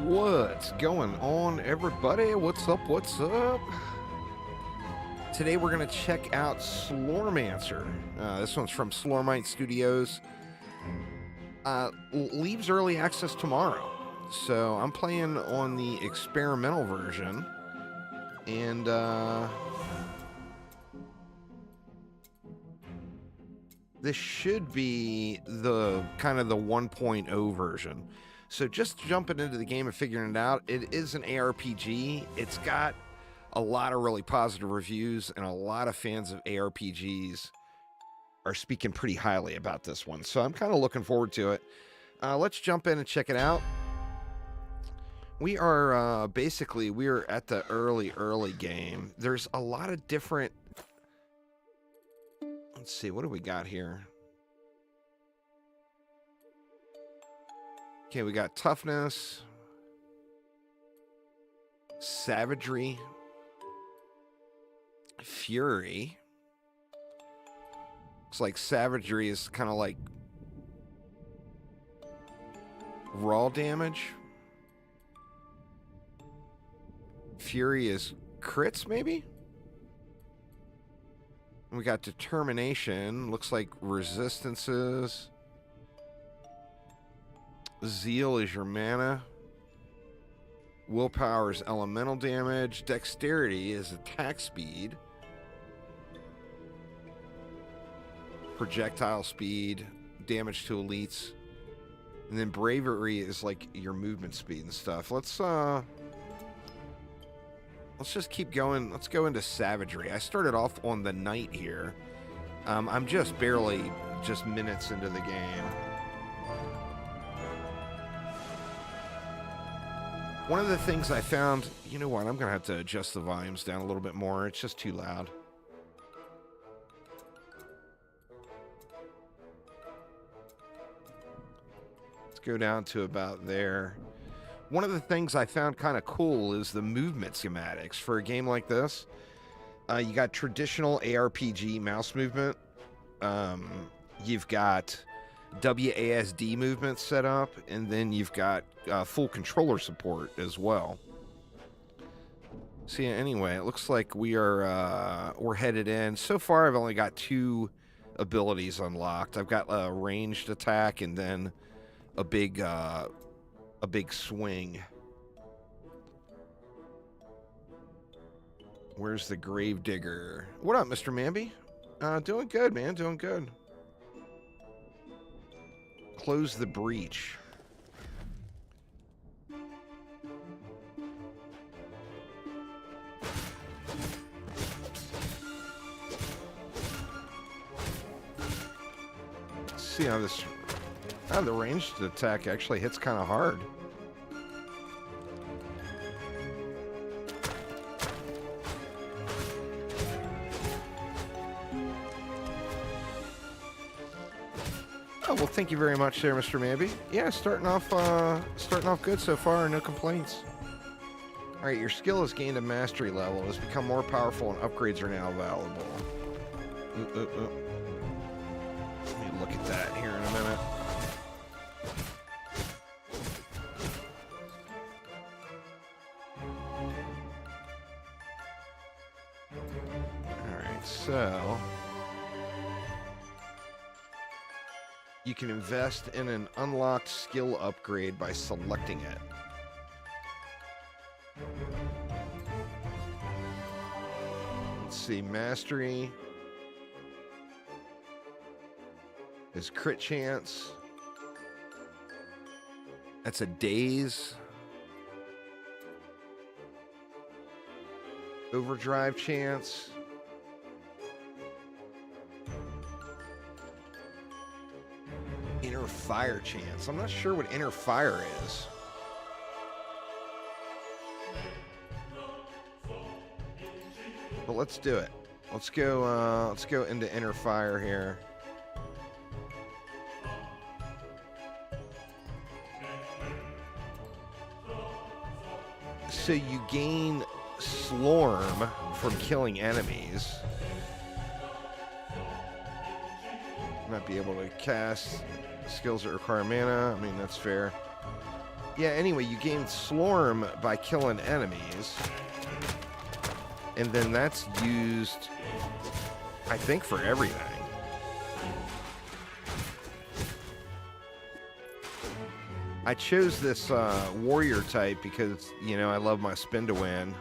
What's going on, everybody? What's up? What's up? Today we're going to check out Slormancer. This one's from Slormite Studios. Leaves early access tomorrow. So I'm playing on the experimental version. And this should be the kind of the 1.0 version. So just jumping into the game and figuring it out, it is an ARPG. It's got a lot of really positive reviews, and a lot of fans of ARPGs are speaking pretty highly about this one. So I'm kind of looking forward to it. Let's jump in and check it out. We are basically, we're at the early game. There's a lot of different... Let's see, what do we got here? Okay, we got toughness, savagery, fury. Looks like savagery is kind of like raw damage. Fury is crits, maybe? We got determination. Looks like resistances. Zeal is your mana. Willpower is elemental damage. Dexterity is attack speed. Projectile speed. Damage to elites. And then bravery is like your movement speed and stuff. Let's just keep going. Let's go into savagery. I started off on the knight here. I'm just barely minutes into the game. One of the things I found, you know what, I'm going to have to adjust the volumes down a little bit more. It's just too loud. Let's go down to about there. One of the things I found kind of cool is the movement schematics for a game like this. You got traditional ARPG mouse movement. You've got WASD movement set up, and then you've got full controller support as well. See, anyway, it looks like we're headed in. So far, I've only got 2 abilities unlocked. I've got a ranged attack and then a big swing. Where's the Gravedigger? What up, Mr. Mamby? Doing good, man. Doing good. Close the breach. Let's see how this... the ranged attack actually hits kind of hard. Oh, well, thank you very much there, Mr. Mamby. Yeah, starting off good so far, no complaints. All right, your skill has gained a mastery level. It has become more powerful, and upgrades are now available. Let me look at that here in a minute. All right, so... You can invest in an unlocked skill upgrade by selecting it. Let's see, mastery is crit chance. That's a daze. Overdrive chance. Inner fire chance. I'm not sure what inner fire is. But let's do it. Let's go into inner fire here. So you gain Slorm from killing enemies. Might be able to cast skills that require mana. I mean, that's fair. Yeah, anyway, you gain Slorm by killing enemies. And then that's used, I think, for everything. I chose this warrior type because, you know, I love my spin to win.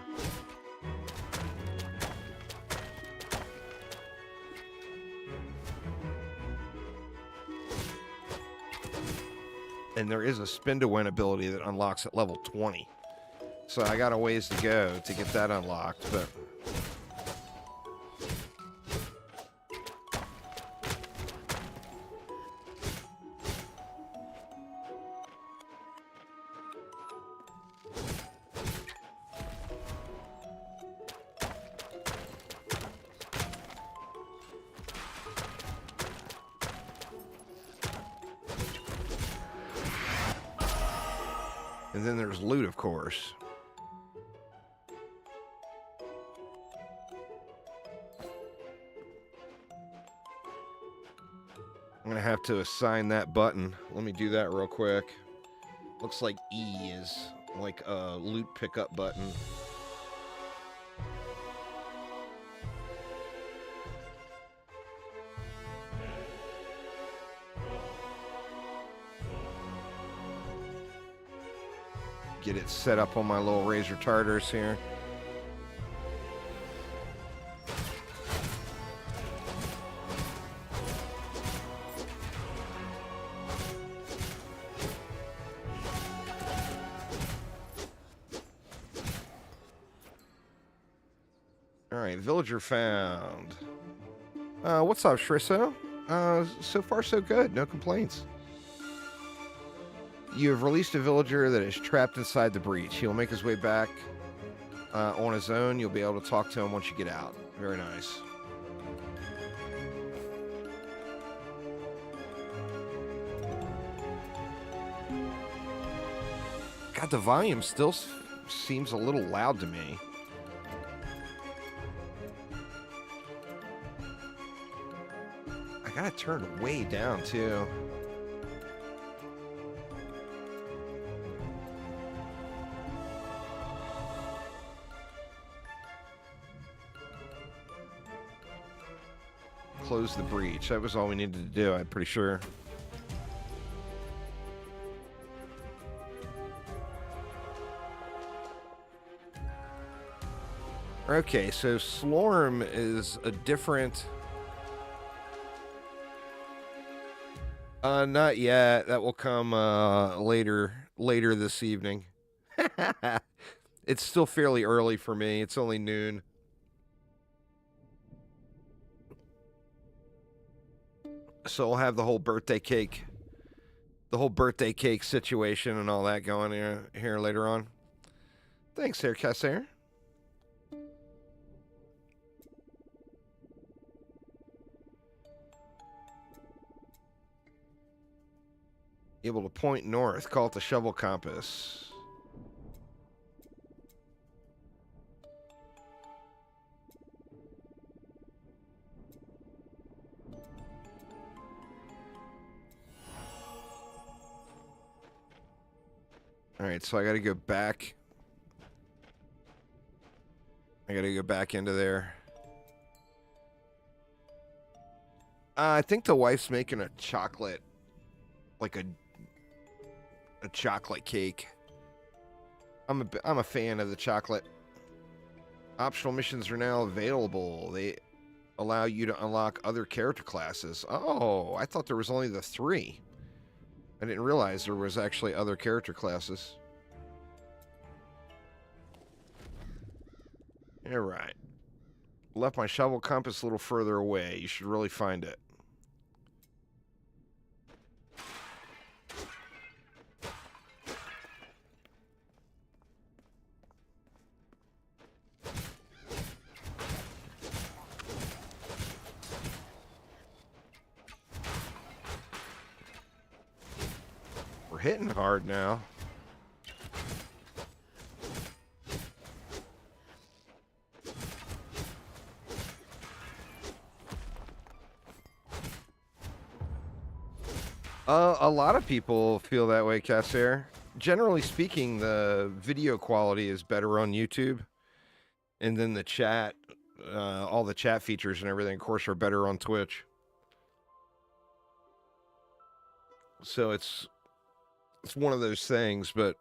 And there is a spin to win ability that unlocks at level 20. So I got a ways to go to get that unlocked, but... And then there's loot, of course. I'm going to have to assign that button. Let me do that real quick. Looks like E is like a loot pickup button. Get it set up on my little Razor Tartars here. Alright, villager found. What's up, Shrisso? So far so good, no complaints. You have released a villager that is trapped inside the breach. He'll make his way back on his own. You'll be able to talk to him once you get out. Very nice. God, the volume still seems a little loud to me. I gotta turn it way down, too. Close the breach. That was all we needed to do, I'm pretty sure. Okay, so Slorm is a different... not yet. That will come later this evening. It's still fairly early for me. It's only noon. So I'll have the whole birthday cake situation and all that going here later on. Thanks, Air Casser. Able to point north. Call it the shovel compass. Alright, so I gotta go back. I gotta go back into there. I think the wife's making a chocolate, like a chocolate cake. I'm a fan of the chocolate. Optional missions are now available. They allow you to unlock other character classes. Oh, I thought there was only the 3. I didn't realize there was actually other character classes. All right. Left my shovel compass a little further away. You should really find it. We're hitting hard now. A lot of people feel that way, Casser. generally speaking, the video quality is better on YouTube, and then the chat, all the chat features and everything, of course, are better on Twitch. So it's one of those things. But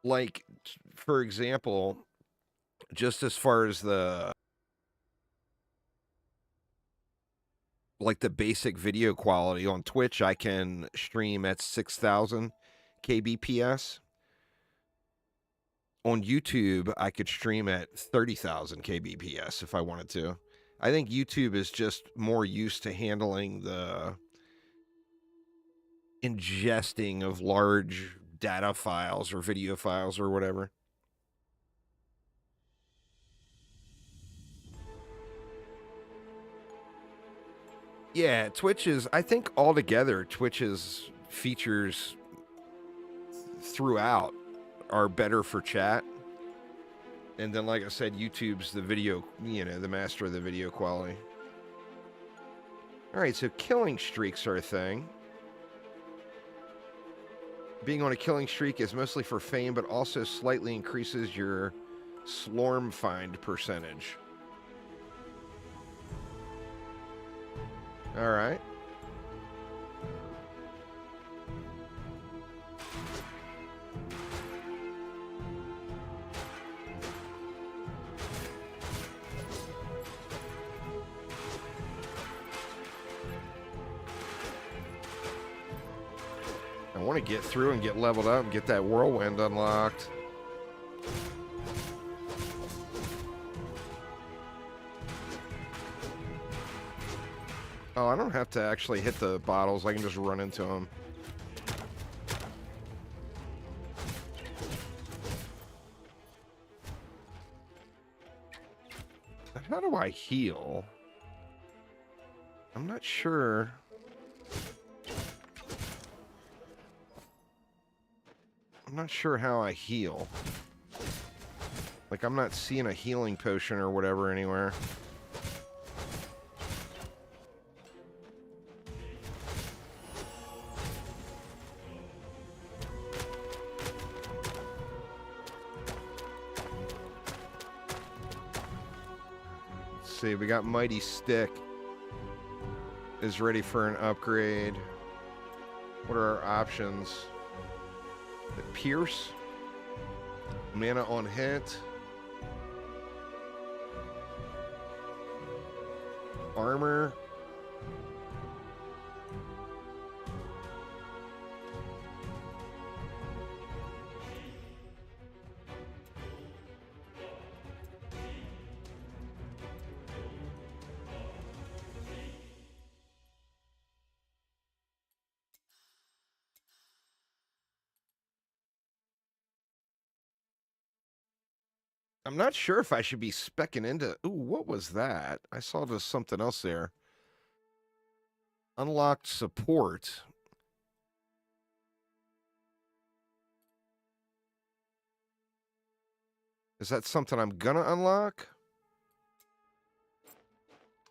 like, for example, just as far as the basic video quality on Twitch, I can stream at 6,000 kbps. On YouTube, I could stream at 30,000 kbps if I wanted to. I think YouTube is just more used to handling the ingesting of large data files or video files or whatever. Yeah, Twitch is, I think altogether, Twitch's features throughout are better for chat. And then, like I said, YouTube's the video, the master of the video quality. All right, so killing streaks are a thing. Being on a killing streak is mostly for fame, but also slightly increases your Slorm find percentage. All right. I want to get through and get leveled up and get that whirlwind unlocked. Oh, I don't have to actually hit the bottles. I can just run into them. How do I heal? I'm not sure. I'm not sure how I heal. Like, I'm not seeing a healing potion or whatever anywhere. Let's see, we got Mighty Stick. Is ready for an upgrade. What are our options? The Pierce, mana on hit, armor, I'm not sure if I should be speccing into... Ooh, what was that? I saw just something else there. Unlocked support. Is that something I'm gonna unlock?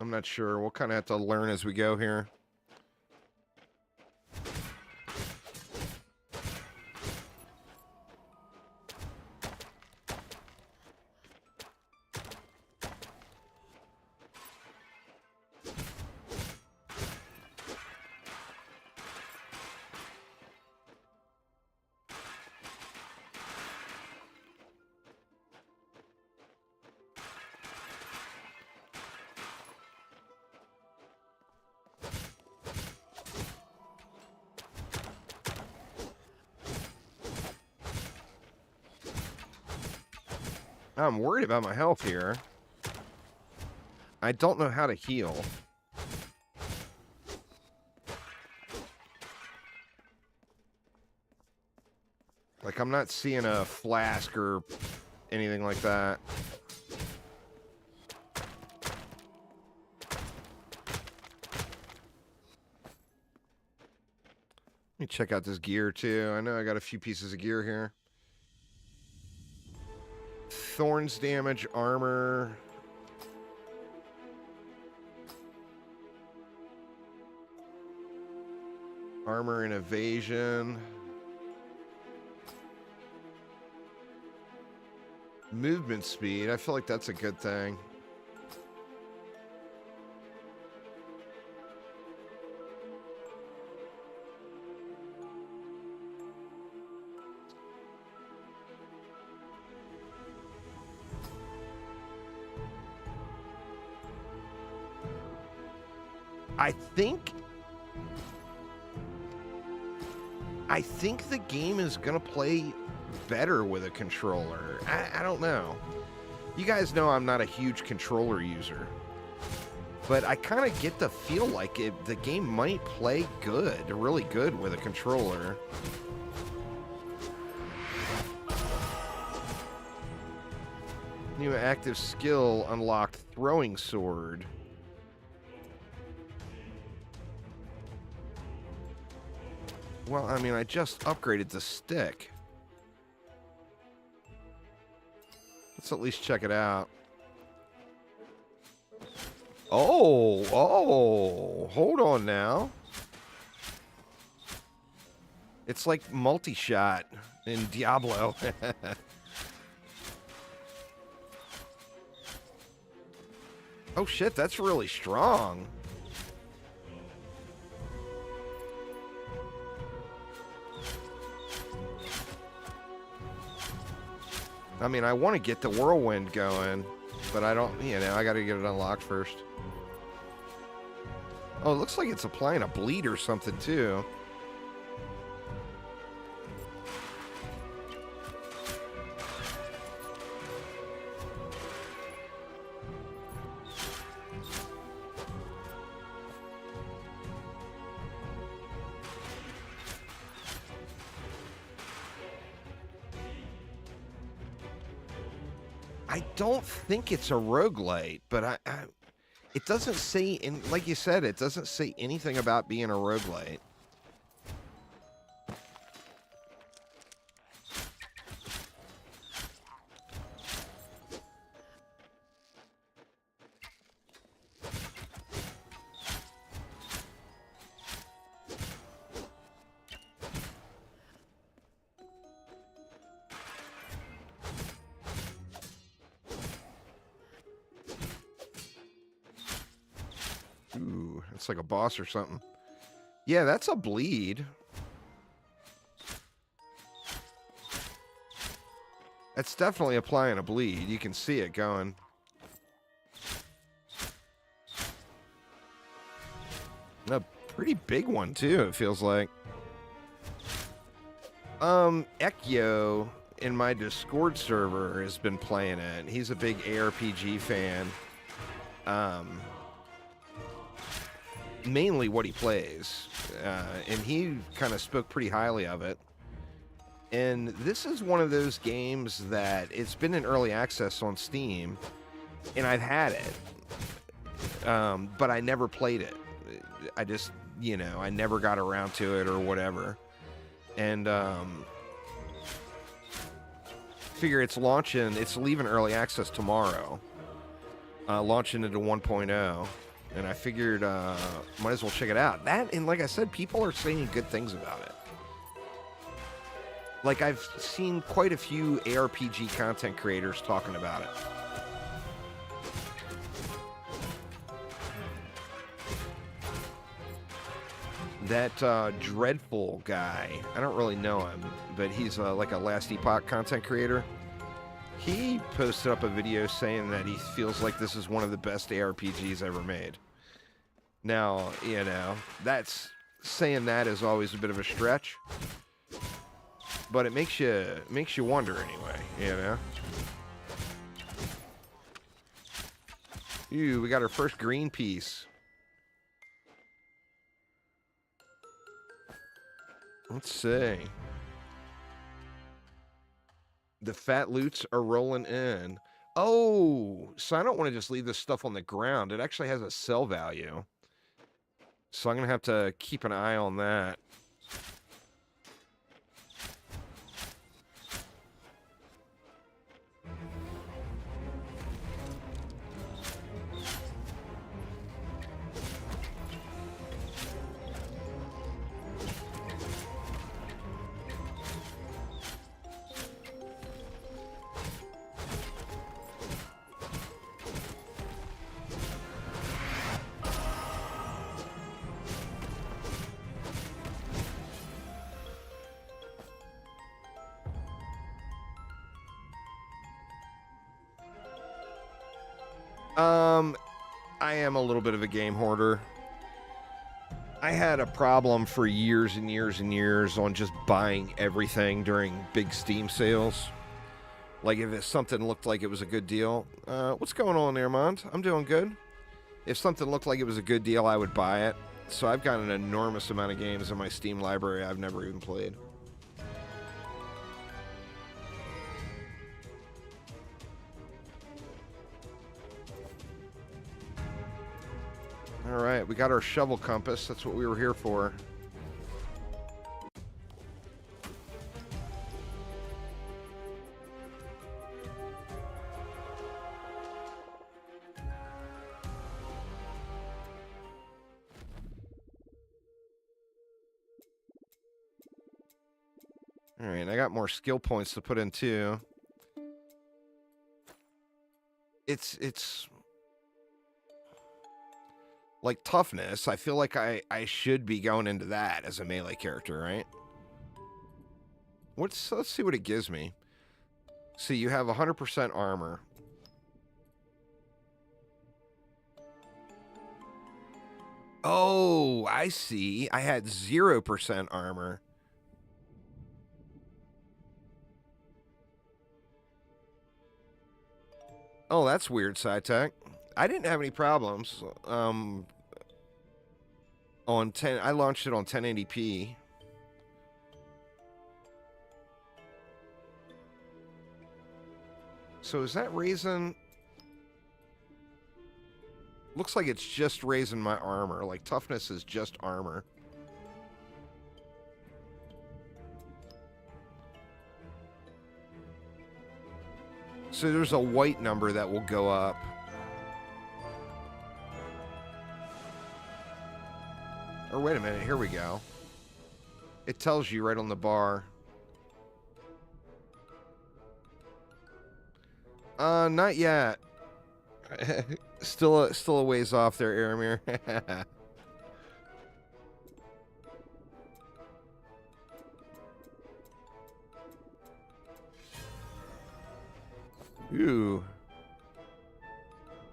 I'm not sure. We'll kind of have to learn as we go here. I'm worried about my health here. I don't know how to heal. Like, I'm not seeing a flask or anything like that. Let me check out this gear, too. I know I got a few pieces of gear here. Thorns damage, armor. Armor and evasion. movement speed. I feel like that's a good thing. I think the game is gonna play better with a controller. I don't know. You guys know I'm not a huge controller user, but I kind of get the feel like the game might play good, really good with a controller. New active skill unlocked, throwing sword. Well, I mean, I just upgraded the stick. Let's at least check it out. Oh, hold on now. It's like multi-shot in Diablo. Oh shit, that's really strong. I mean, I want to get the whirlwind going, but I don't, you know, I got to get it unlocked first. Oh, it looks like it's applying a bleed or something, too. I don't think it's a roguelite, but it doesn't say, like you said, it doesn't say anything about being a roguelite. Ooh, it's like a boss or something. Yeah, that's a bleed. That's definitely applying a bleed. You can see it going. A pretty big one, too, it feels like. Ekyo in my Discord server has been playing it. He's a big ARPG fan. Mainly what he plays, and he kind of spoke pretty highly of it. And this is one of those games that it's been in early access on Steam, and I've had it, but I never played it. I just, you know, I never got around to it or whatever. And figure it's leaving early access tomorrow, launching into 1.0. And I figured, might as well check it out. That, and like I said, people are saying good things about it. Like, I've seen quite a few ARPG content creators talking about it. That Dreadful guy, I don't really know him, but he's like a Last Epoch content creator. He posted up a video saying that he feels like this is one of the best ARPGs ever made. Now, you know, saying that is always a bit of a stretch, but it makes you wonder anyway, you know. Ooh, we got our first green piece. Let's see. The fat loots are rolling in. Oh, so I don't want to just leave this stuff on the ground. It actually has a sell value. So I'm going to have to keep an eye on that. I am a little bit of a game hoarder. I had a problem for years and years and years on just buying everything during big Steam sales. Like, if something looked like it was a good deal. What's going on there, Mont? I'm doing good. If something looked like it was a good deal, I would buy it. So I've got an enormous amount of games in my Steam library I've never even played. Alright, we got our shovel compass. That's what we were here for. Alright, I got more skill points to put in too. It's like toughness. I feel like I should be going into that as a melee character, right? Let's see what it gives me. See, you have 100% armor. Oh, I see. I had 0% armor. Oh, that's weird, SciTech. I didn't have any problems. On 10, I launched it on 1080p. So is that raising? Looks like it's just raising my armor. Like, toughness is just armor. So there's a white number that will go up. Or wait a minute, here we go. It tells you right on the bar. Not yet. Still a ways off there, Aramir. Ooh.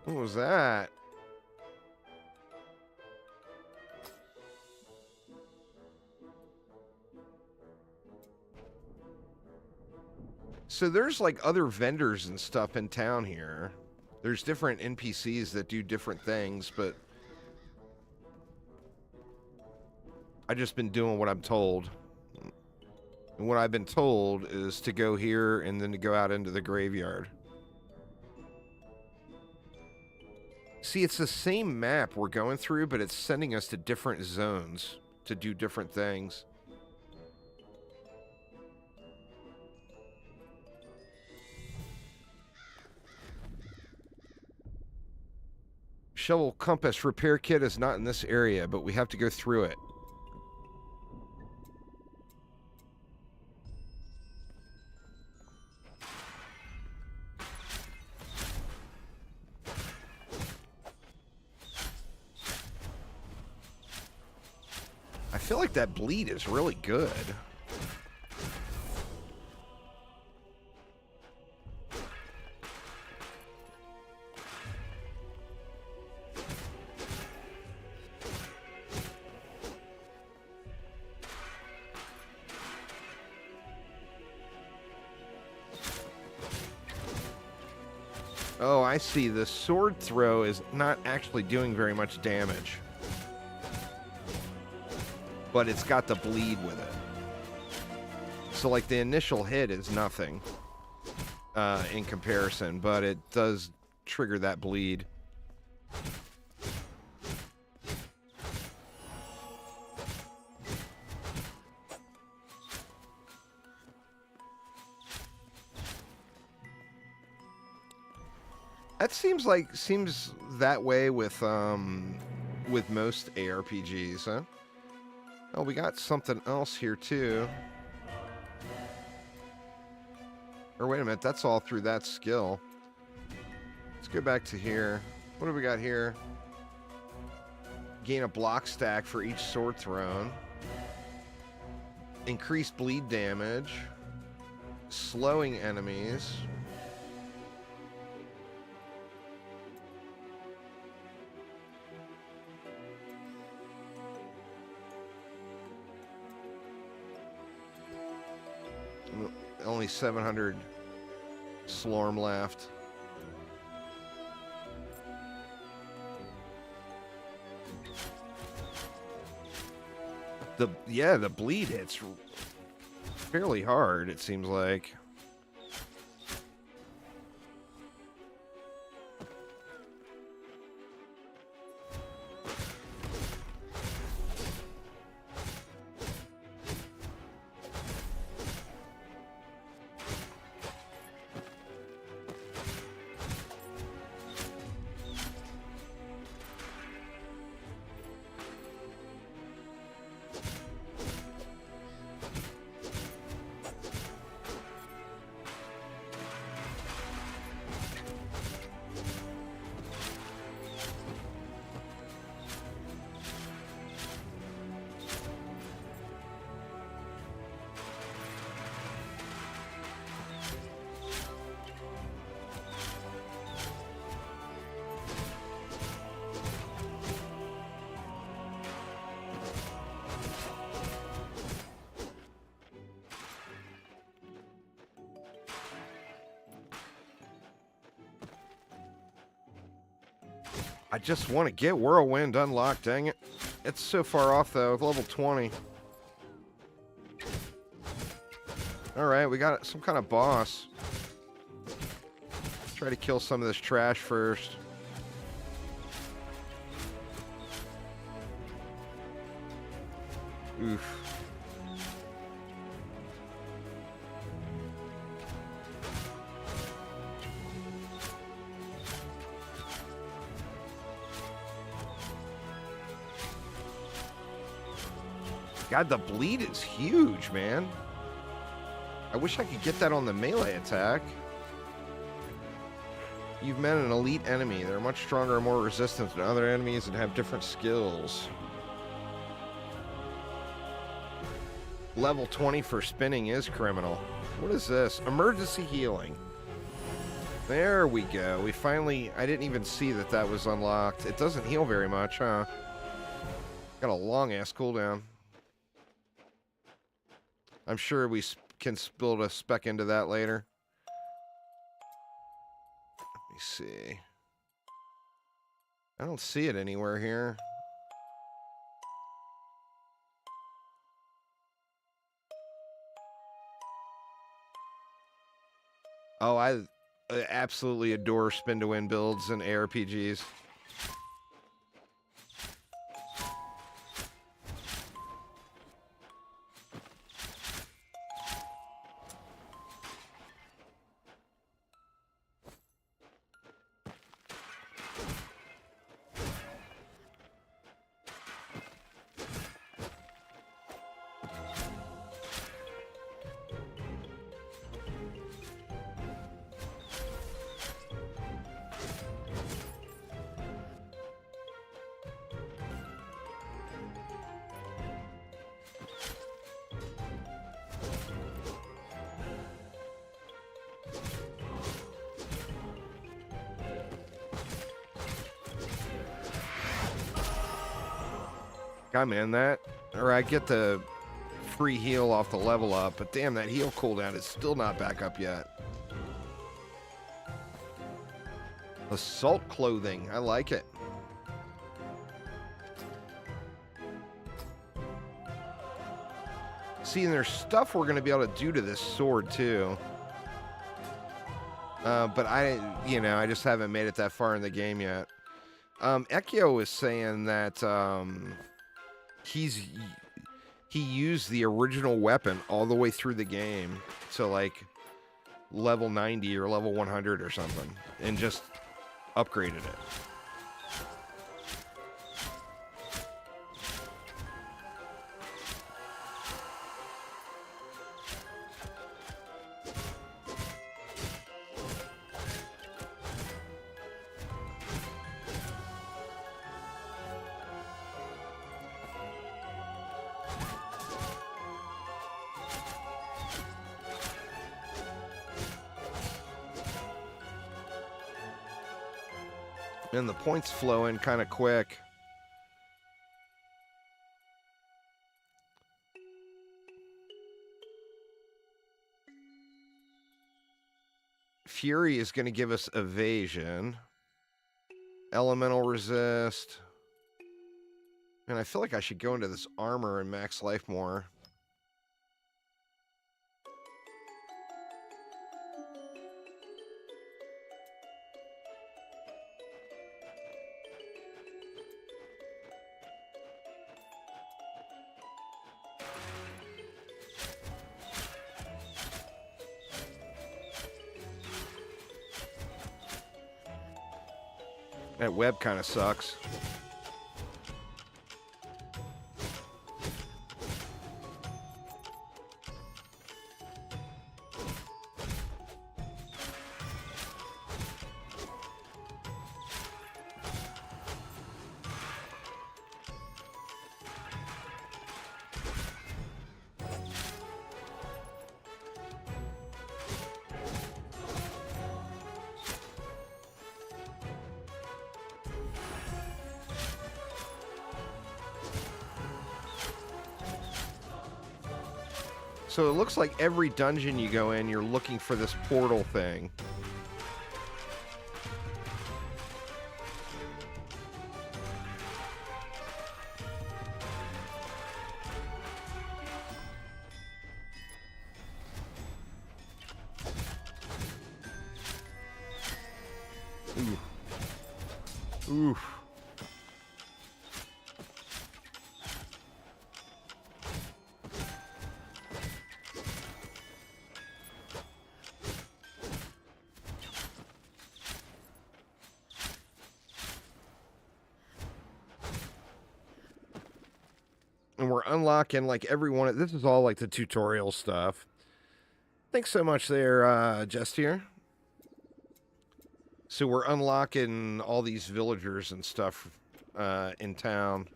What was that? So there's like other vendors and stuff in town here. There's different NPCs that do different things, but I've just been doing what I'm told. And what I've been told is to go here and then to go out into the graveyard. See, it's the same map we're going through, but it's sending us to different zones to do different things. Shovel compass repair kit is not in this area, but we have to go through it. I feel like that bleed is really good. Oh, I see. The sword throw is not actually doing very much damage. But it's got the bleed with it. So, like, the initial hit is nothing in comparison, but it does trigger that bleed. That seems that way with most ARPGs, huh? Oh, we got something else here too. Or wait a minute, that's all through that skill. Let's go back to here. What do we got here? Gain a block stack for each sword thrown. Increase bleed damage. Slowing enemies. only 700 Slorm left. The bleed hits fairly hard, it seems like. I just want to get Whirlwind unlocked, dang it. It's so far off, though, level 20. Alright, we got some kind of boss. Try to kill some of this trash first. Oof. God, the bleed is huge, man. I wish I could get that on the melee attack. You've met an elite enemy. They're much stronger and more resistant than other enemies and have different skills. Level 20 for spinning is criminal. What is this? Emergency healing. There we go. We finally... I didn't even see that that was unlocked. It doesn't heal very much, huh? Got a long-ass cooldown. I'm sure we can build a spec into that later. Let me see. I don't see it anywhere here. Oh, I absolutely adore spin-to-win builds and ARPGs. I'm in that. Or I get the free heal off the level up, but damn, that heal cooldown is still not back up yet. Assault clothing. I like it. See, and there's stuff we're going to be able to do to this sword, too. But I just haven't made it that far in the game yet. Ekio is saying that he used the original weapon all the way through the game to like level 90 or level 100 or something and just upgraded it. And the points flow in kind of quick. Fury is going to give us evasion. Elemental resist. And I feel like I should go into this armor and max life more. That web kind of sucks. So it looks like every dungeon you go in, you're looking for this portal thing. Oof. Oof. And we're unlocking like every one. This is all like the tutorial stuff. Thanks so much there, Just here. So we're unlocking all these villagers and stuff in town.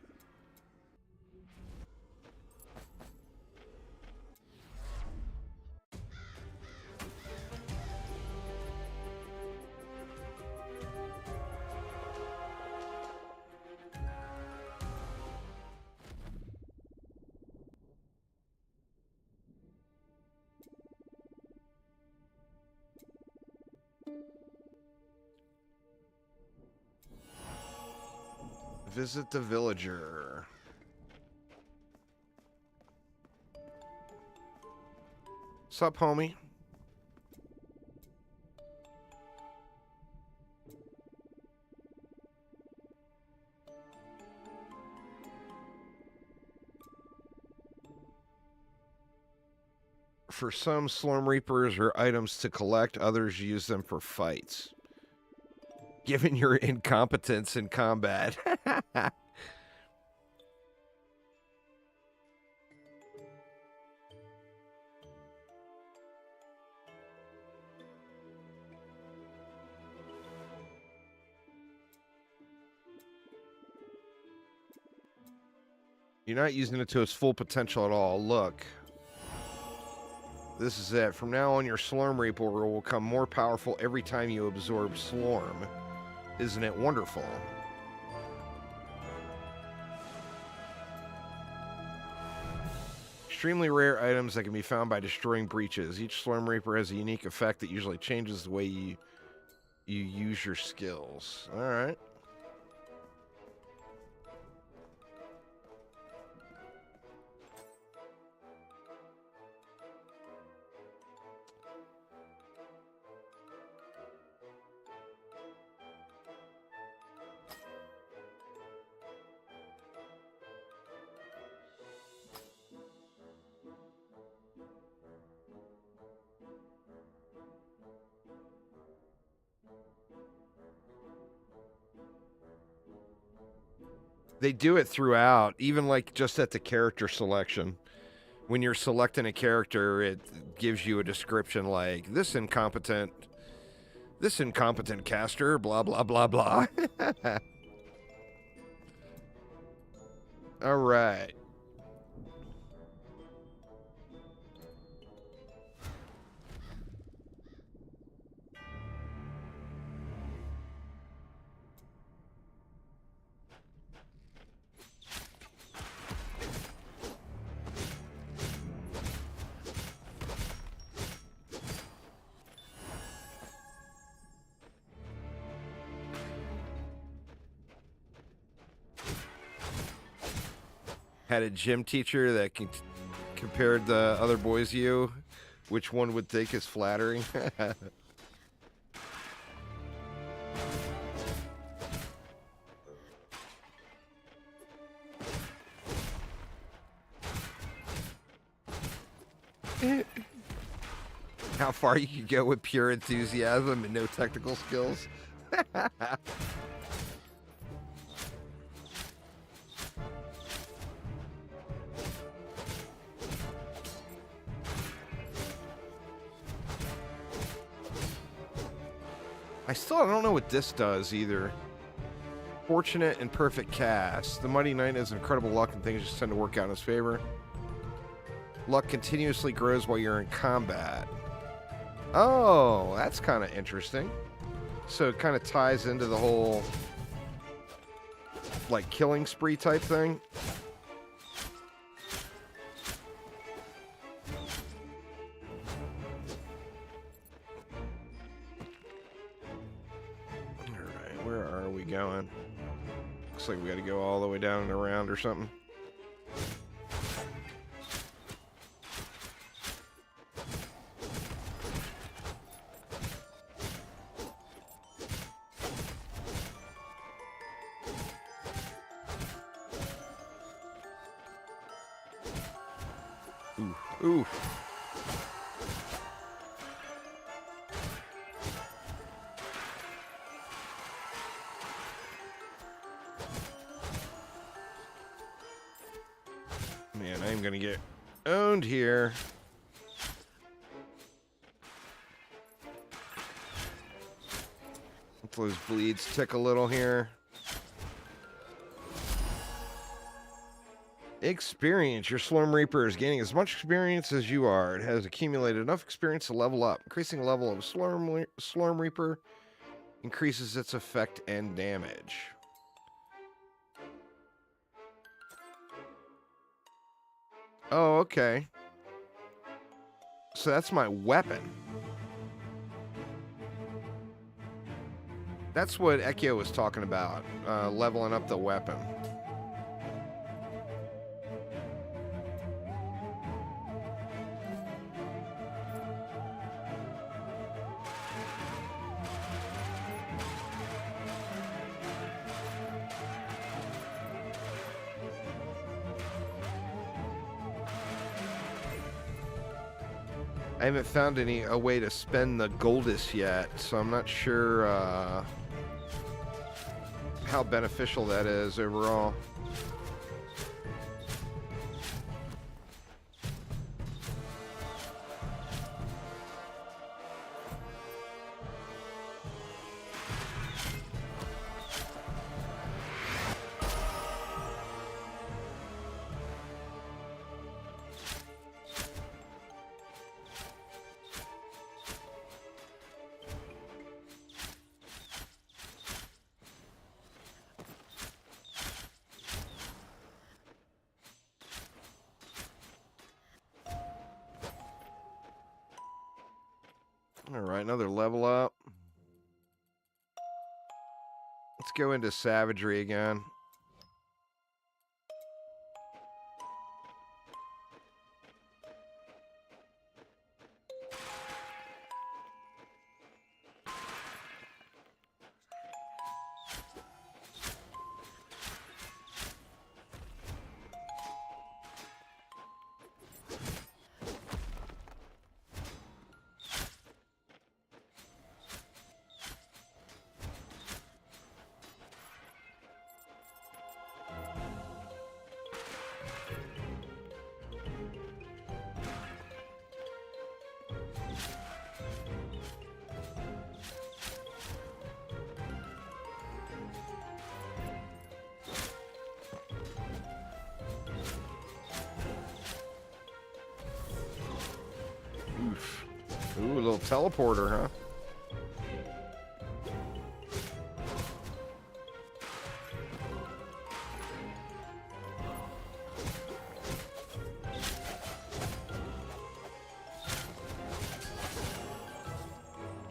Visit the villager. Sup, homie? For some, Slor Reapers are items to collect, others use them for fights. Given your incompetence in combat. You're not using it to its full potential at all. Look. This is it. From now on, your Slor Reaper will become more powerful every time you absorb Slorm. Isn't it wonderful? Extremely rare items that can be found by destroying breaches. Each Slor Reaper has a unique effect that usually changes the way you use your skills. All right. They do it throughout, even like just at the character selection. When you're selecting a character, it gives you a description like, this incompetent caster, blah, blah, blah, blah. All right. Had a gym teacher that compared the other boys to you, which one would think is flattering? How far you could go with pure enthusiasm and no technical skills? I still don't know what this does either. Fortunate and perfect cast. The Mighty Knight has incredible luck and things just tend to work out in his favor. Luck continuously grows while you're in combat. Oh, that's kind of interesting. So it kind of ties into the whole, like, killing spree type thing. Alright, where are we going? Looks like we got to go all the way down and around or something. Oof. Man, I am gonna get owned here. Let those bleeds tick a little here. Experience. Your Slor Reaper is gaining as much experience as you are. It has accumulated enough experience to level up. Increasing the level of Slor Reaper increases its effect and damage. Oh, okay. So that's my weapon. That's what Ekio was talking about, leveling up the weapon. I haven't found a way to spend the Goldus yet, so I'm not sure how beneficial that is overall. Alright, another level up. Let's go into savagery again. Oof. Ooh, a little teleporter, huh?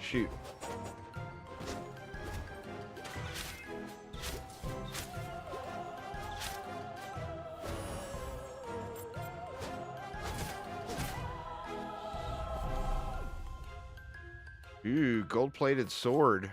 Shoot. Ooh, gold-plated sword.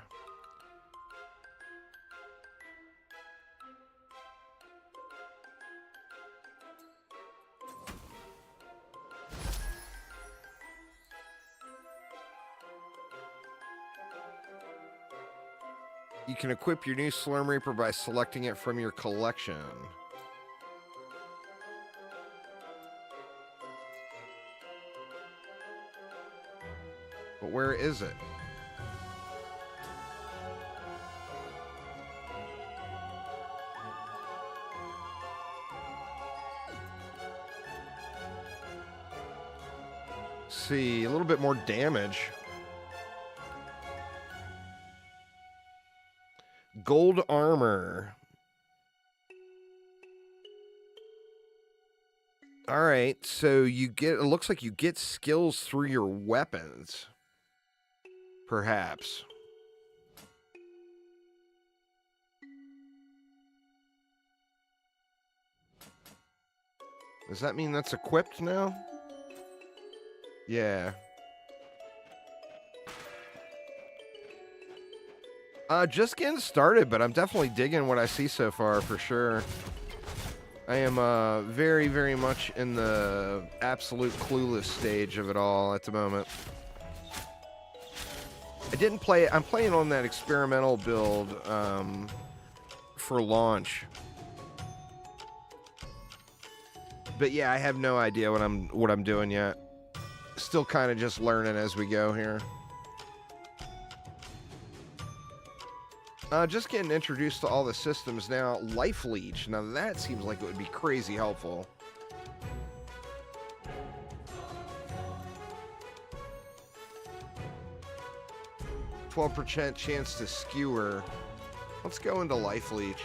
You can equip your new Slor Reaper by selecting it from your collection. But where is it? See, a little bit more damage. Gold armor. All right, so you get, it looks like you get skills through your weapons. Perhaps. Does that mean that's equipped now? Yeah. Just getting started, but I'm definitely digging what I see so far, for sure. I am very, very much in the absolute clueless stage of it all at the moment. I didn't play it. I'm playing on that experimental build for launch. But yeah, I have no idea what I'm doing yet. Still kind of just learning as we go here. Just getting introduced to all the systems now. Life Leech. Now that seems like it would be crazy helpful. %, chance to skewer. Let's go into Life Leech.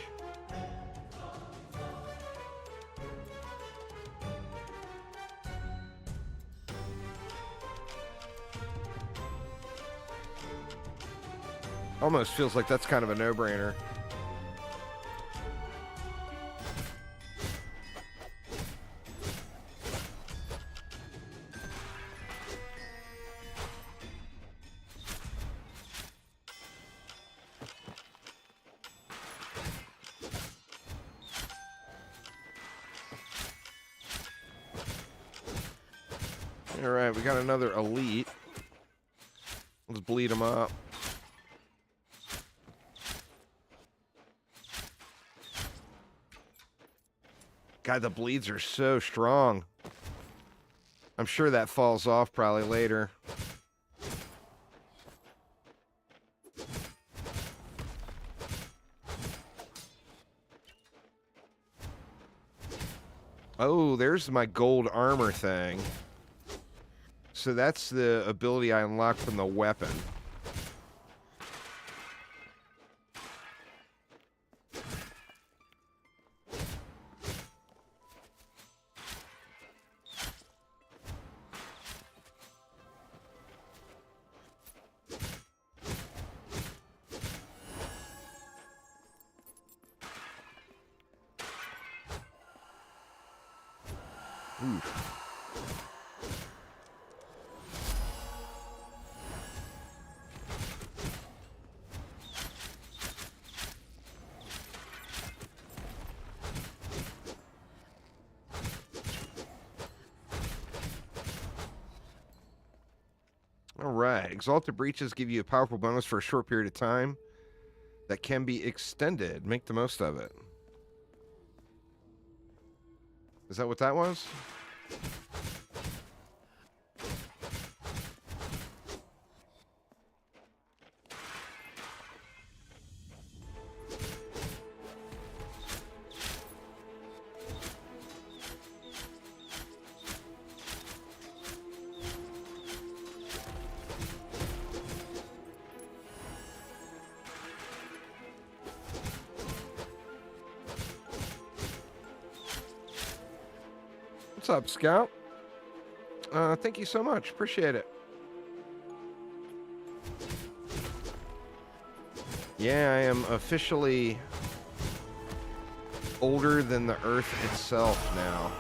Almost feels like that's kind of a no-brainer. All right, we got another elite. Let's bleed them up. God, the bleeds are so strong. I'm sure that falls off probably later. Oh, there's my gold armor thing. So that's the ability I unlocked from the weapon. Alright, Exalted Breaches give you a powerful bonus for a short period of time that can be extended. Make the most of it. Is that what that was? What's up, Scout? Thank you so much. Appreciate it. Yeah, I am officially older than the Earth itself now.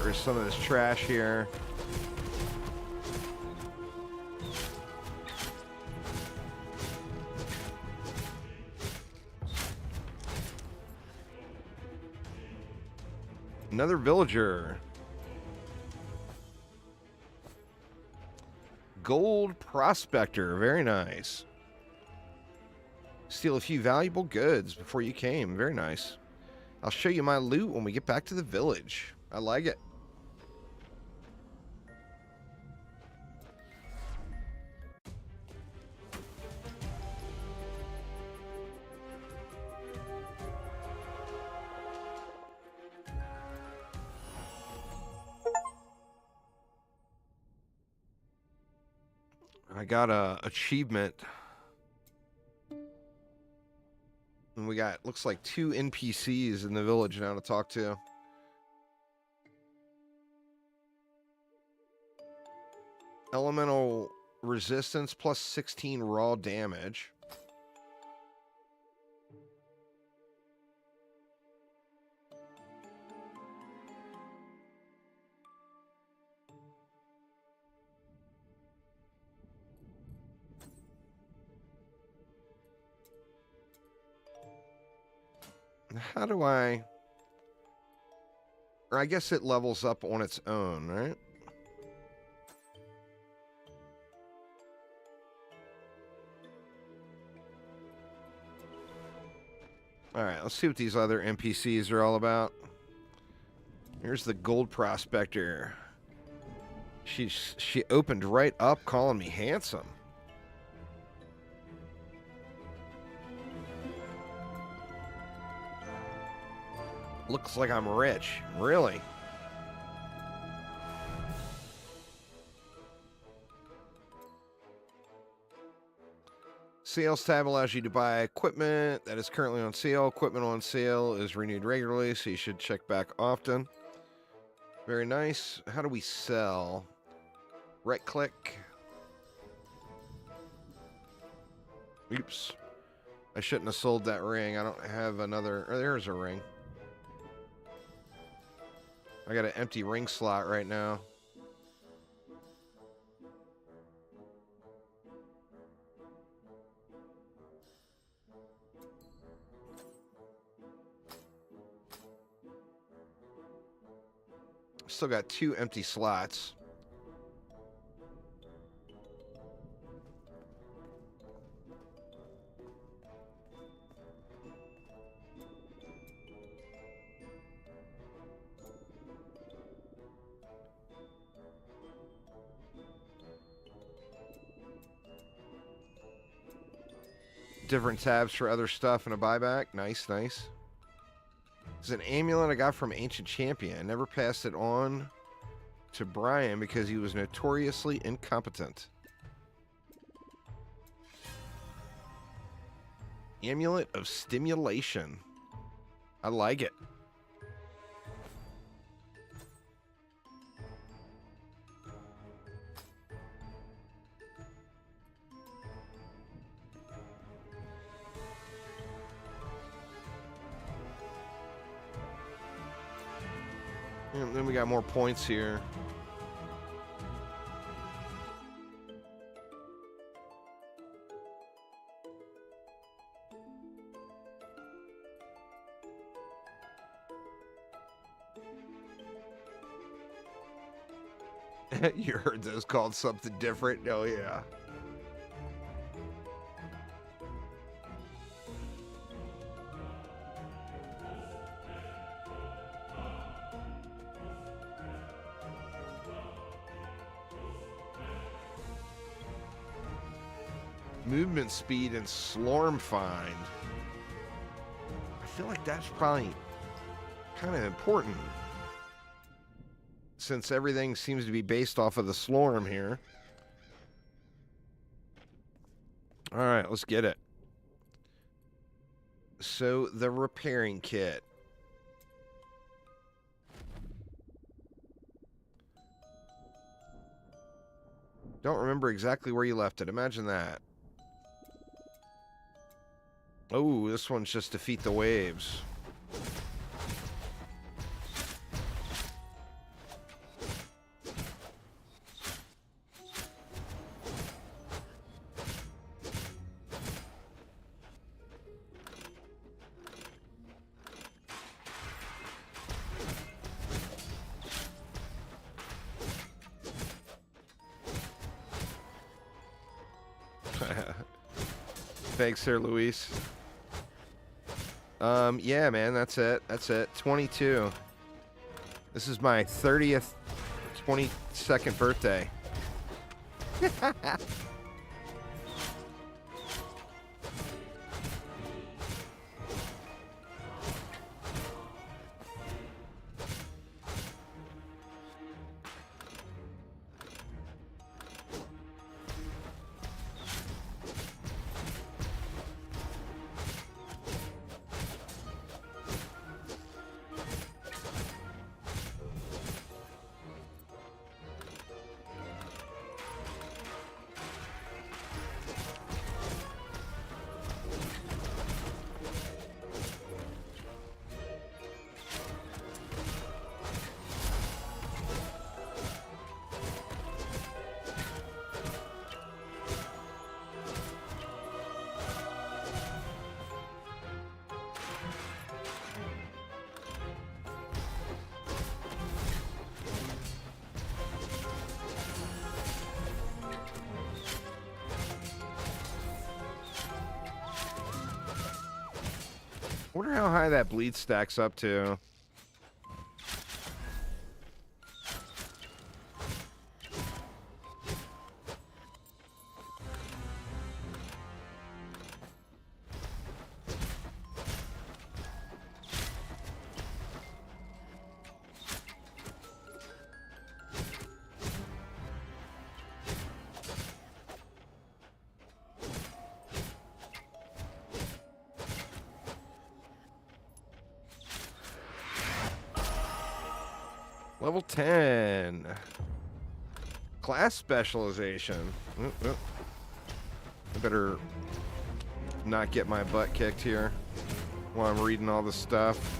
get rid of some of this trash here. Another villager. Gold Prospector. Very nice. Steal a few valuable goods before you came. Very nice. I'll show you my loot when we get back to the village. I like it. I got a achievement. And we got, looks like 2 NPCs in the village now to talk to. Elemental resistance plus 16 raw damage. How do I... Or I guess it levels up on its own, right? Alright, let's see what these other NPCs are all about. Here's the Gold Prospector. She opened right up calling me handsome. Looks like I'm rich. Really? Sales tab allows you to buy equipment that is currently on sale. Equipment on sale is renewed regularly, so you should check back often. Very nice. How do we sell? Right click. Oops. I shouldn't have sold that ring. I don't have another... Oh, there's a ring. I got an empty ring slot right now. Still got 2 empty slots. Different tabs for other stuff and a buyback. Nice, nice. It's an amulet I got from Ancient Champion. I never passed it on to Brian because he was notoriously incompetent. Amulet of Stimulation. I like it. And then we got more points here. You heard those called something different? Oh, yeah. Movement speed and Slorm find. I feel like that's probably kind of important, since everything seems to be based off of the Slorm here. All right, let's get it. So, the repairing kit. Don't remember exactly where you left it. Imagine that. Oh, this one's just defeat the waves. Thanks, Sir Luis. Yeah, man, that's it. That's it. 22. This is my 30th, 22nd birthday. Wonder how high that bleed stacks up to. Level 10. Class specialization. I better not get my butt kicked here while I'm reading all this stuff.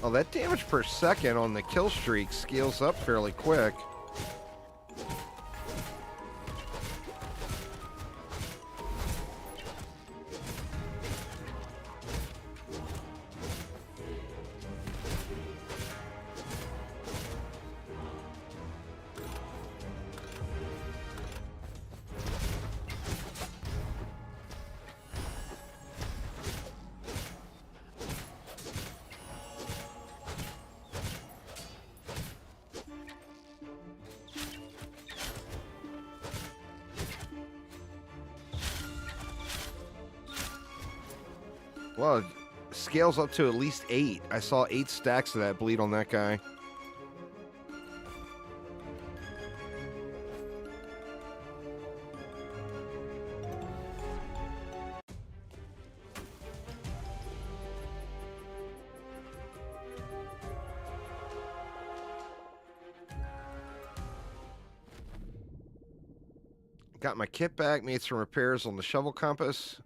Oh, that damage per second on the kill streak scales up fairly quick. Well, it scales up to at least 8. I saw 8 stacks of that bleed on that guy. Got my kit back, made some repairs on the shovel compass.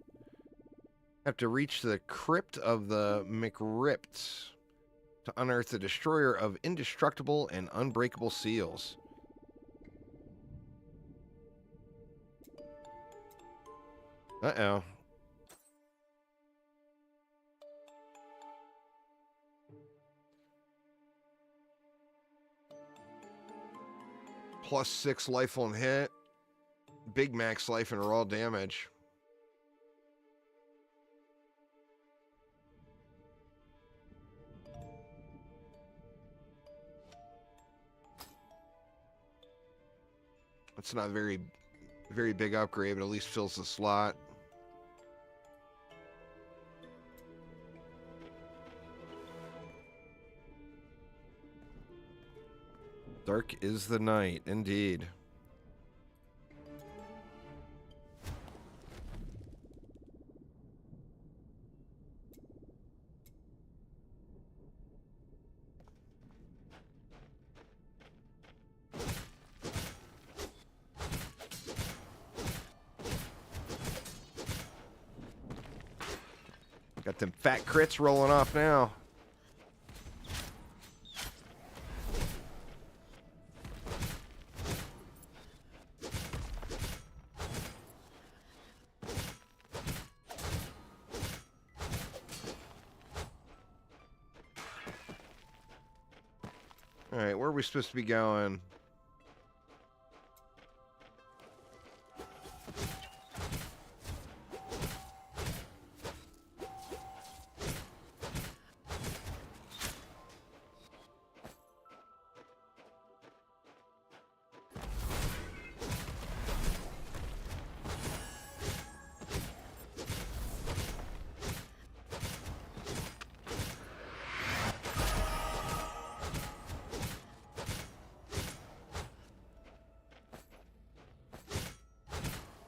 Have to reach the crypt of the McRipped to unearth the destroyer of indestructible and unbreakable seals. Uh-oh. +6 life on hit. Big max life and raw damage. That's not very very big upgrade, but at least fills the slot. Dark is the night, indeed. Got them fat crits rolling off now. All right, where are we supposed to be going?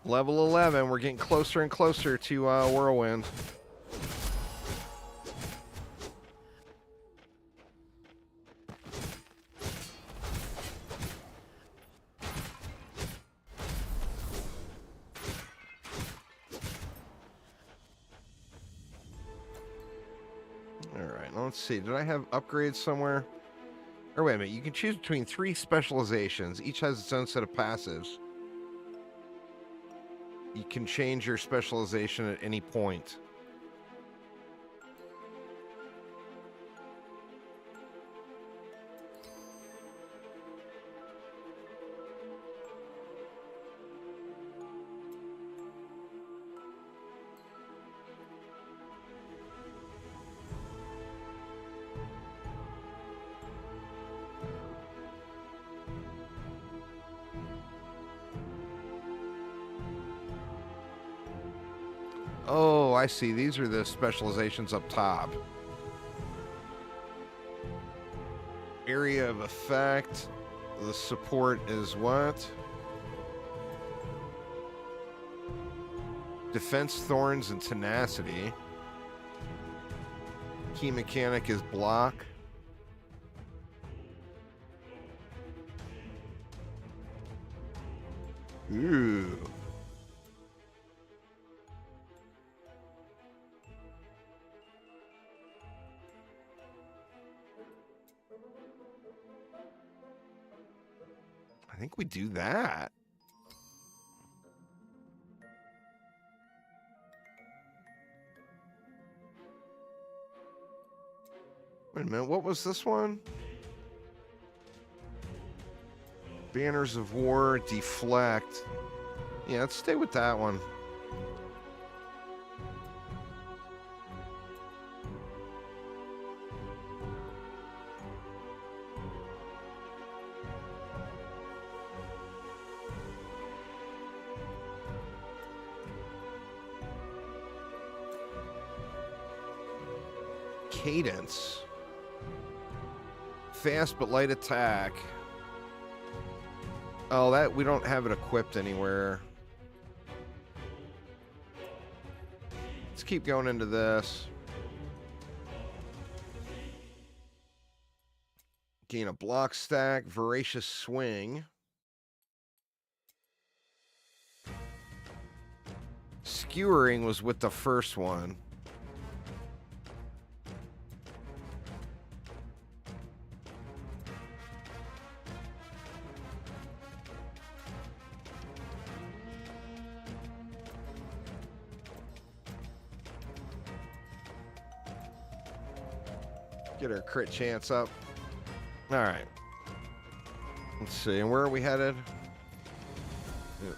Level 11, we're getting closer and closer to Whirlwind. Alright, let's see. Did I have upgrades somewhere? Or wait a minute, you can choose between 3 specializations. Each has its own set of passives. You can change your specialization at any point. Oh, I see. These are the specializations up top. Area of effect. The support is what? Defense, thorns, and tenacity. Key mechanic is block. Ooh. I think we do that. Wait a minute, what was this one? Banners of War, deflect. Yeah, let's stay with that one. Cadence. Fast but light attack. Oh, that we don't have it equipped anywhere. Let's keep going into this. Gain a block stack, voracious swing. Skewering was with the first one. Get our crit chance up. All right. Let's see. And where are we headed? Yeah.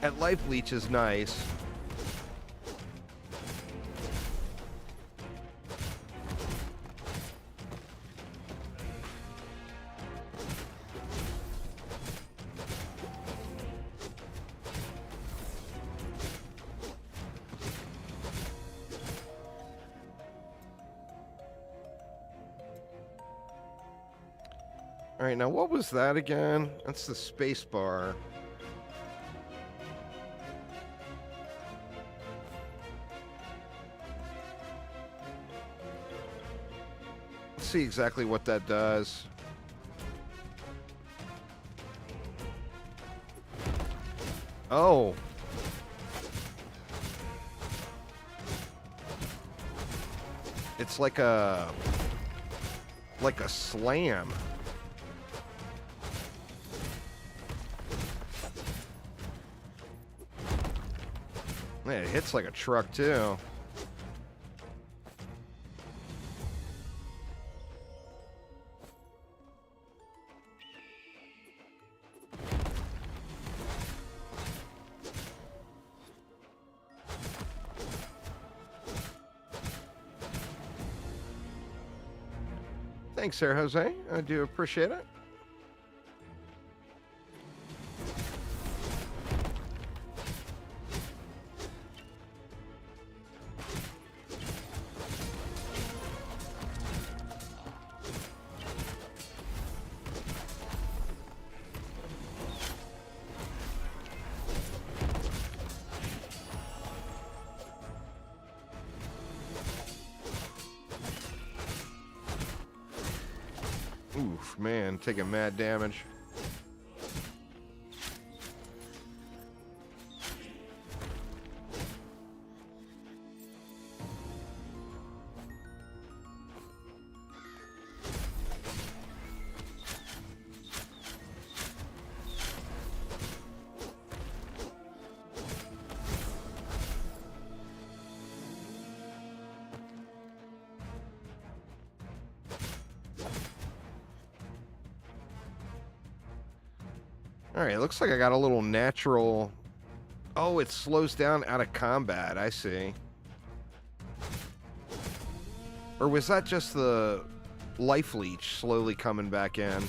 at Life Leech is nice. All right, now what was that again? That's the space bar. Let's see exactly what that does. Oh. It's like a slam. Man, it hits like a truck too. Thanks, Sir Jose. I do appreciate it. Oof, man, taking mad damage. All right, looks like I got a little natural... Oh, it slows down out of combat, I see. Or was that just the life leech slowly coming back in?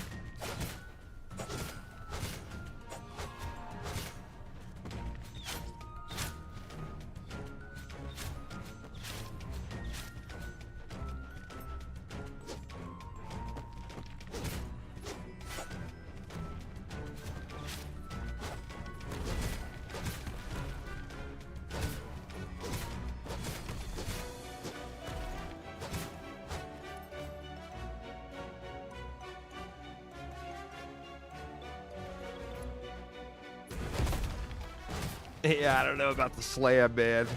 Yeah, I don't know about the slam, man.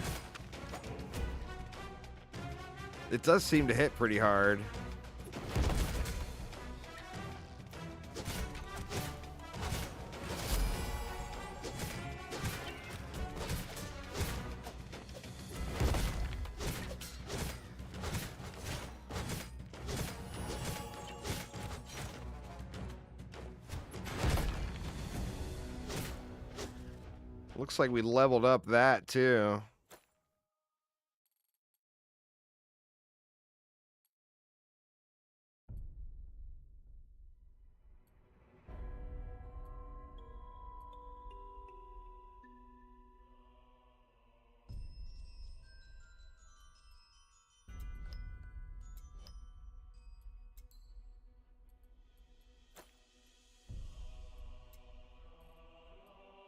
It does seem to hit pretty hard. Looks like we leveled up that too.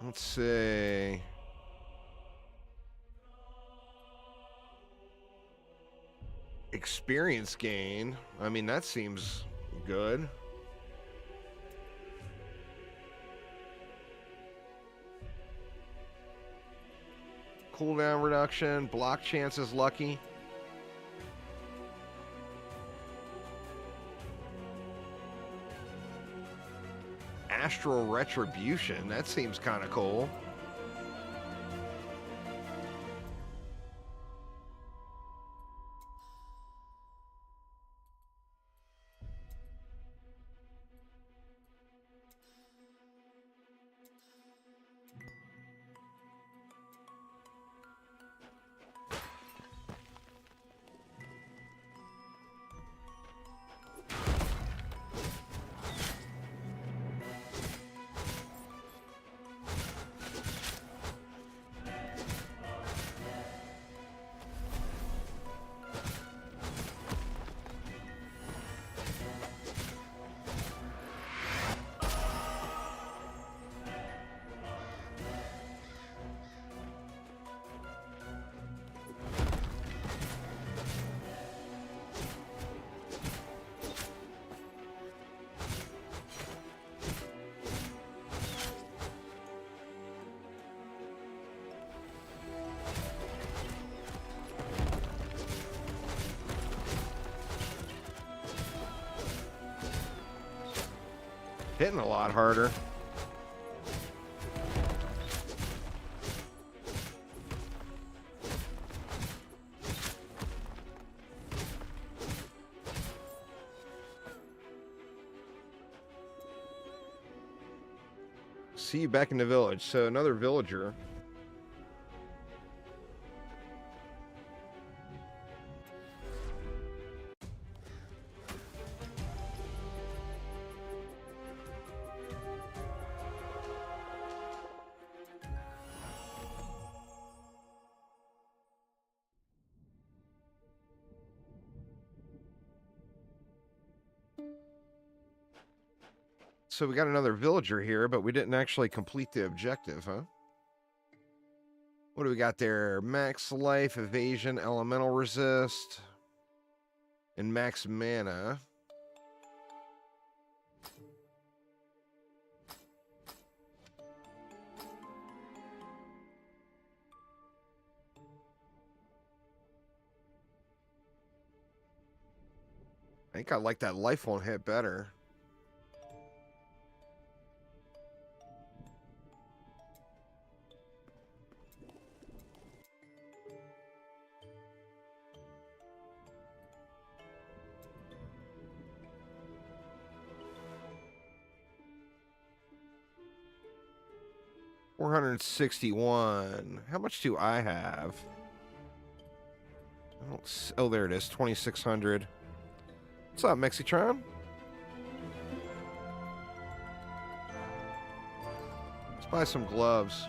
Let's see. Experience gain. I mean, that seems good. Cooldown reduction, block chances lucky. Astral retribution, that seems kind of cool. Hitting a lot harder. See you back in the village. So another villager. So we got another villager here, but we didn't actually complete the objective, huh? What do we got there? Max life, evasion, elemental resist, and max mana. I think I like that life won't hit better. $461. How much do I have? I don't. Oh, there it is. 2,600. What's up, Mexitron? Let's buy some gloves.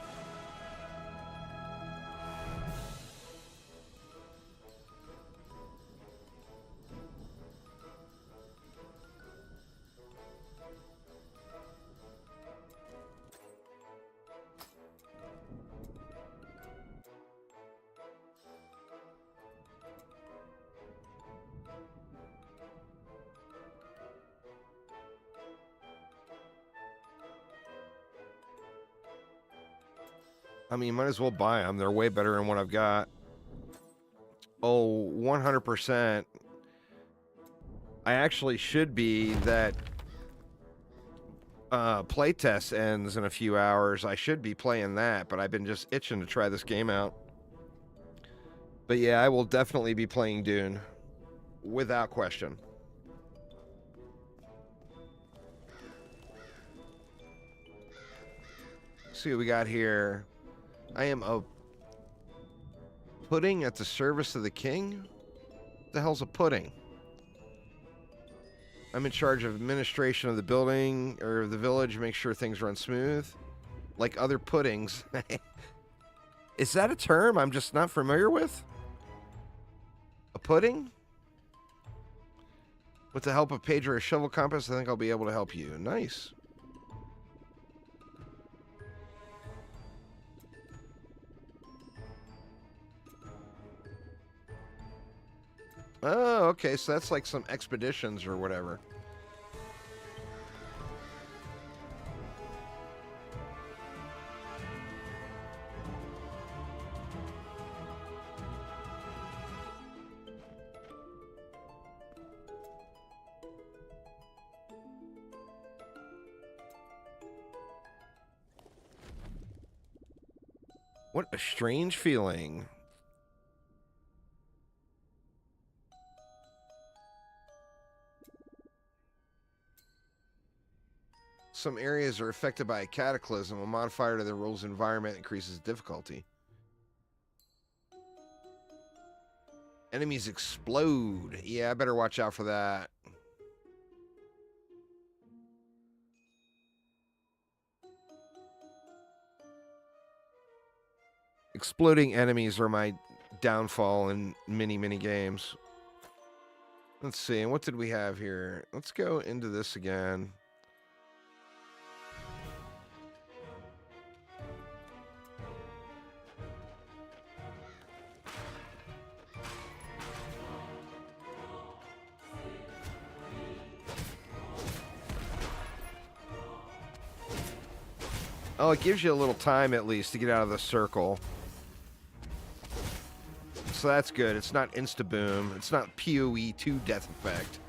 I mean, might as well buy them. They're way better than what I've got. Oh, 100%. I actually should be that playtest ends in a few hours. I should be playing that, but I've been just itching to try this game out. But yeah, I will definitely be playing Dune. Without question. Let's see what we got here. I am a pudding at the service of the king? What the hell's a pudding? I'm in charge of administration of the building or the village, make sure things run smooth. Like other puddings. Is that a term I'm just not familiar with? A pudding? With the help of Page or a shovel compass, I think I'll be able to help you. Nice. Oh, okay, so that's like some expeditions or whatever. What a strange feeling. Some areas are affected by a cataclysm. A modifier to the rules environment increases difficulty. Enemies explode. Yeah, I better watch out for that. Exploding enemies are my downfall in many, many games. Let's see. And what did we have here? Let's go into this again. Oh, it gives you a little time at least to get out of the circle. So that's good. It's not insta-boom. It's not PoE 2 death effect.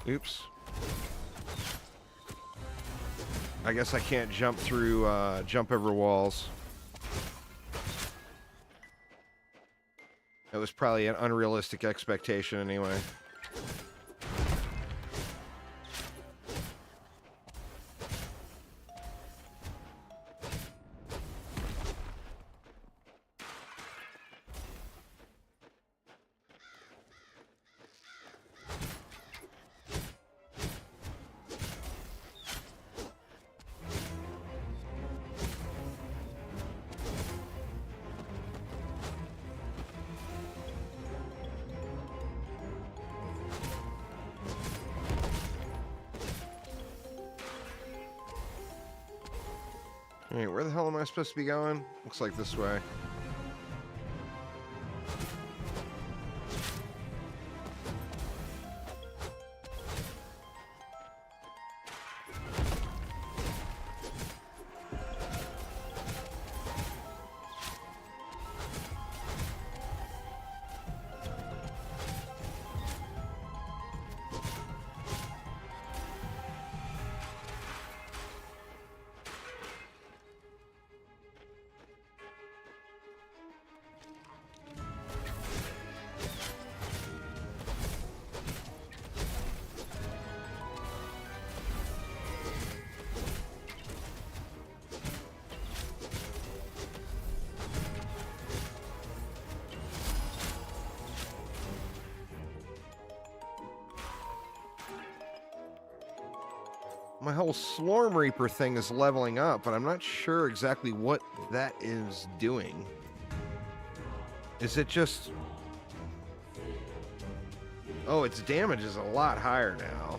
Oops. I guess I can't jump through, jump over walls. That was probably an unrealistic expectation anyway. Alright, where the hell am I supposed to be going? Looks like this way. My whole Slor Reaper thing is leveling up, but I'm not sure exactly what that is doing. Is it just... Oh, its damage is a lot higher now.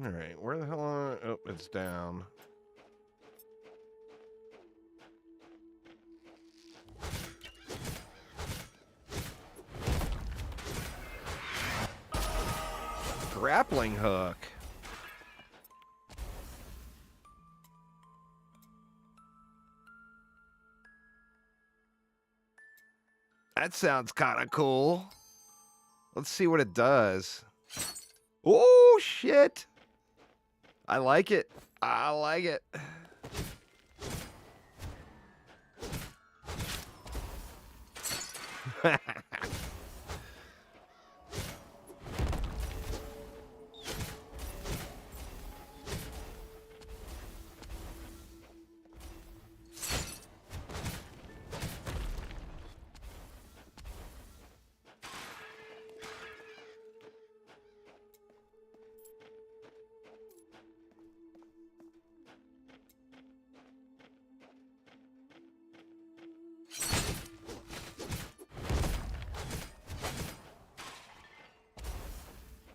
Alright, where the hell am I? Oh, it's down. Grappling hook. That sounds kind of cool. Let's see what it does. Oh, shit. I like it. I like it.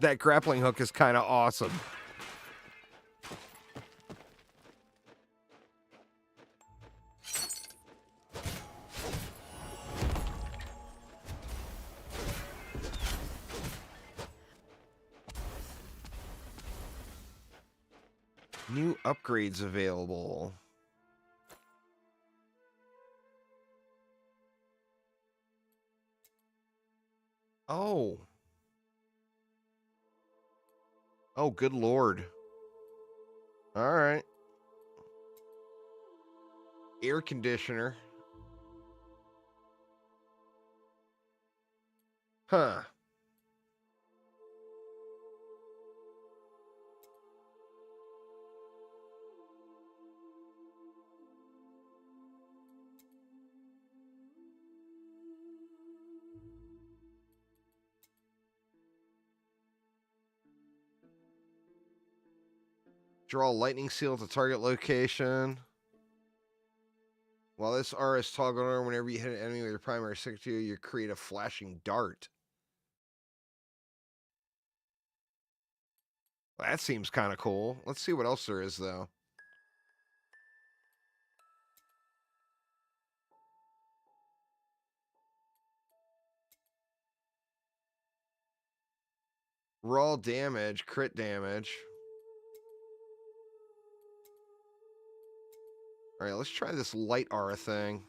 That grappling hook is kind of awesome. New upgrades available. Oh. Oh, good lord. All right. Air conditioner. Huh. Draw a lightning seal at the target location. While this R is toggled on, whenever you hit an enemy with your primary signature, you create a flashing dart. That seems kind of cool. Let's see what else there is, though. Raw damage, crit damage. All right, let's try this light aura thing.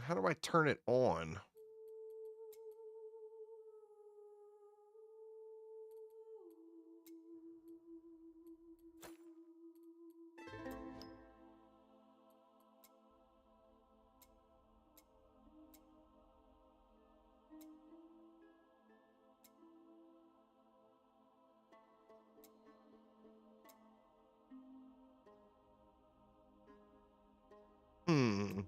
How do I turn it on? Hmm.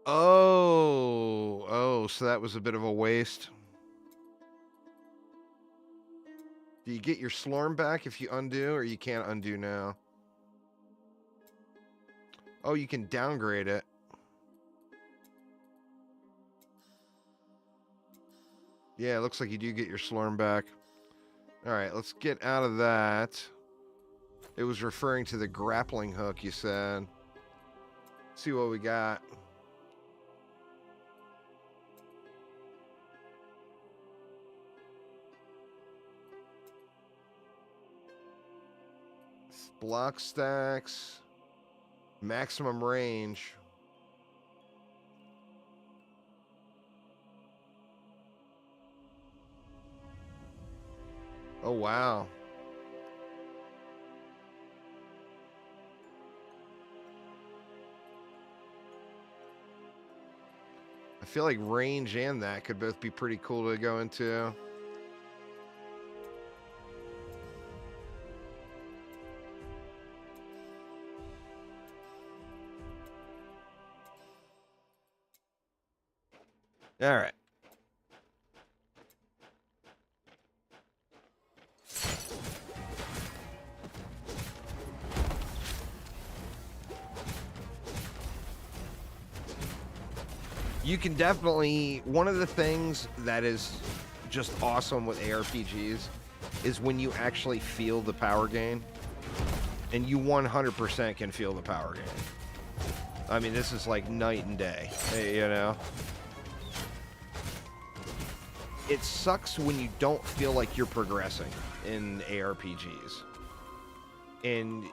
Oh, so that was a bit of a waste. Do you get your Slorm back if you undo, or you can't undo now? Oh, you can downgrade it. Yeah, it looks like you do get your Slorm back. All right, let's get out of that. It was referring to the grappling hook, you said. Let's see what we got. Block stacks. Maximum range. Oh, wow. I feel like range and that could both be pretty cool to go into. All right. You can definitely, one of the things that is just awesome with ARPGs is when you actually feel the power gain. And you 100% can feel the power gain. I mean, this is like night and day, you know? It sucks when you don't feel like you're progressing in ARPGs. And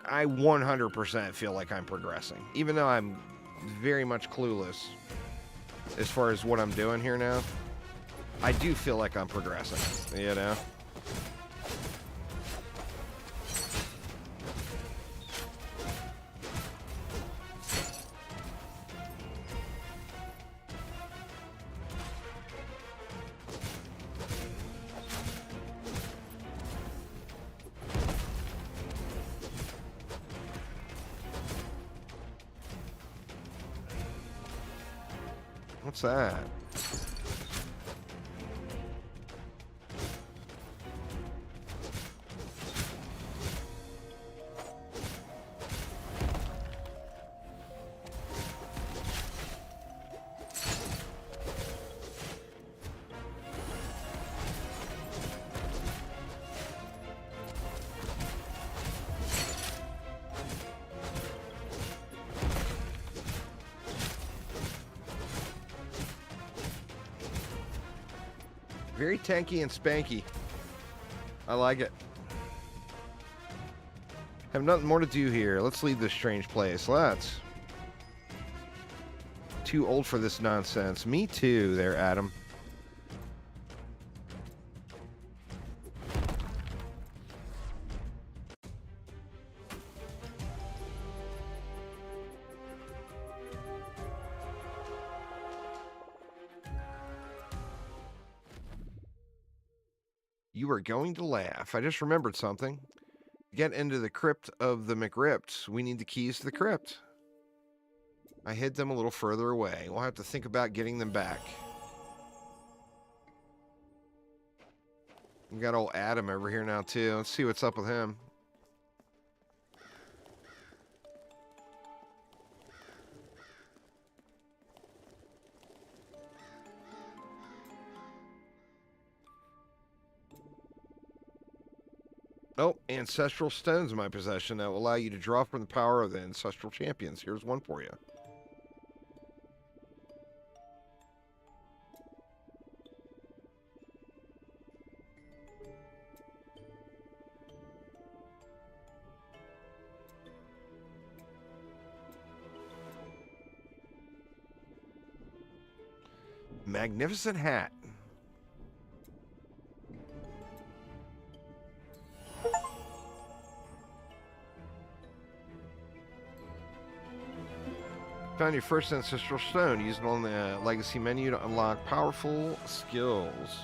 I 100% feel like I'm progressing, even though I'm very much clueless as far as what I'm doing here now. I do feel like I'm progressing, you know? What's that? Very tanky and spanky. I like it. Have nothing more to do here. Let's leave this strange place. Let's. Too old for this nonsense. Me too, there, Adam. You are going to laugh. I just remembered something. To get into the crypt of the McRipts, we need the keys to the crypt. I hid them a little further away. We'll have to think about getting them back. We got old Adam over here now, too. Let's see what's up with him. Oh, ancestral stones in my possession that will allow you to draw from the power of the ancestral champions. Here's one for you. Magnificent hat. Found your first ancestral stone. Use it on the legacy menu to unlock powerful skills.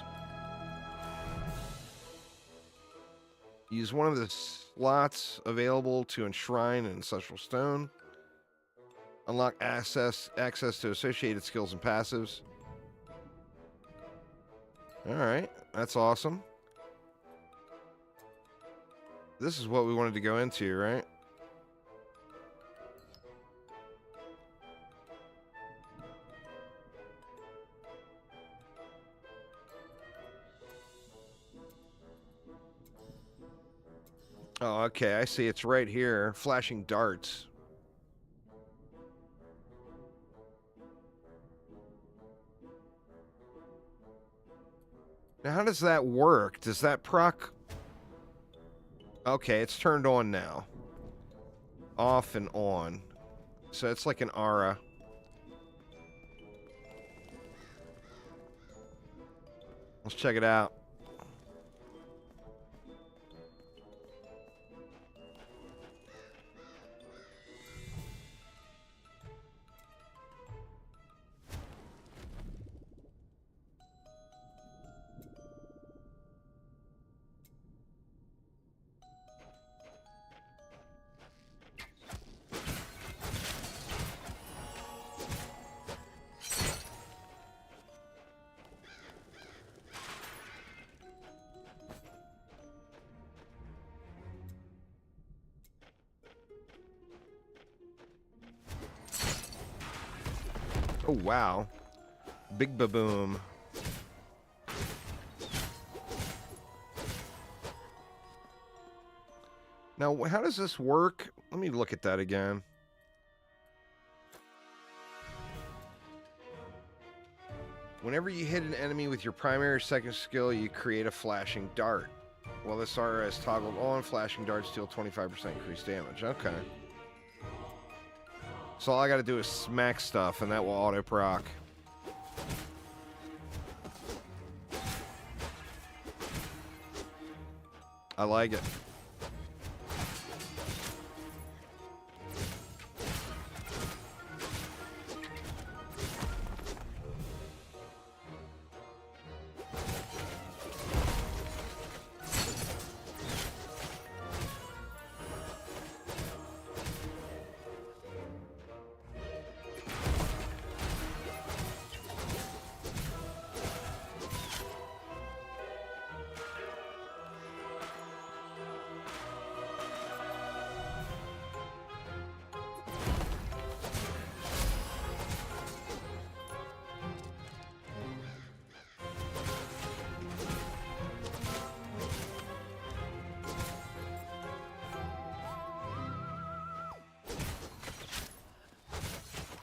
Use one of the slots available to enshrine an ancestral stone. Unlock access to associated skills and passives. Alright, that's awesome. This is what we wanted to go into, right? Oh, okay, I see. It's right here. Flashing darts. Now, how does that work? Does that proc... Okay, it's turned on now. Off and on. So it's like an aura. Let's check it out. Oh, wow. Big ba-boom. Now, how does this work? Let me look at that again. Whenever you hit an enemy with your primary or second skill, you create a flashing dart. While this aura is toggled on, flashing darts deal 25% increased damage. Okay. So all I gotta do is smack stuff, and that will auto-proc. I like it.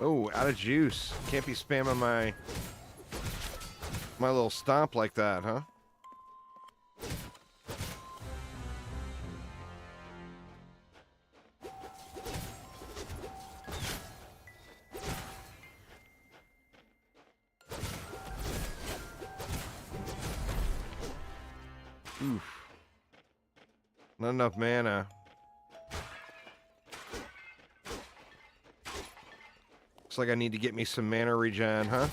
Oh, out of juice. Can't be spamming my little stomp like that, huh? Oof. Not enough mana. Looks like I need to get me some mana regen, huh?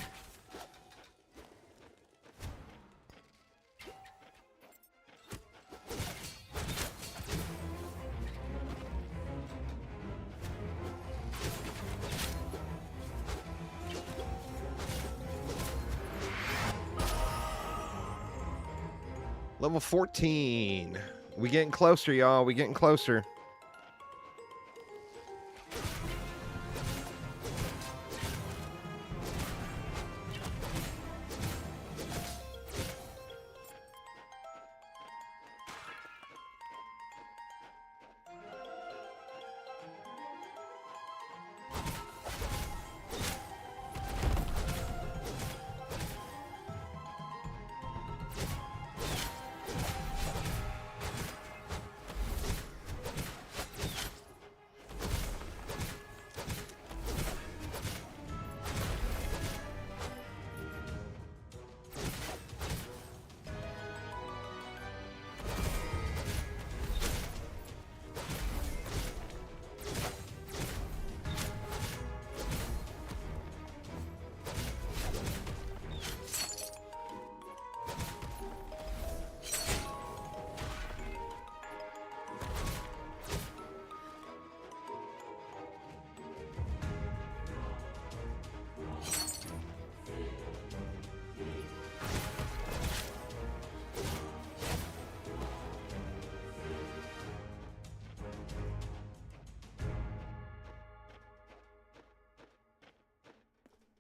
Level 14. We getting closer, y'all. We getting closer.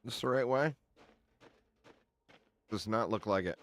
This the right way? Does not look like it.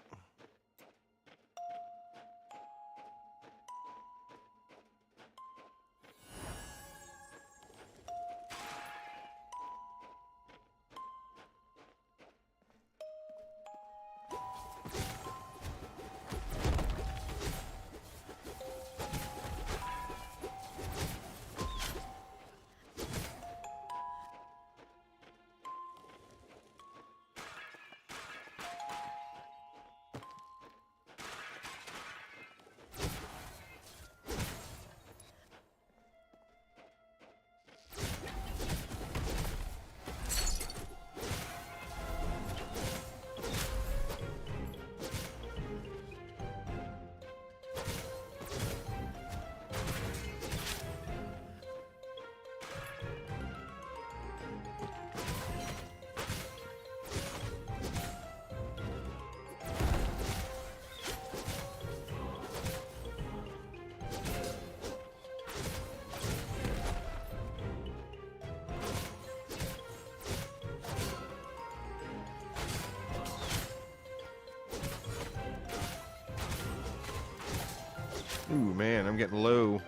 Ooh, man, I'm getting low.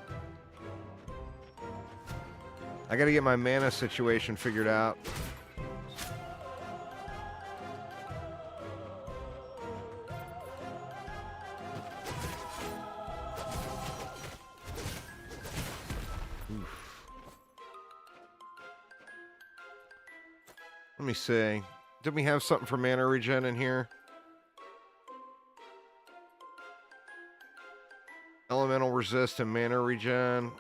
I gotta get my mana situation figured out. Oof. Let me see. Did we have something for mana regen in here? Elemental resist and mana regen.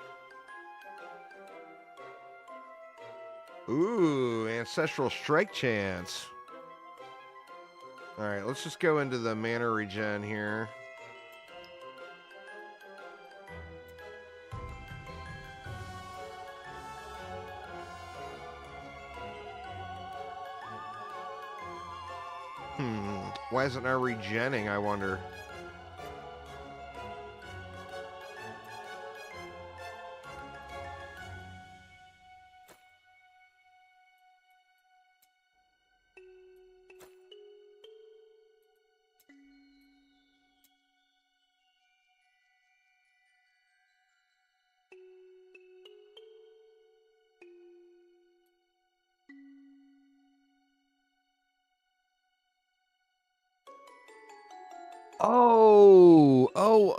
Ooh, ancestral strike chance. All right, let's just go into the mana regen here. Why isn't our regenning, I wonder?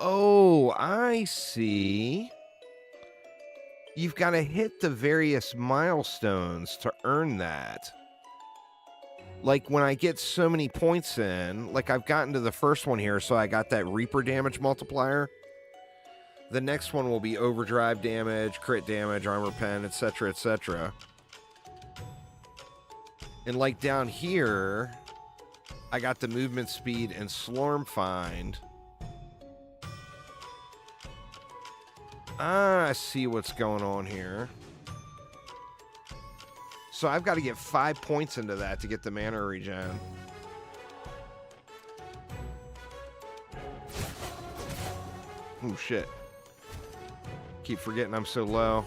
Oh, I see. You've got to hit the various milestones to earn that. Like when I get so many points in, like I've gotten to the first one here, so I got that Reaper damage multiplier. The next one will be overdrive damage, crit damage, armor pen, etc., etc. And like down here, I got the movement speed and Slorm find. I see what's going on here. So I've got to get 5 points into that to get the mana regen. Oh, shit. Keep forgetting I'm so low.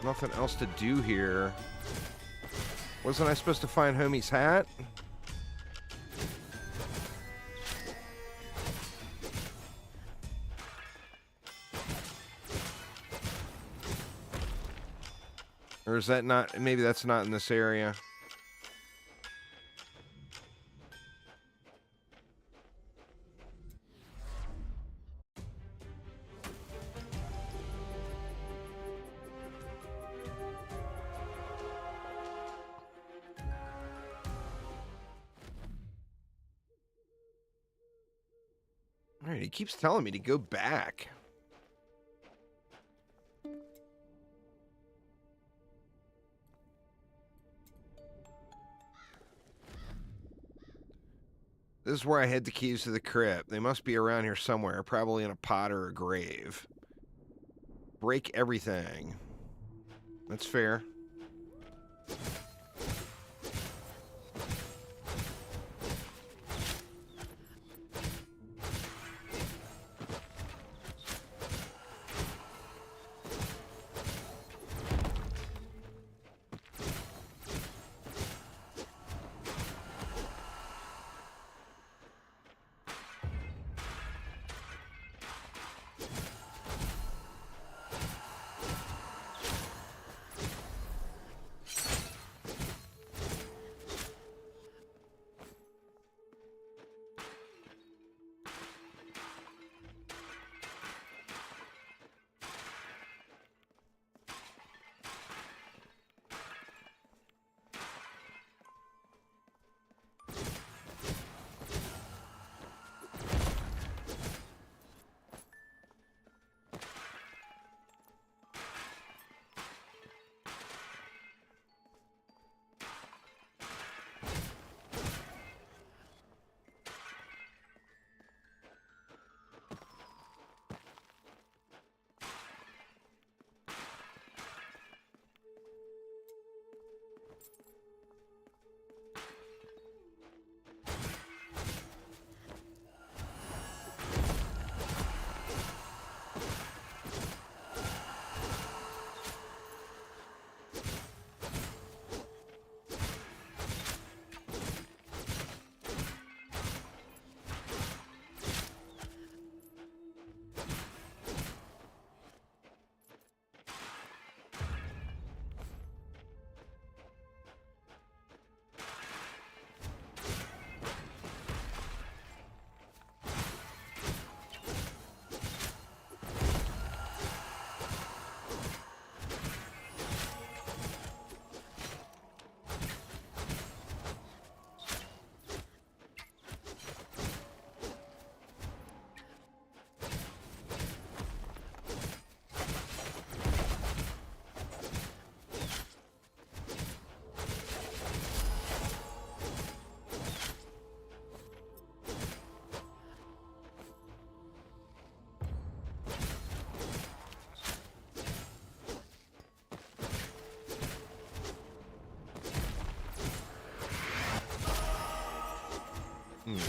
Nothing else to do here. Wasn't I supposed to find Homie's hat? Or is that not? Maybe that's not in this area. All right, he keeps telling me to go back. This is where I hid the keys to the crypt. They must be around here somewhere, probably in a pot or a grave. Break everything. That's fair.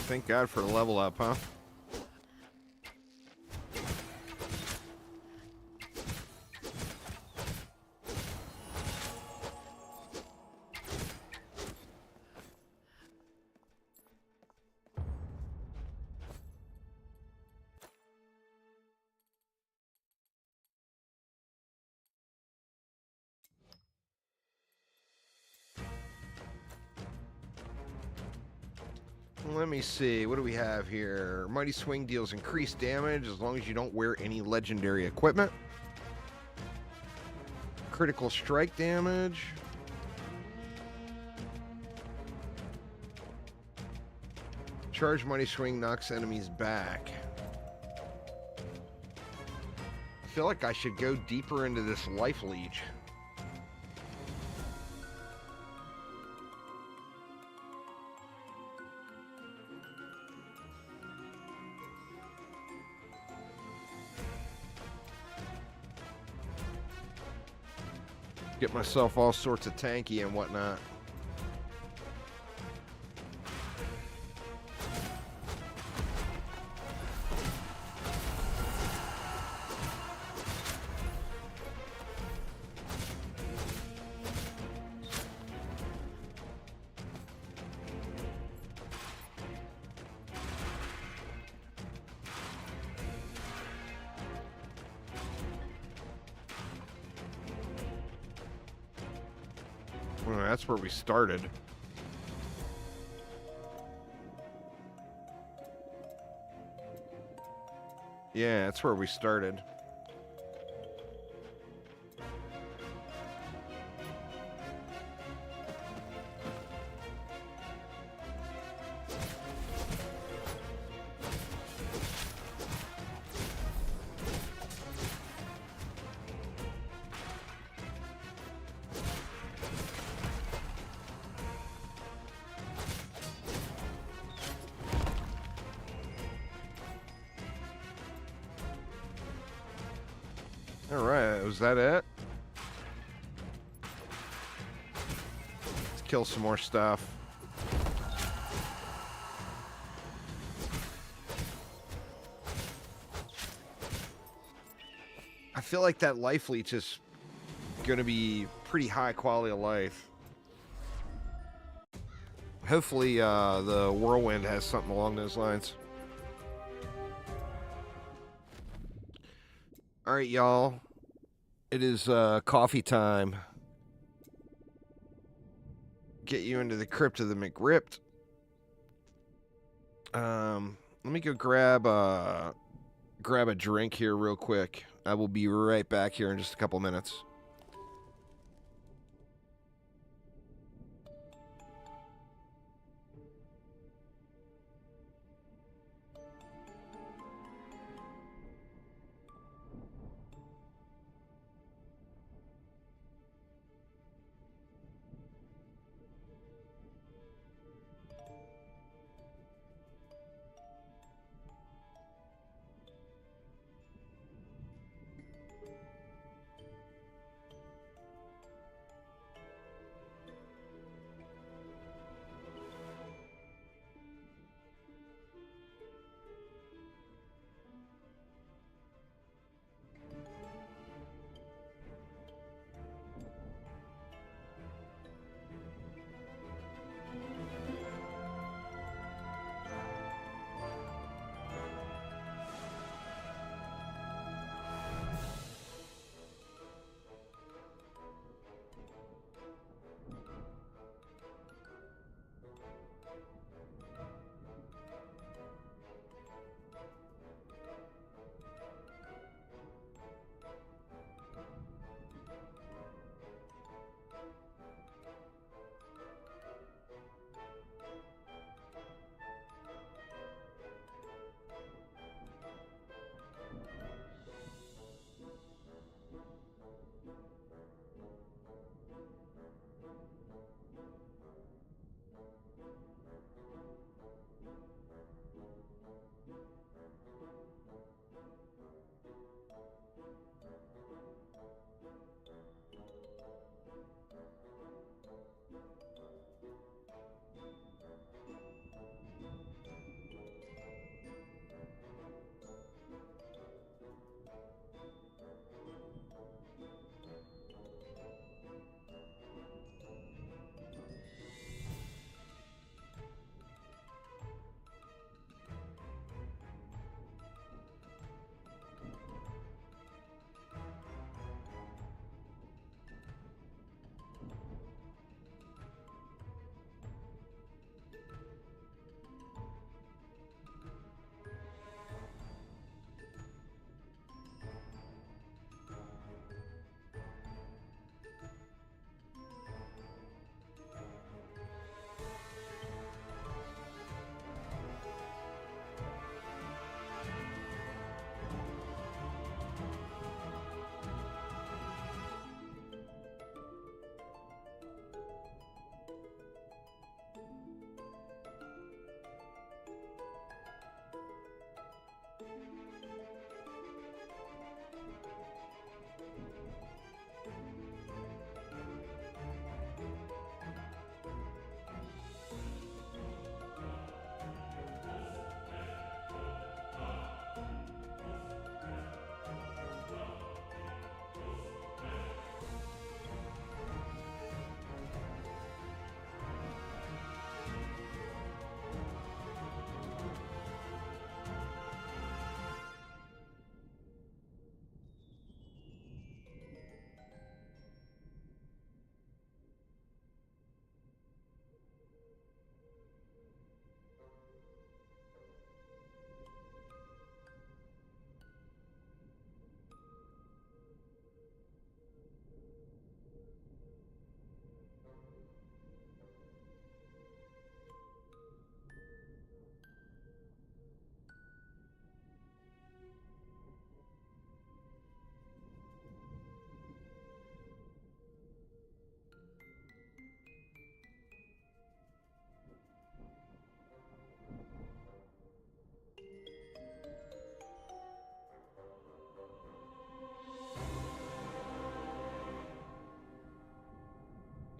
Thank God for the level up, huh? Let me see. What do we have here? Mighty Swing deals increased damage as long as you don't wear any legendary equipment. Critical strike damage. Charge Mighty Swing knocks enemies back. I feel like I should go deeper into this life leech. Get myself all sorts of tanky and whatnot. Well, that's where we started. Yeah, that's where we started. All right, was that it? Let's kill some more stuff. I feel like that life leech is going to be pretty high quality of life. Hopefully, the whirlwind has something along those lines. All right, y'all. It is coffee time. Get you into the crypt of the McRipped. Let me go grab a drink here real quick. I will be right back here in just a couple minutes.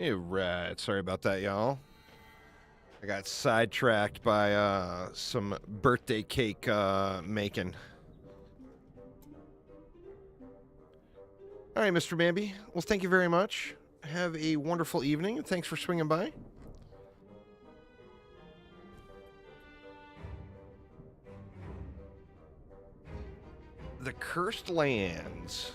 You're right. Sorry about that, y'all. I got sidetracked by some birthday cake making. All right, Mr. Bambi. Well, thank you very much. Have a wonderful evening, and thanks for swinging by. The Cursed Lands.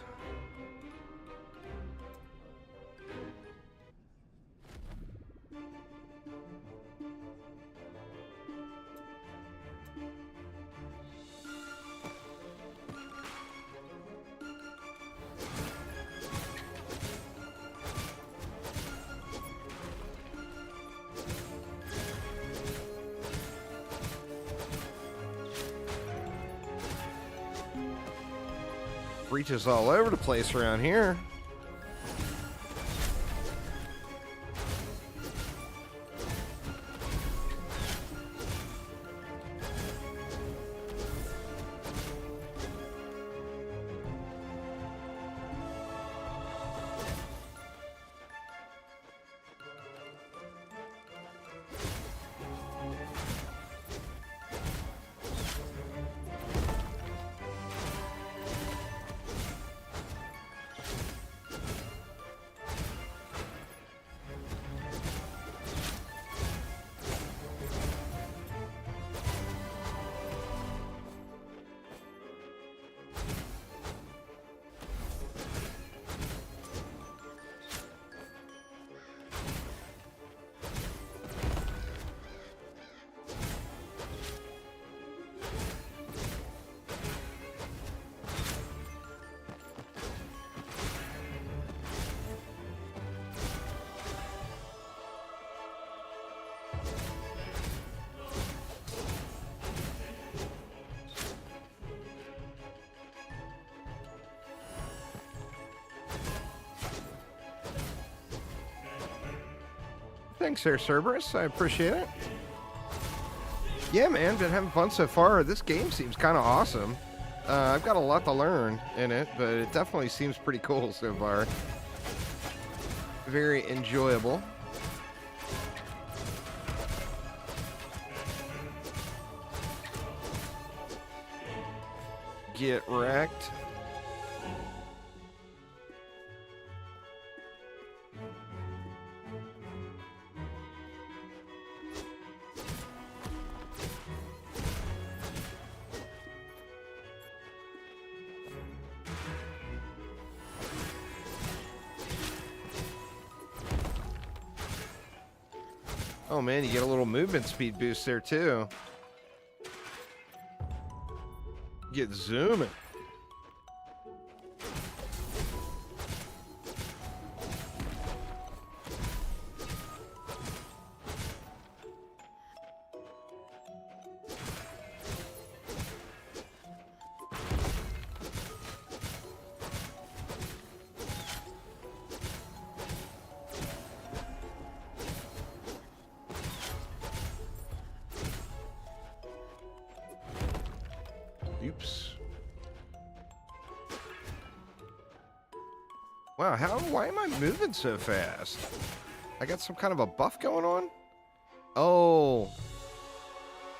Breaches all over the place around here. Thanks there, Cerberus. I appreciate it. Yeah, man, been having fun so far. This game seems kind of awesome. I've got a lot to learn in it, but it definitely seems pretty cool so far. Very enjoyable. Get wrecked. Oh man, you get a little movement speed boost there too. Get zooming. Oops. Wow, why am I moving so fast? I got some kind of a buff going on? Oh.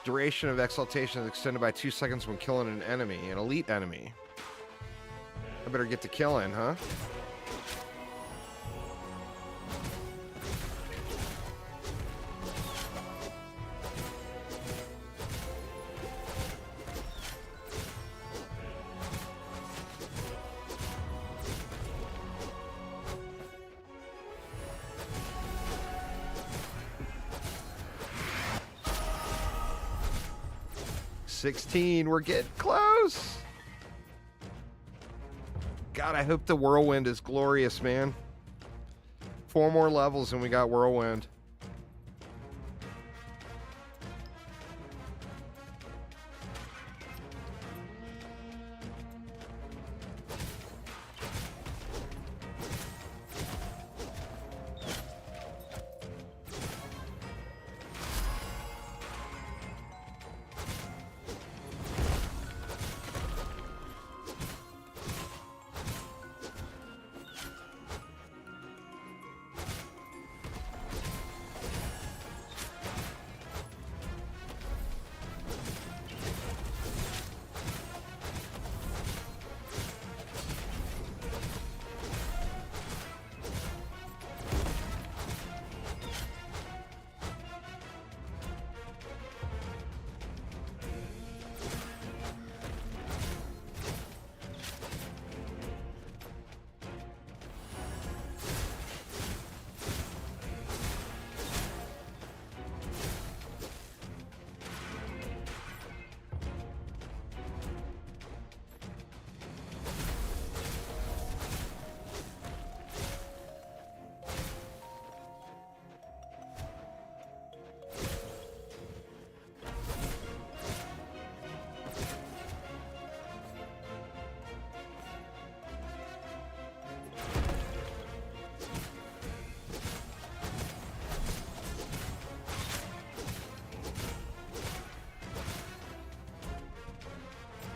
Duration of exaltation is extended by 2 seconds when killing an enemy, an elite enemy. I better get to killing, huh? $16, we're getting close. God, I hope the whirlwind is glorious, man. 4 more levels and we got whirlwind.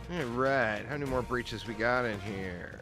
All right, how many more breaches we got in here?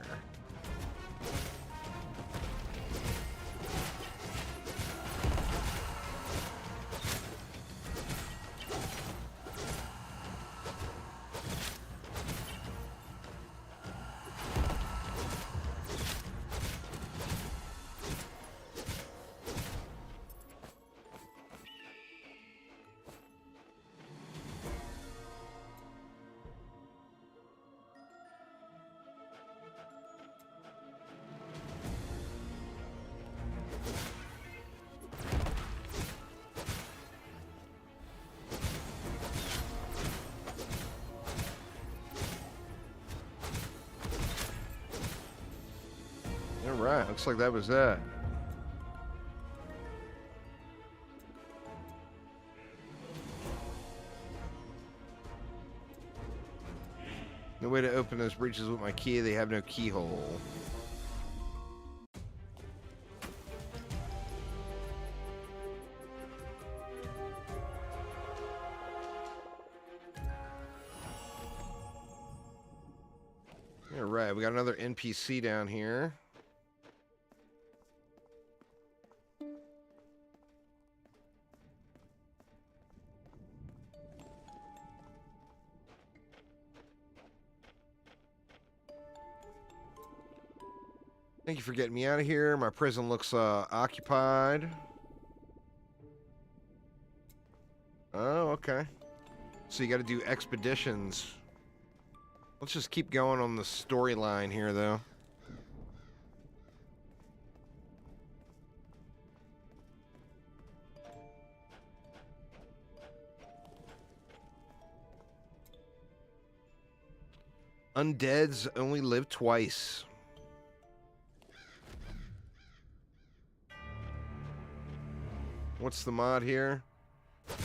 Alright, looks like that was that. No way to open those breaches with my key. They have no keyhole. Alright, we got another NPC down here. Thank you for getting me out of here. My prison looks occupied. Oh, okay. So you got to do expeditions. Let's just keep going on the storyline here, though. Undeads only live twice. What's the mod here?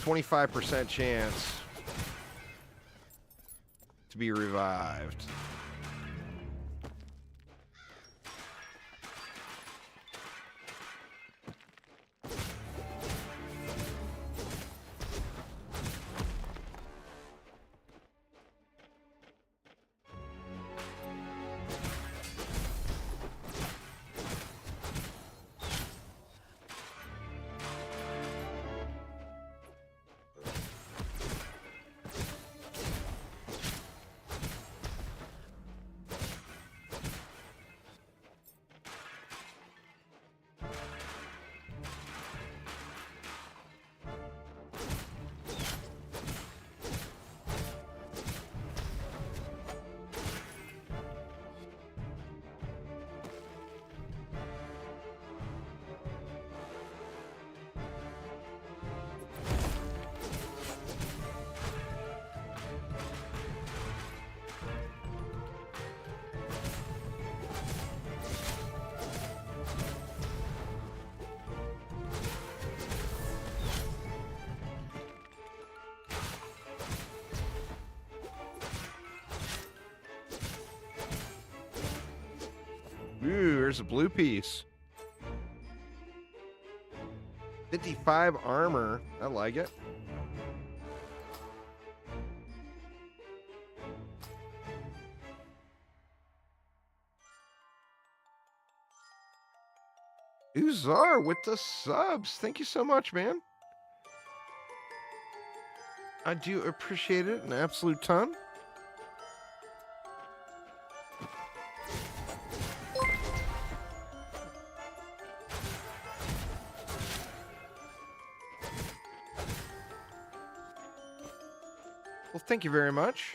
25% chance to be revived. Ooh, there's a blue piece. 55 armor. I like it. Uzar with the subs. Thank you so much, man. I do appreciate it an absolute ton. Well, thank you very much.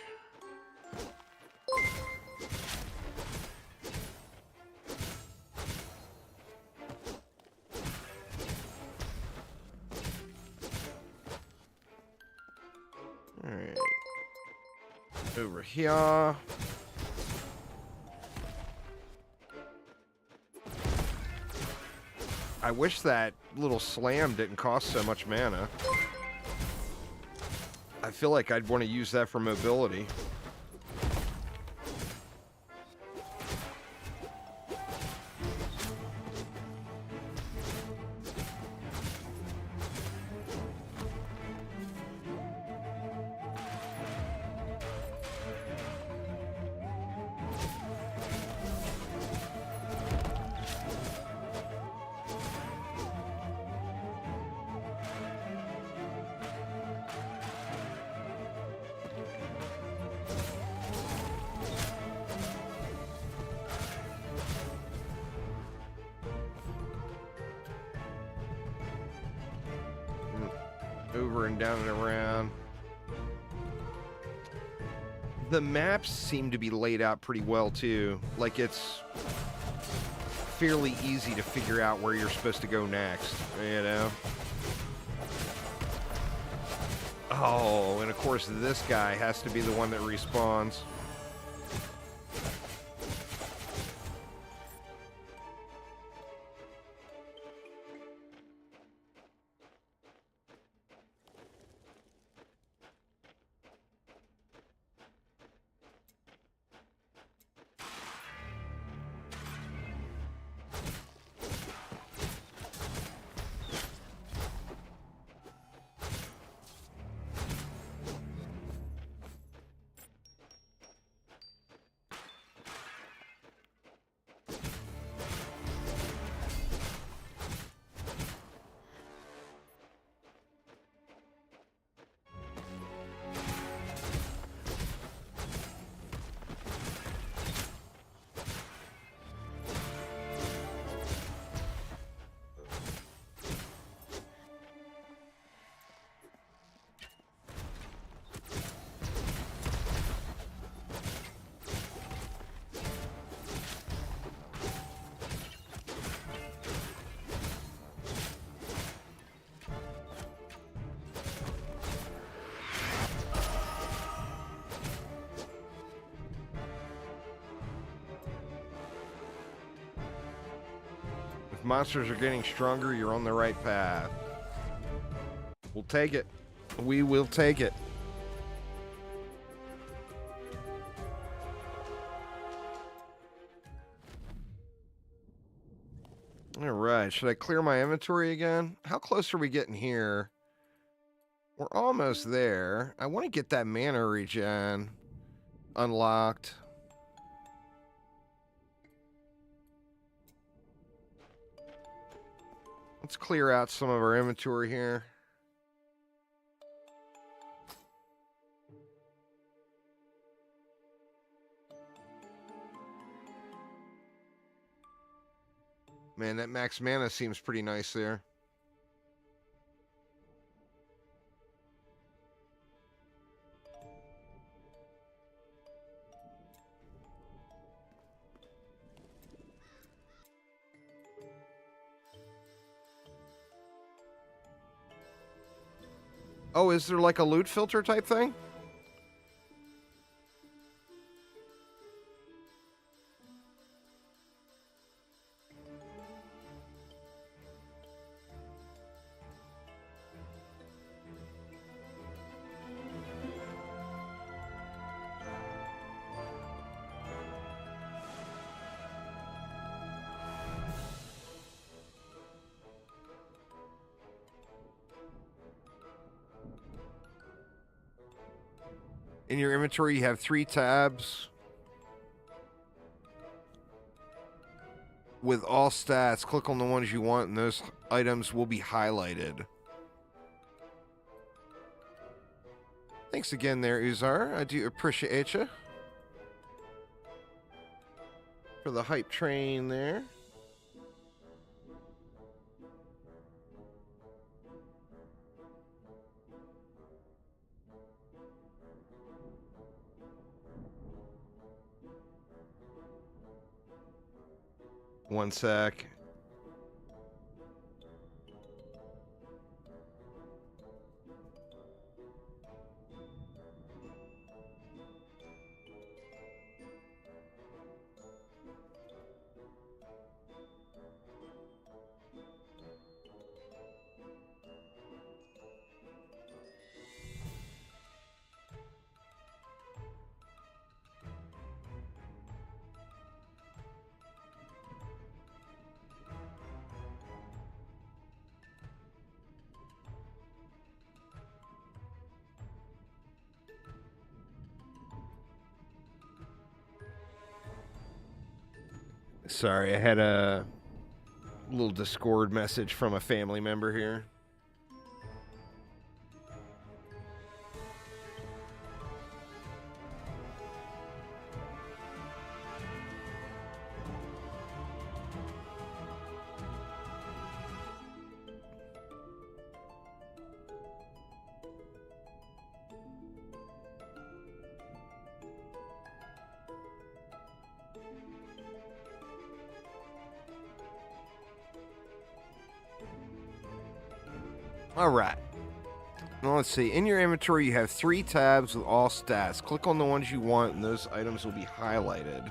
All right. Over here. I wish that little slam didn't cost so much mana. I feel like I'd want to use that for mobility. over and down and around. The maps seem to be laid out pretty well, too. Like, it's fairly easy to figure out where you're supposed to go next, you know? Oh, and of course this guy has to be the one that respawns. Monsters are getting stronger, you're on the right path. We'll take it. We will take it. All right, should I clear my inventory again? How close are we getting here? We're almost there. I want to get that mana regen unlocked. Let's clear out some of our inventory here. Man, that max mana seems pretty nice there. Oh, is there like a loot filter type thing? In your inventory, you have 3 tabs with all stats. Click on the ones you want, and those items will be highlighted. Thanks again there, Uzar. I do appreciate you for the hype train there. One sec. Sorry, I had a little Discord message from a family member here. All right. Now let's see. In your inventory, you have 3 tabs with all stats. Click on the ones you want, and those items will be highlighted.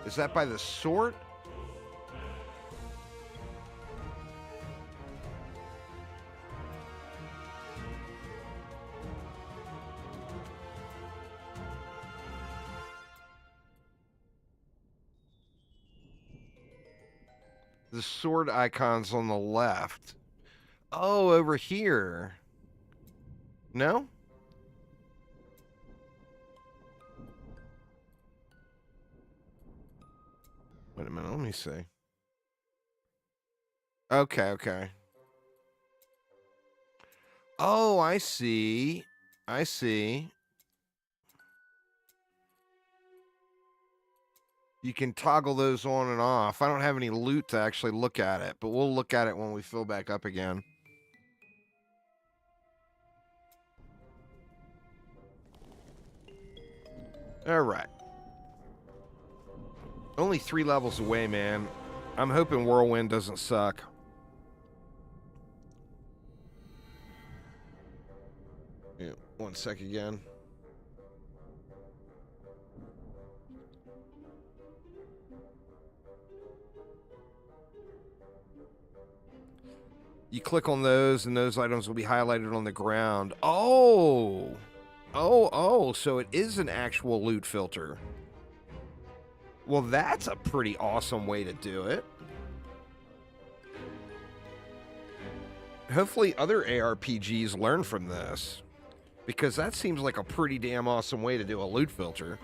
Is that by the sort? The sword icon's on the left. Oh, over here. No? Wait a minute, let me see. Okay, okay. Oh, I see. I see. You can toggle those on and off. I don't have any loot to actually look at it, but we'll look at it when we fill back up again. All right. Only 3 levels away, man. I'm hoping Whirlwind doesn't suck. Yeah, 1 sec again. You click on those, and those items will be highlighted on the ground. Oh! Oh, so it is an actual loot filter. Well, that's a pretty awesome way to do it. Hopefully other ARPGs learn from this, because that seems like a pretty damn awesome way to do a loot filter.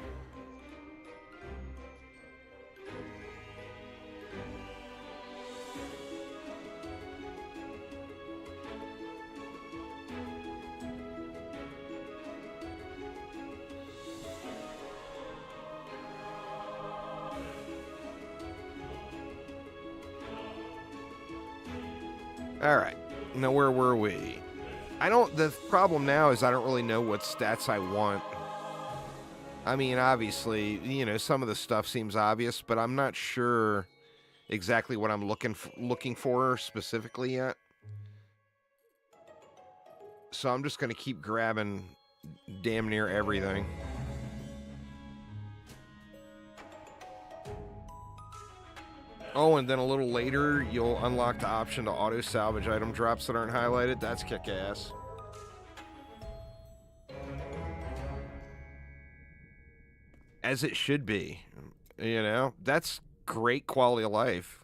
All right. Now, where were we? The problem now is I don't really know what stats I want. I mean, obviously, you know, some of the stuff seems obvious, but I'm not sure exactly what I'm looking for specifically yet. So I'm just going to keep grabbing damn near everything. Oh, and then a little later, you'll unlock the option to auto-salvage item drops that aren't highlighted. That's kick-ass. As it should be. You know? That's great quality of life.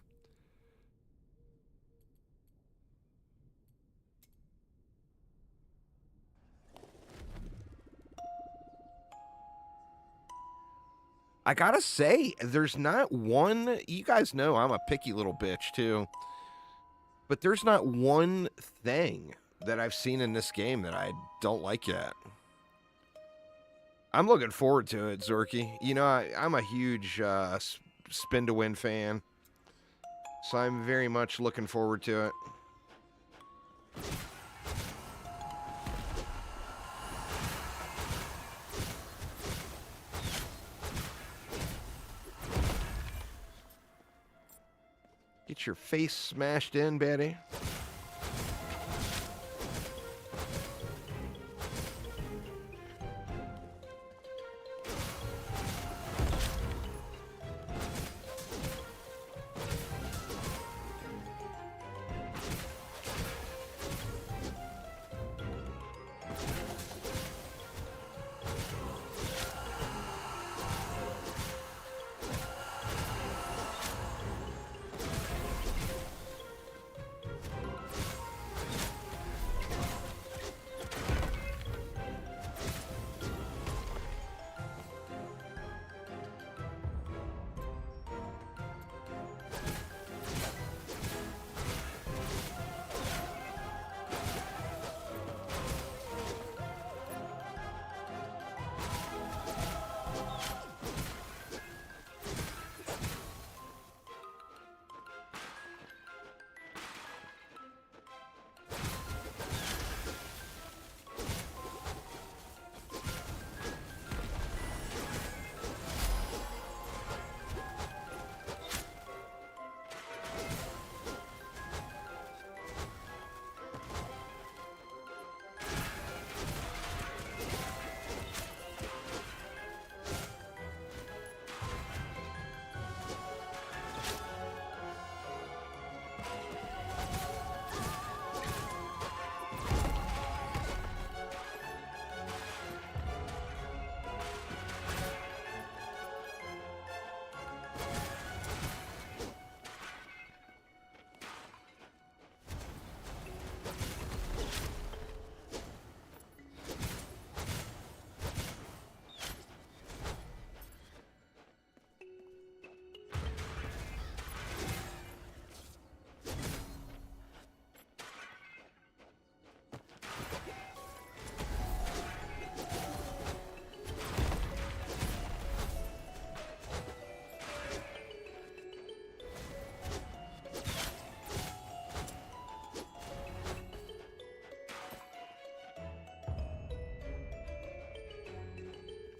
I gotta say, there's not one... You guys know I'm a picky little bitch, too. But there's not one thing that I've seen in this game that I don't like yet. I'm looking forward to it, Zorky. You know, I'm a huge spin-to-win fan. So I'm very much looking forward to it. Get your face smashed in, Betty.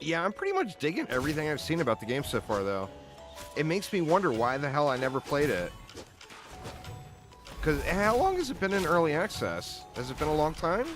Yeah, I'm pretty much digging everything I've seen about the game so far, though. It makes me wonder why the hell I never played it. Because how long has it been in early access? Has it been a long time?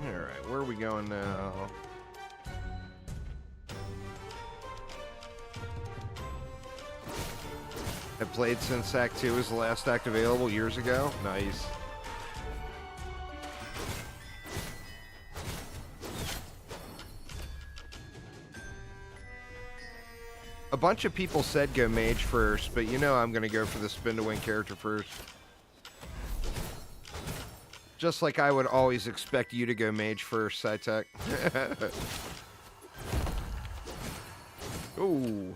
Alright, where are we going now? I played since Act 2 was the last act available years ago. Nice. A bunch of people said go mage first, but you know I'm going to go for the spin-to-win character first. Just like I would always expect you to go mage first, SciTech. Ooh.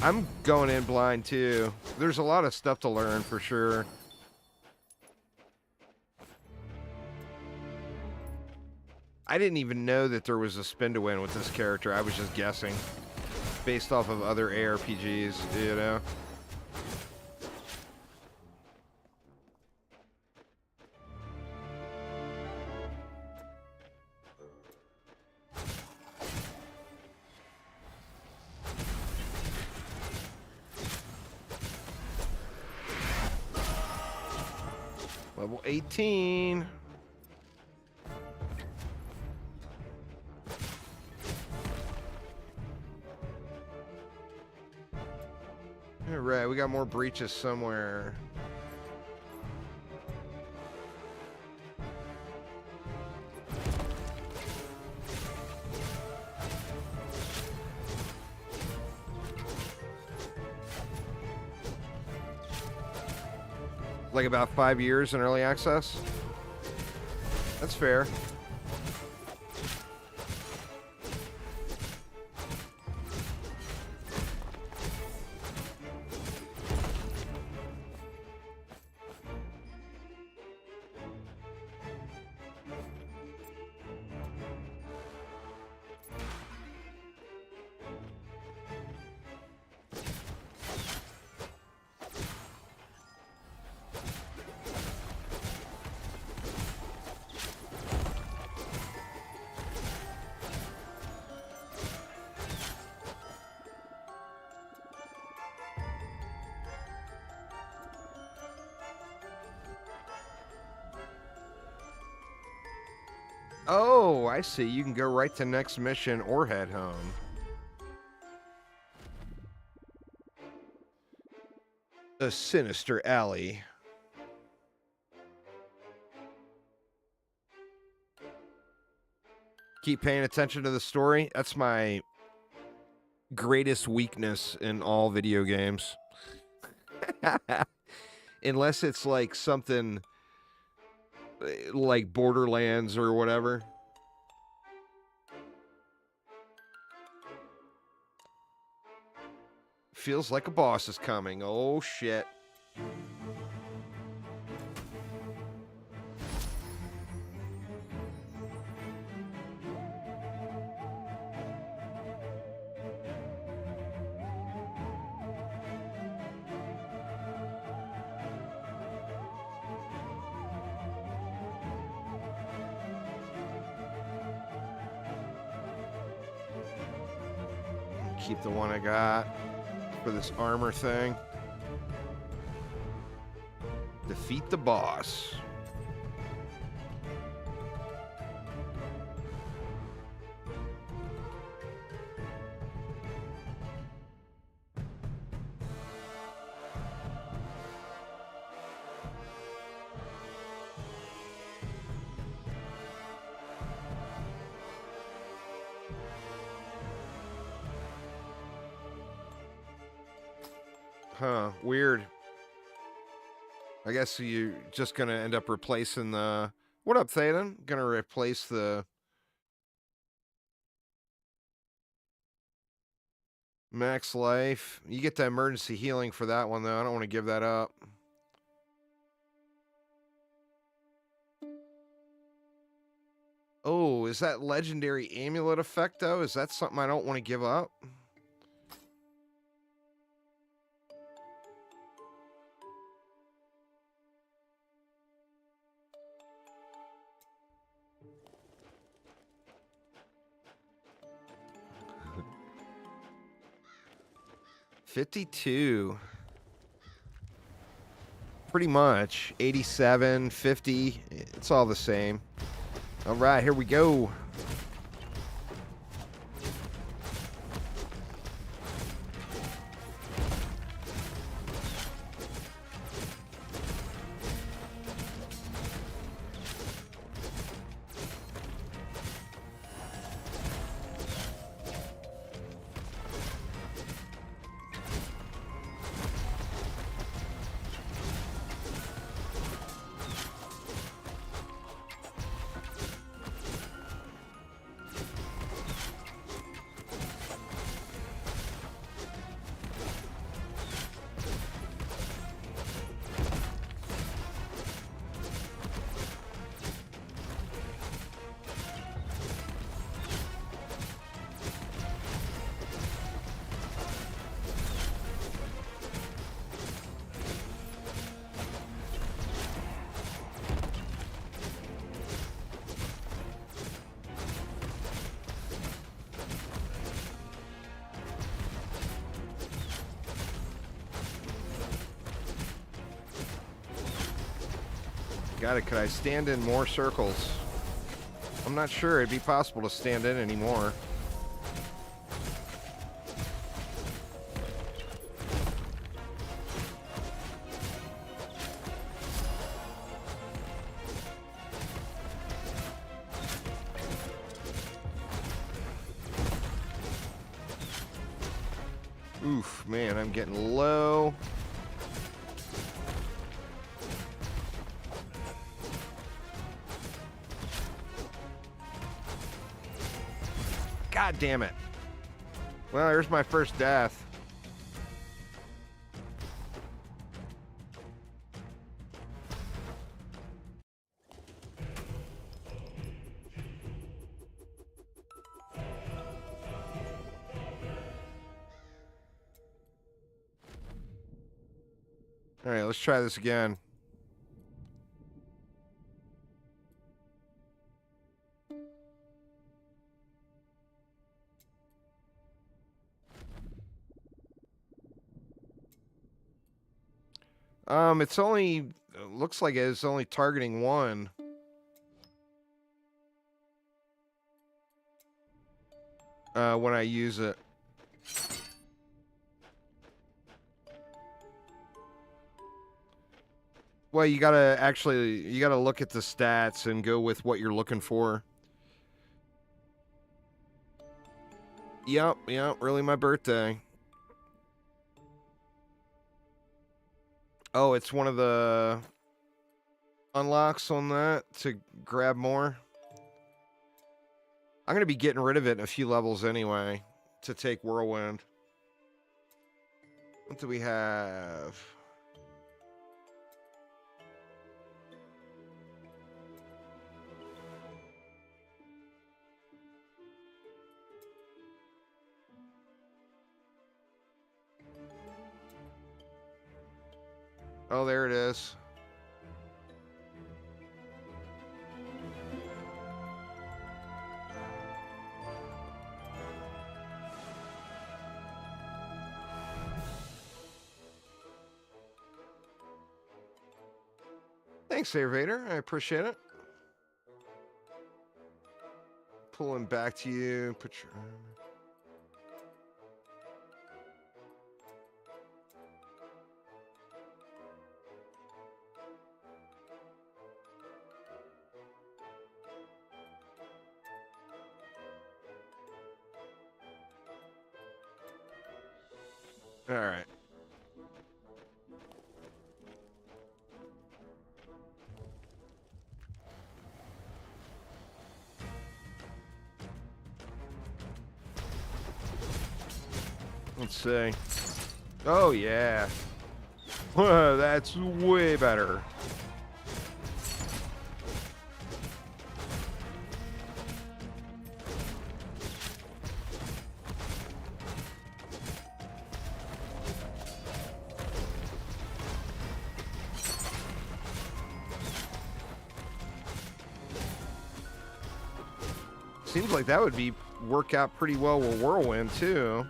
I'm going in blind too. There's a lot of stuff to learn for sure. I didn't even know that there was a spin to win with this character. I was just guessing based off of other ARPGs, you know? Level 18. All right, we got more breaches somewhere. Like about 5 years in early access? That's fair. Oh, I see. You can go right to next mission or head home. A sinister alley. Keep paying attention to the story. That's my greatest weakness in all video games. Unless it's like something like Borderlands or whatever. Feels like a boss is coming. Oh, shit. Keep the one I got for this armor thing. Defeat the boss. Huh, weird. I guess you're just gonna end up replacing the... What up, Thaden? Gonna replace the... max life. You get the emergency healing for that one, though. I don't want to give that up. Oh, is that legendary amulet effect, though? Is that something I don't want to give up? $52. Pretty much. 87, 50. It's all the same. All right, here we go. Got it. Could I stand in more circles? I'm not sure it'd be possible to stand in anymore. Oof, man, I'm getting low. God damn it. Well, there's my first death. All right, let's try this again. It's only, looks like it's only targeting one. When I use it. Well, you gotta look at the stats and go with what you're looking for. Yep, really my birthday. Oh, it's one of the unlocks on that to grab more. I'm going to be getting rid of it in a few levels anyway to take Whirlwind. What do we have? Oh, there it is. Thanks, Vader. I appreciate it. Pulling back to you. Put your arm. All right. Let's see. Oh, yeah. That's way better. Seems like that would work out pretty well with Whirlwind, too.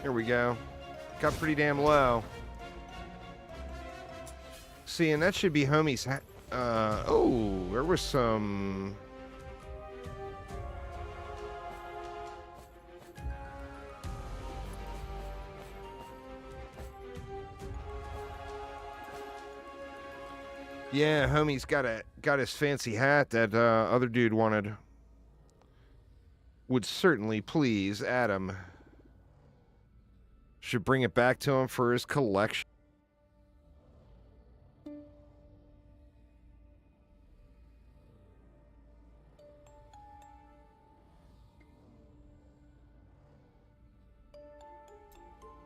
Here we go. Got pretty damn low. See, and that should be homie's hat. Oh, there was some... Yeah, homie's got his fancy hat that other dude wanted. Would certainly please Adam. Should bring it back to him for his collection.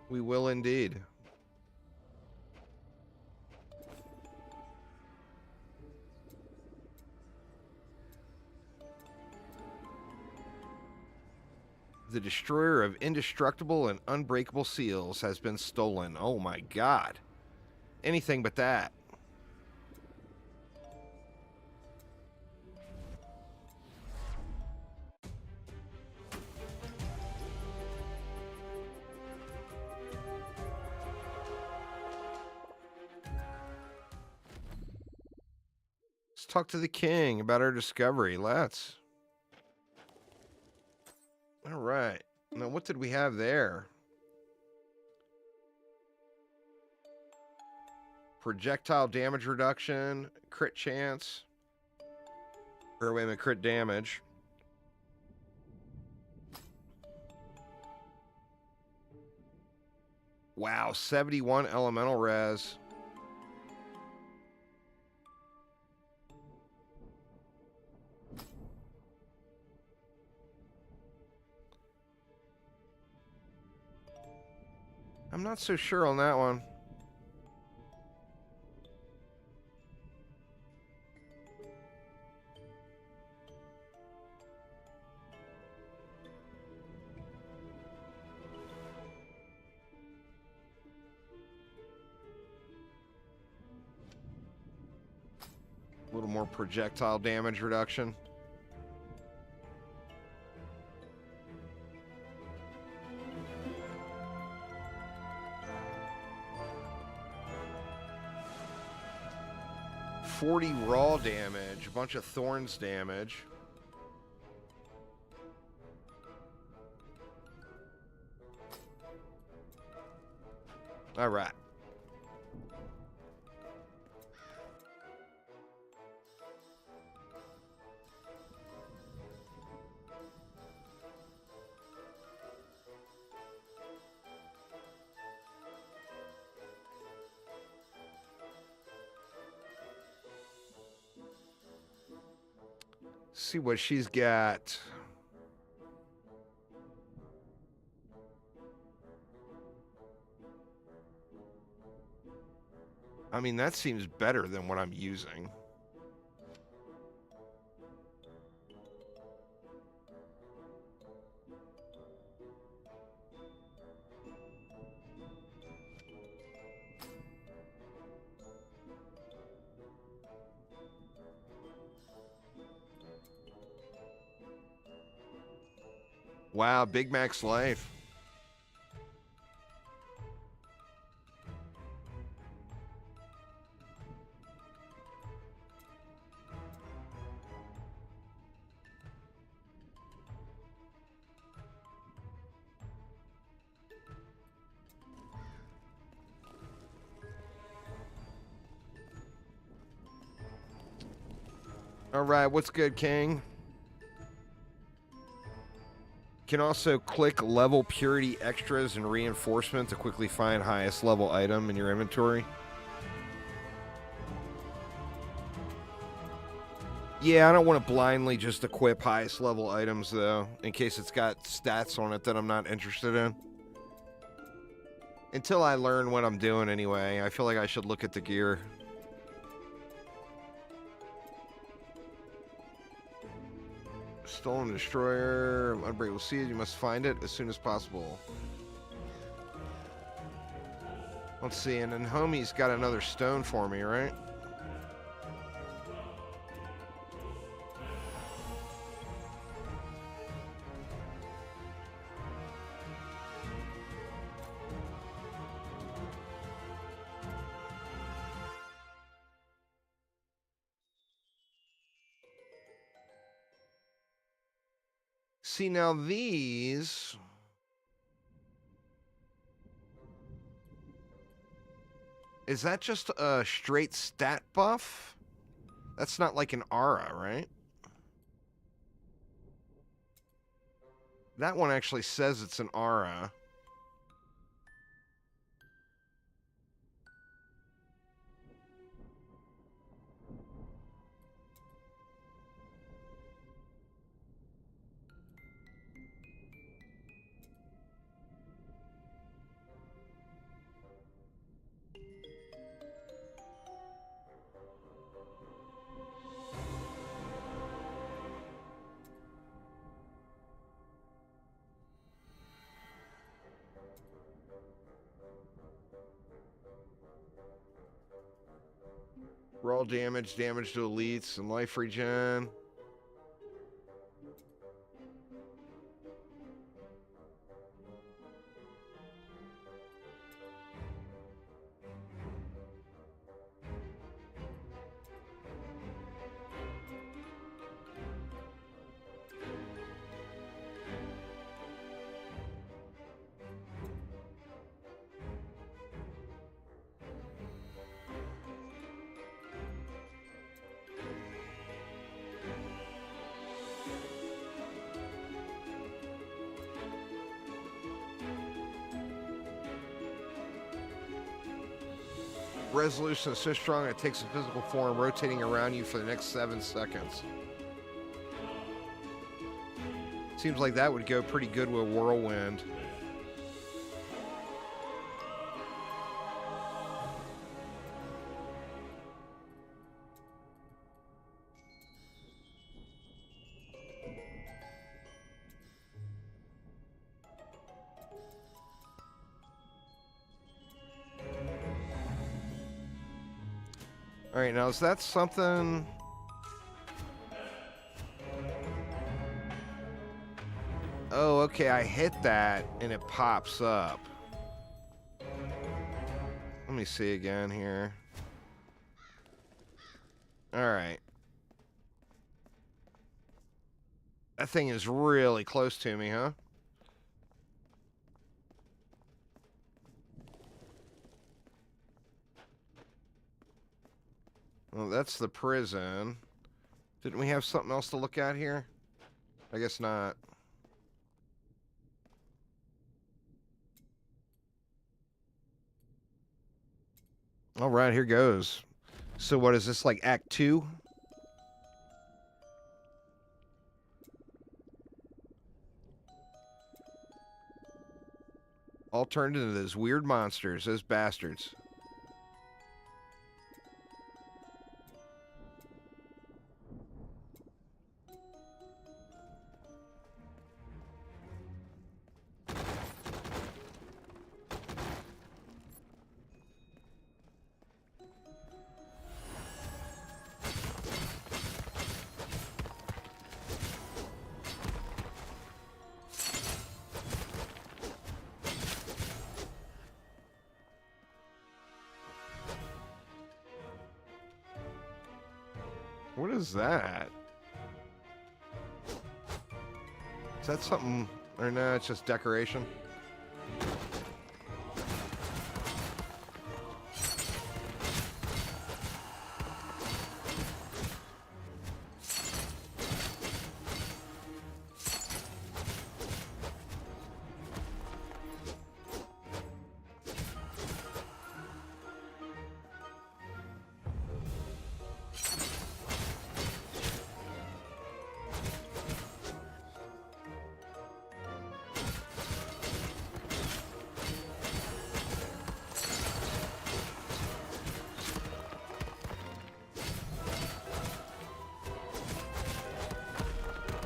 We will indeed. The destroyer of indestructible and unbreakable seals has been stolen. Oh my god. Anything but that. Let's talk to the king about our discovery. Let's. All right. Now, what did we have there? Projectile damage reduction, crit chance. Or wait a minute, crit damage. Wow, 71 elemental res. I'm not so sure on that one. A little more projectile damage reduction. .40 raw damage, a bunch of thorns damage. All right. See what she's got. I mean, that seems better than what I'm using. Wow, Big Mac's life. All right, what's good, King? You can also click level purity extras and reinforcement to quickly find highest level item in your inventory. Yeah, I don't want to blindly just equip highest level items, though, in case it's got stats on it that I'm not interested in. Until I learn what I'm doing anyway, I feel like I should look at the gear. Stolen Destroyer, Unbreakable Siege, you must find it as soon as possible. Let's see, and then Homie's got another stone for me, right? See, now these... Is that just a straight stat buff? That's not like an aura, right? That one actually says it's an aura. Raw damage, damage to elites, and life regen. Resolution is so strong it takes a physical form, rotating around you for the next 7 seconds. Seems like that would go pretty good with Whirlwind. All right, now is that something? Oh, okay, I hit that and it pops up. Let me see again here. All right. That thing is really close to me, huh? Well, that's the prison. Didn't we have something else to look at here? I guess not. All right, here goes. So what is this, like Act 2? All turned into those weird monsters, those bastards. What is that? Is that something? Or no, it's just decoration.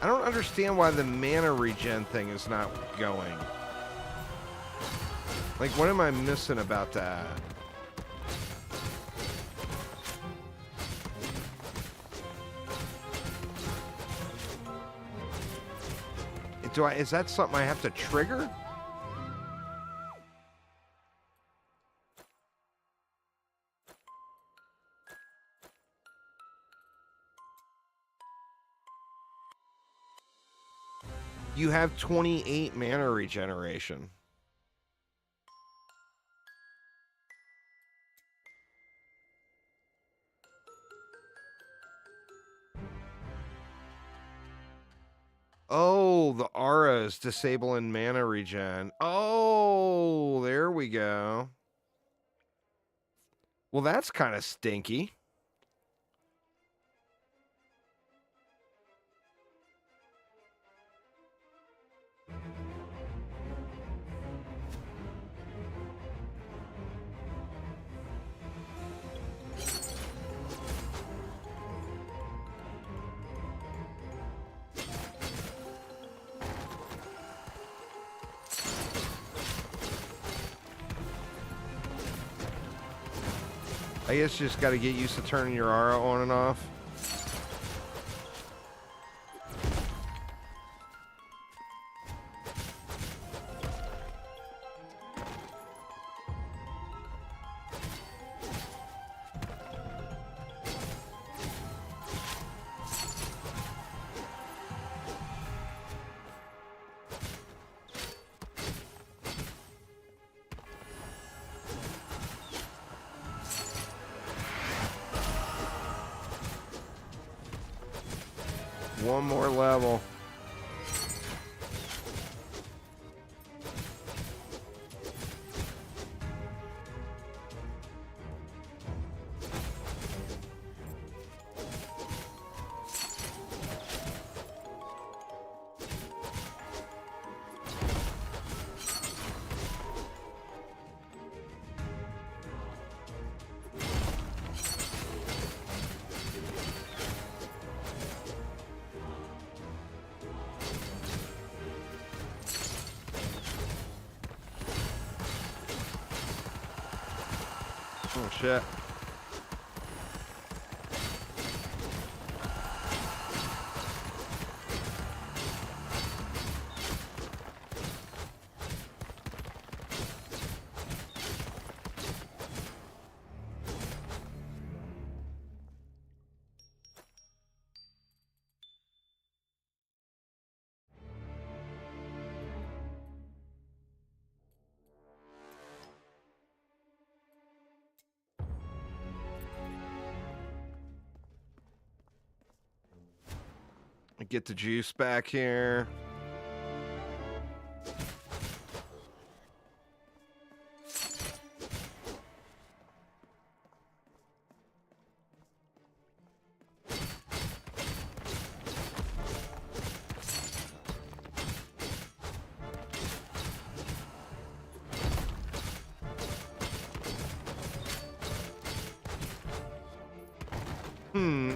I don't understand why the mana regen thing is not going. Like, what am I missing about that? Is that something I have to trigger? You have 28 mana regeneration. Oh, the aura is disabling mana regen. Oh, there we go. Well, that's kind of stinky. I guess you just got to get used to turning your aura on and off. One more level. Oh, shit. Get the juice back here.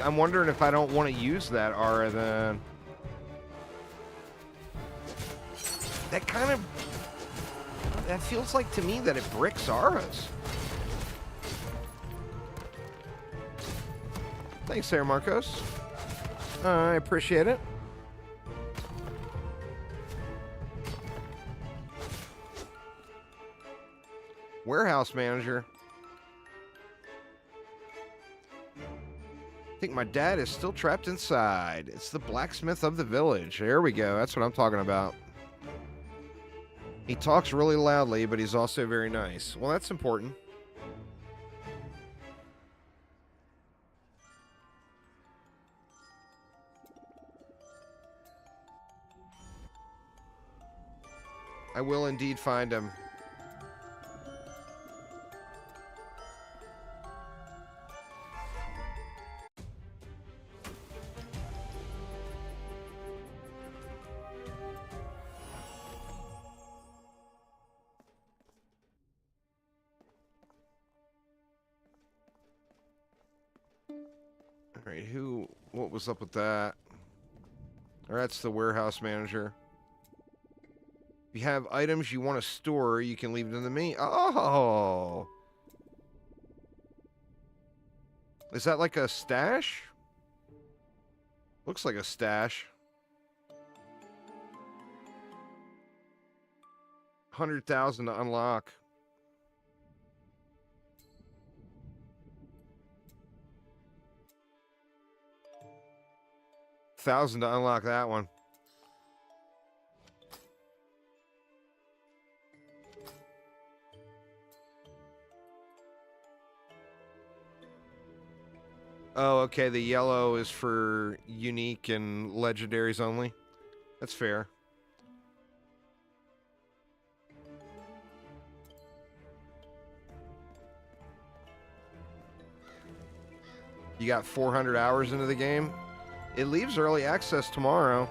I'm wondering if I don't want to use that aura then. That feels like to me that it bricks auras. Thanks there, Marcos. I appreciate it. Warehouse manager. think my dad is still trapped inside. It's the blacksmith of the village. There we go. That's what I'm talking about. He talks really loudly, but he's also very nice. Well, that's important. I will indeed find him. All right, what was up with that? Or that's the warehouse manager. If you have items you want to store, you can leave them to me. Oh! Is that like a stash? Looks like a stash. 100,000 to unlock. $1,000 to unlock that one. Oh, okay. The yellow is for unique and legendaries only. That's fair. You got 400 hours into the game. It leaves early access tomorrow.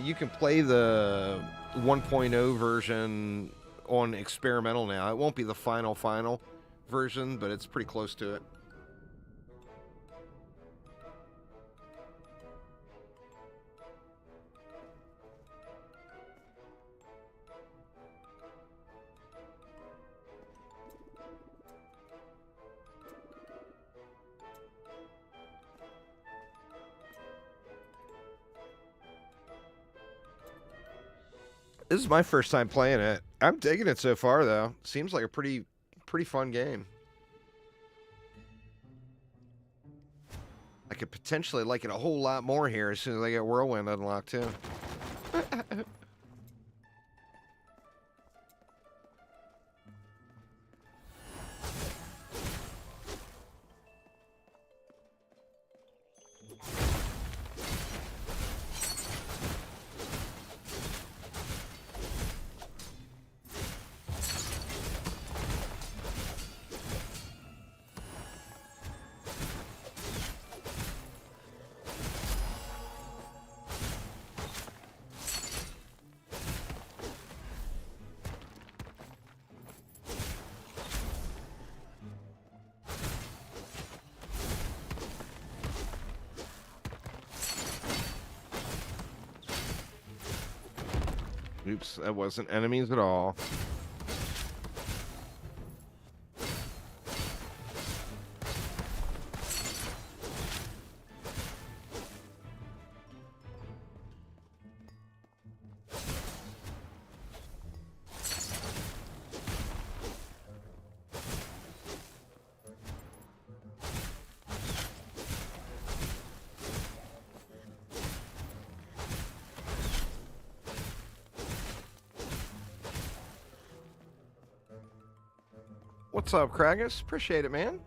You can play the 1.0 version on experimental now. It won't be the final version, but it's pretty close to it. This is my first time playing it. I'm digging it so far, though. Seems like a pretty fun game. I could potentially like it a whole lot more here as soon as I get Whirlwind unlocked, too. Oops, that wasn't enemies at all. What's up, Kragus? Appreciate it, man.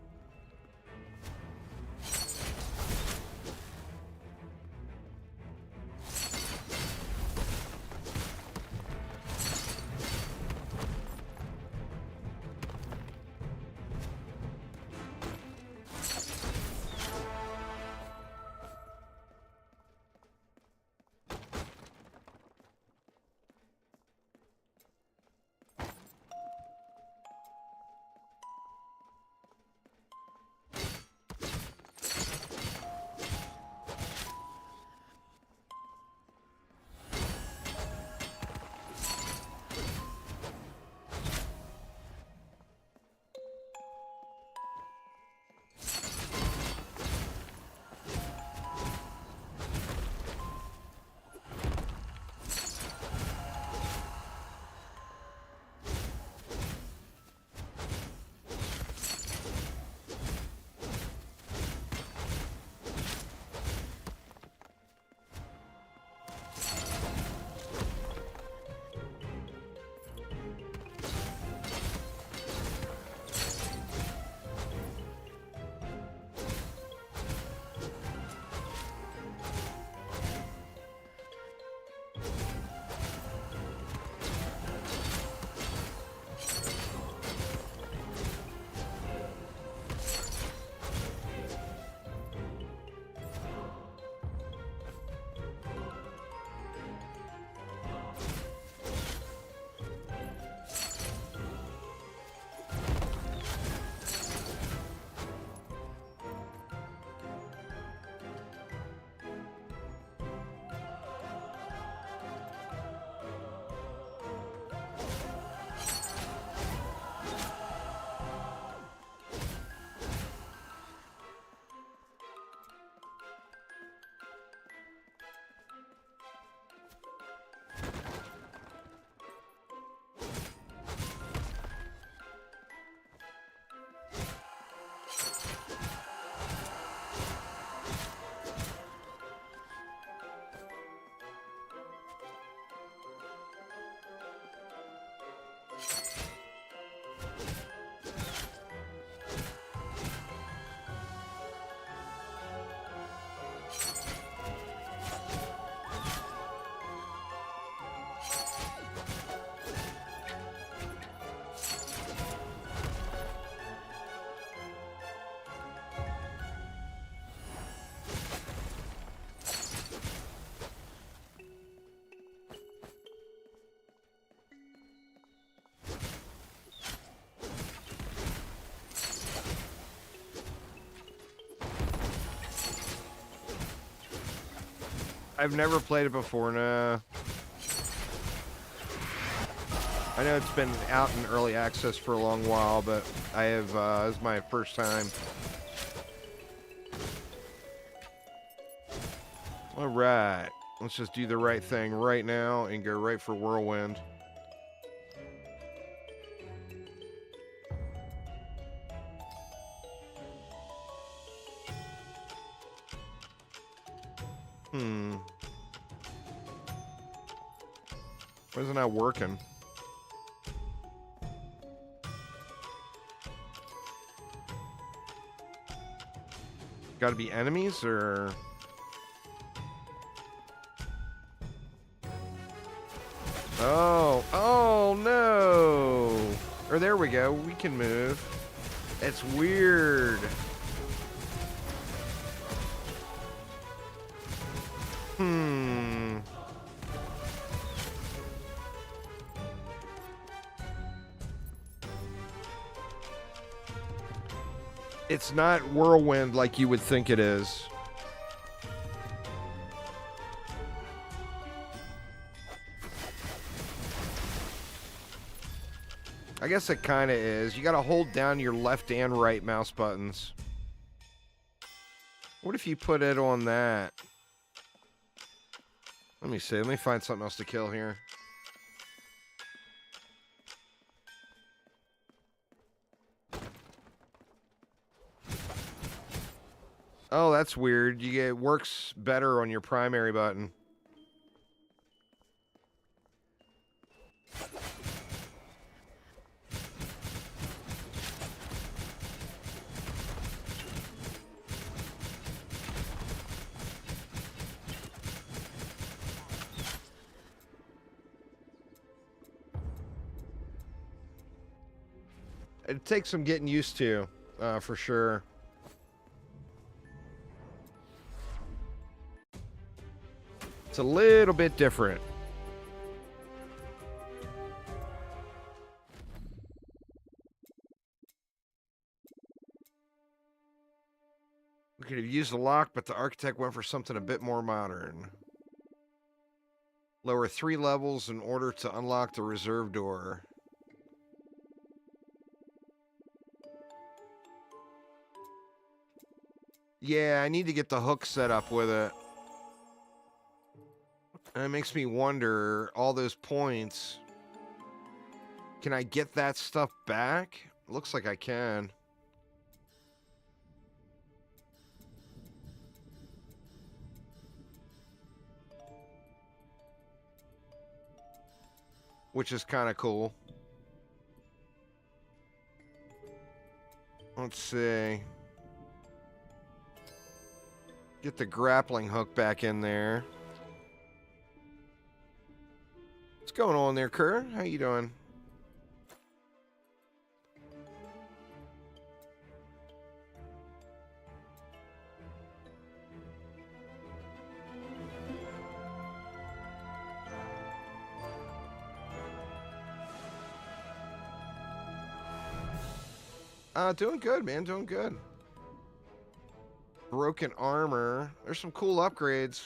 I've never played it before, no. I know it's been out in early access for a long while, but I have, this is my first time. All right, let's just do the right thing right now and go right for Whirlwind. Why is it not working? Got to be enemies, or... Oh no! Or there we go, we can move. It's weird. It's not Whirlwind like you would think it is. I guess it kind of is. You got to hold down your left and right mouse buttons. What if you put it on that? Let me see. Let me find something else to kill here. Oh, that's weird. It works better on your primary button. It takes some getting used to, for sure. It's a little bit different. We could have used the lock, but the architect went for something a bit more modern. Lower 3 levels in order to unlock the reserve door. Yeah, I need to get the hook set up with it. And it makes me wonder, all those points, can I get that stuff back? Looks like I can. Which is kind of cool. Let's see. Get the grappling hook back in there. What's going on there, Kerr? How you doing? Doing good, man. Doing good. Broken armor. There's some cool upgrades.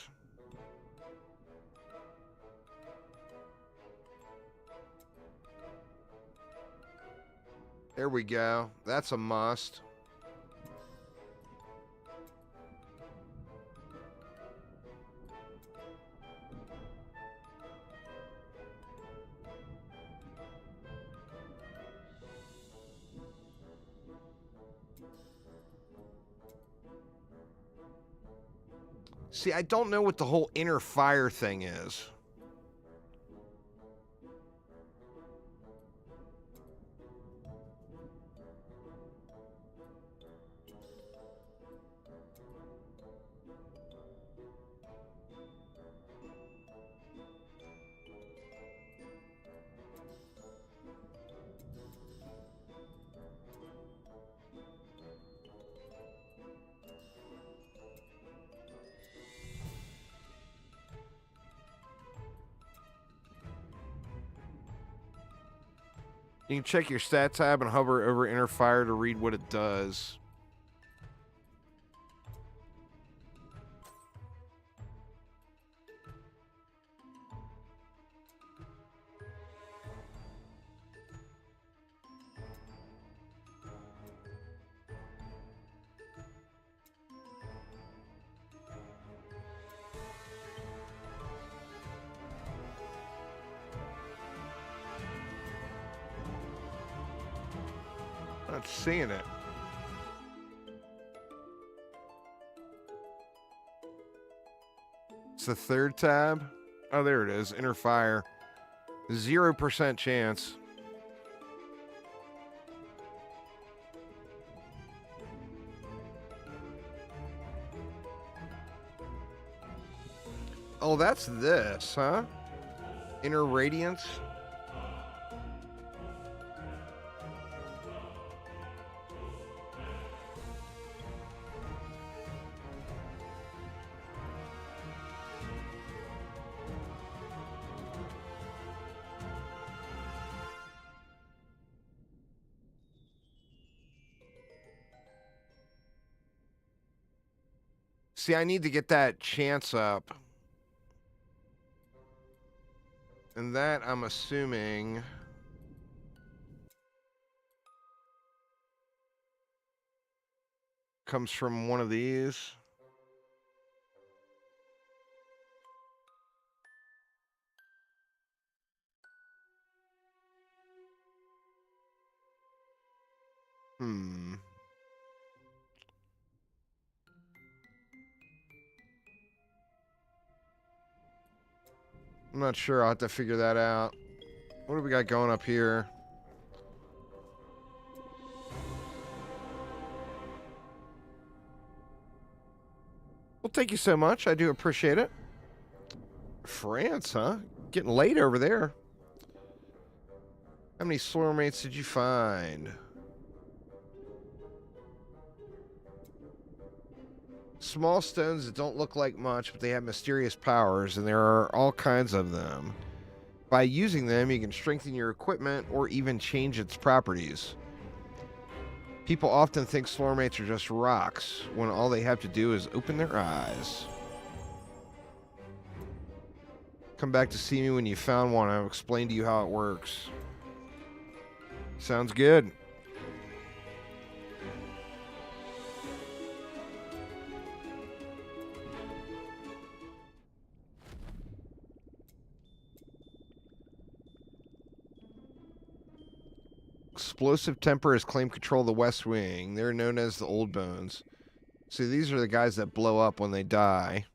There we go. That's a must. See, I don't know what the whole inner fire thing is. You can check your stat tab and hover over inner fire to read what it does. Not seeing it. It's the third tab. Oh, there it is. Inner fire. 0% chance. Oh, that's this, huh? Inner radiance. See, I need to get that chance up. And that, I'm assuming, comes from one of these. I'm not sure. I'll have to figure that out. What do we got going up here? Well, thank you so much. I do appreciate it. France, huh? Getting late over there. How many Slor mates did you find? Small stones that don't look like much, but they have mysterious powers, and there are all kinds of them. By using them, you can strengthen your equipment or even change its properties. People often think Slor mates are just rocks, when all they have to do is open their eyes. Come back to see me when you found one. I'll explain to you how it works. Sounds good. Explosive temper has claimed control of the West Wing. They're known as the Old Bones. See, these are the guys that blow up when they die.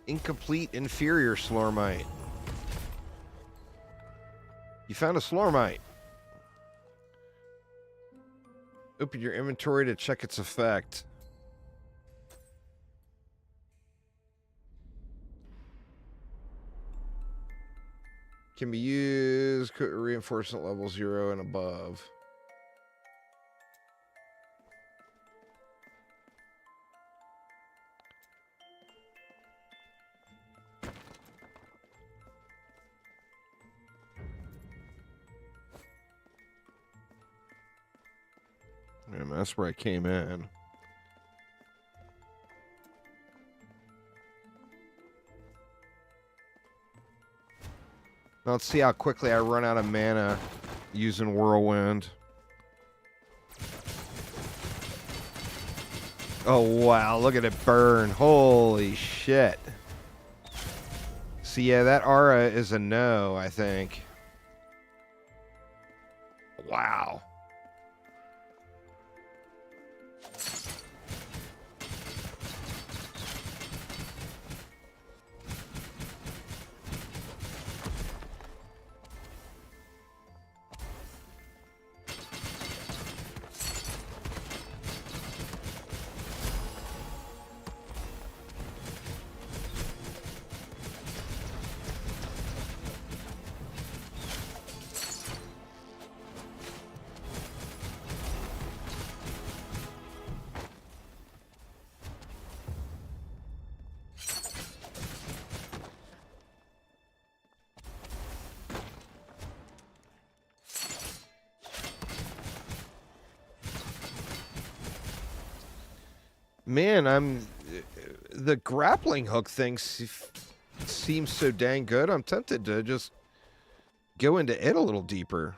Incomplete inferior Slormite. You found a Slormite. Open your inventory to check its effect. Can be used reinforcement level 0 and above. And that's where I came in. Now let's see how quickly I run out of mana using Whirlwind. Oh, wow. Look at it burn. Holy shit. So, yeah, that aura is a no, I think. Wow. Man, the grappling hook thing seems so dang good. I'm tempted to just go into it a little deeper.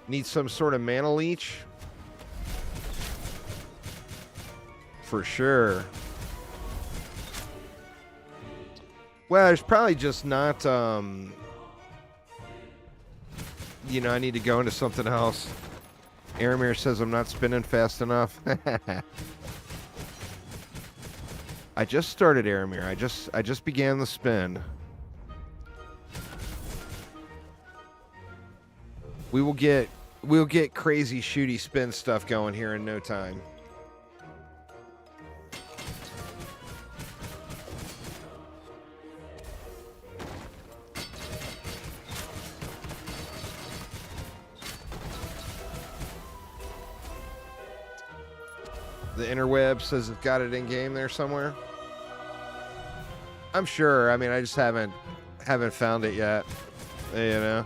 Need some sort of mana leech? For sure. Well, there's probably just not, you know, I need to go into something else. Aramir says I'm not spinning fast enough. I just started Aramir. I just began the spin. We'll get crazy shooty spin stuff going here in no time. The interweb says it's got it in game there somewhere. I'm sure. I mean, I just haven't found it yet. You know.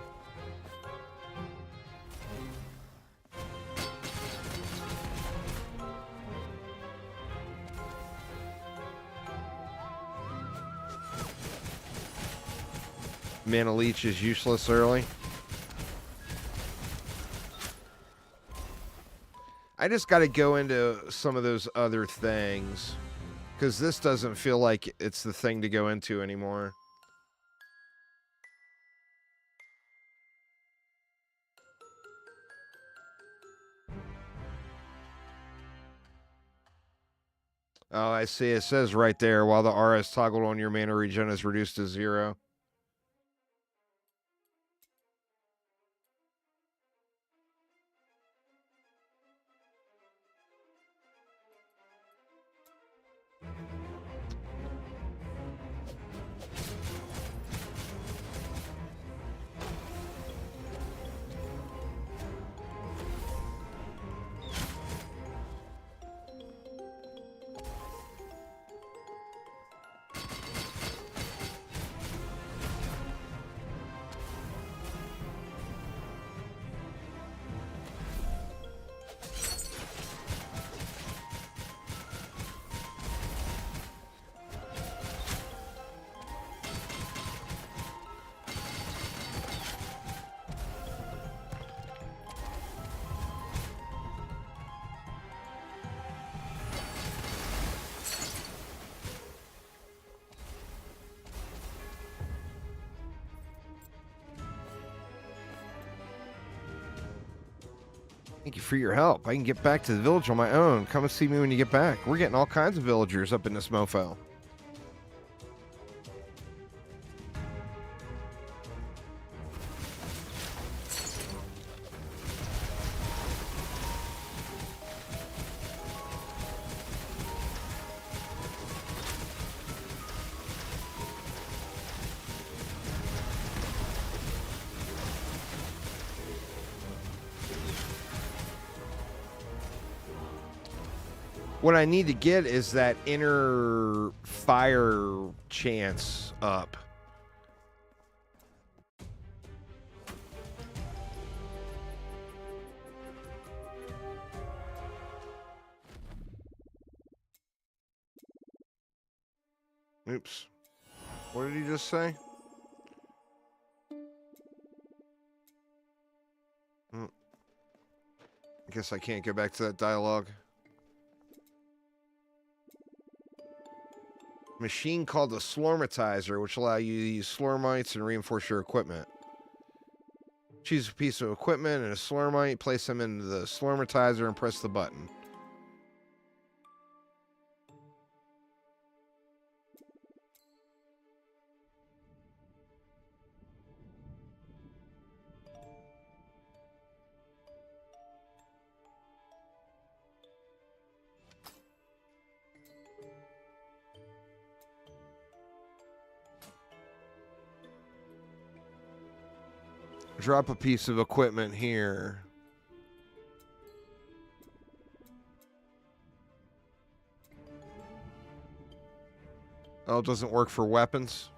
Mana Leech is useless early. I just got to go into some of those other things, because this doesn't feel like it's the thing to go into anymore. Oh, I see. It says right there, while the R is toggled on, your mana regen is reduced to 0. Thank you for your help. I can get back to the village on my own. Come and see me when you get back. We're getting all kinds of villagers up in this mofo. What I need to get is that inner fire chance up. Oops. What did he just say? I guess I can't go back to that dialogue. Machine called the Slormatizer, which allow you to use Slormites and reinforce your equipment. Choose a piece of equipment and a Slormite, place them into the Slormatizer, and press the button. Drop a piece of equipment here. Oh, it doesn't work for weapons?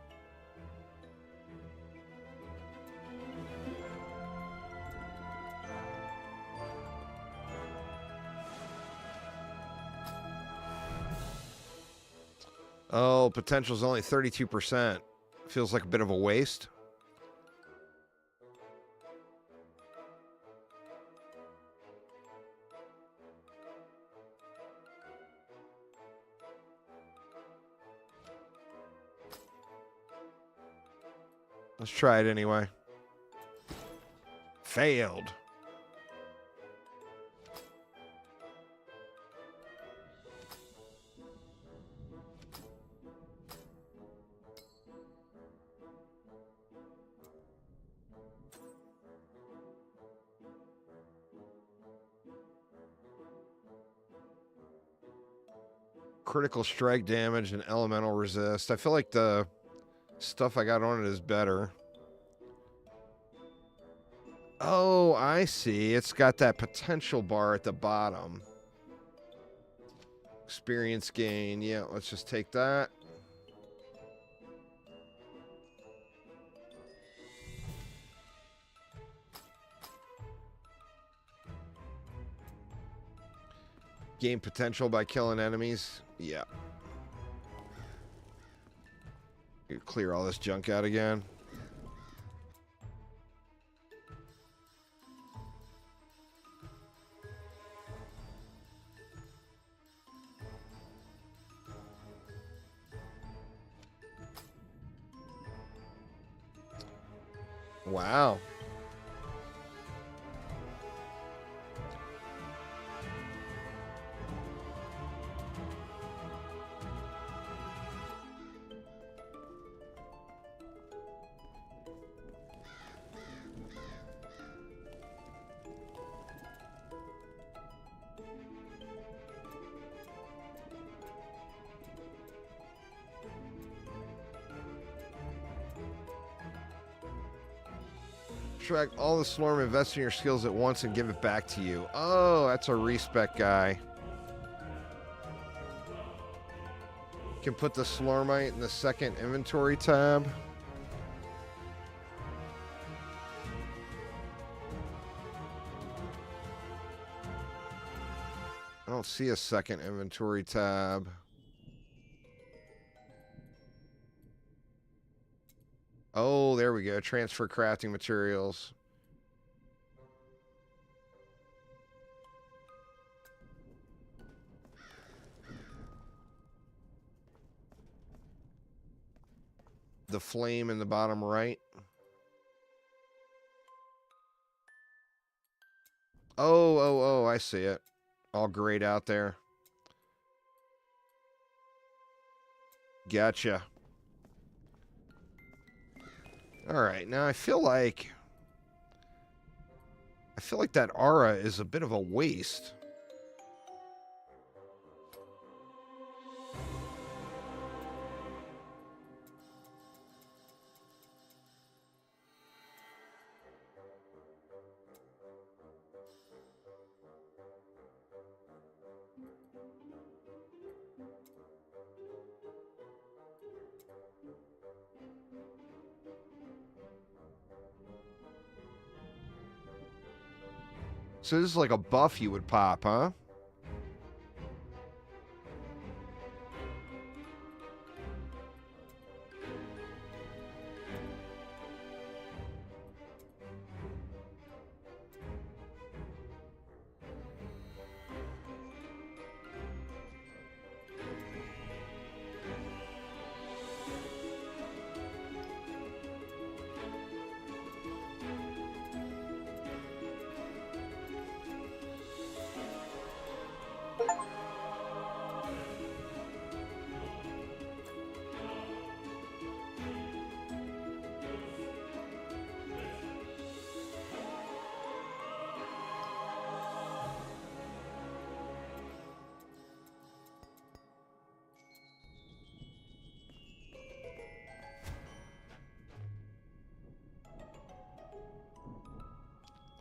Oh, potential's only 32%. Feels like a bit of a waste. Let's try it anyway. Failed. Critical strike damage and elemental resist. I feel like the stuff I got on it is better. Oh, I see. It's got that potential bar at the bottom. Experience gain. Yeah, let's just take that. Gain potential by killing enemies. Yeah. You clear all this junk out again. Wow. Track all the Slorm, invest in your skills at once and give it back to you. Oh, that's a respec guy. Can put the Slormite in the second inventory tab. I don't see a second inventory tab. Oh, there we go. Transfer crafting materials. The flame in the bottom right. Oh, I see it. All grayed out there. Gotcha. All right, now I feel like that aura is a bit of a waste. So this is like a buff you would pop, huh?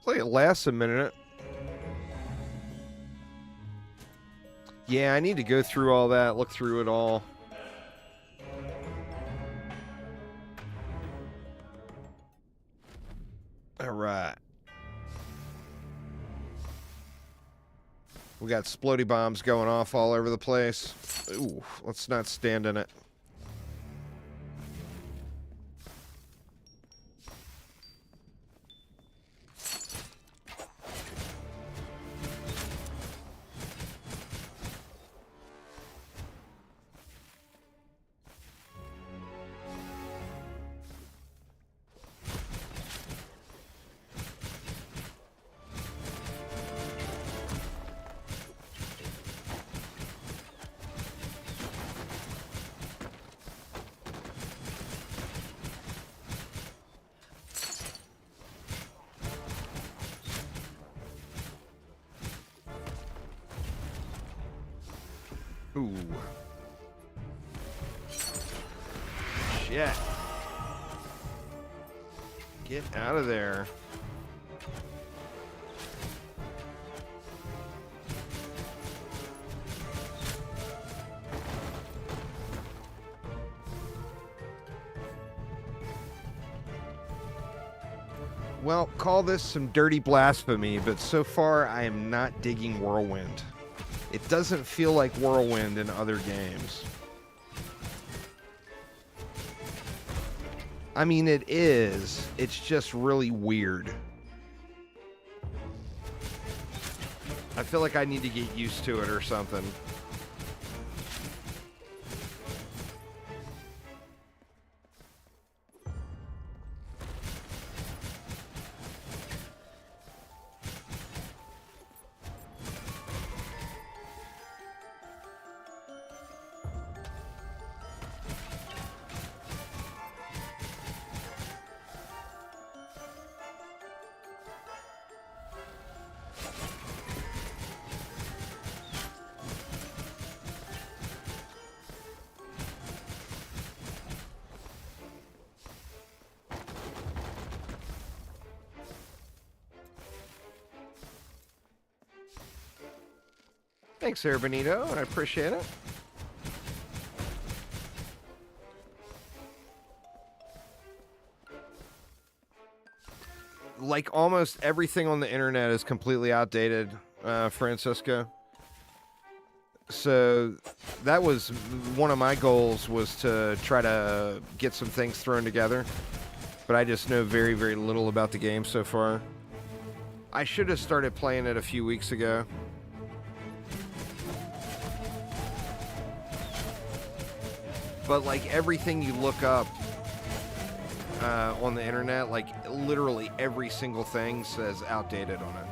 like it lasts a minute. Yeah, I need to go through all that, look through it all. All right. We got splody bombs going off all over the place. Ooh, let's not stand in it. Ooh. Shit. Get out of there. Well, call this some dirty blasphemy, but so far I am not digging Whirlwind. It doesn't feel like Whirlwind in other games. I mean, it is. It's just really weird. I feel like I need to get used to it or something. Thanks, Air Benito. I appreciate it. Like almost everything on the internet is completely outdated, Francisco. So that was one of my goals, was to try to get some things thrown together. But I just know very, very little about the game so far. I should have started playing it a few weeks ago. But like everything you look up on the internet, like literally every single thing says outdated on it.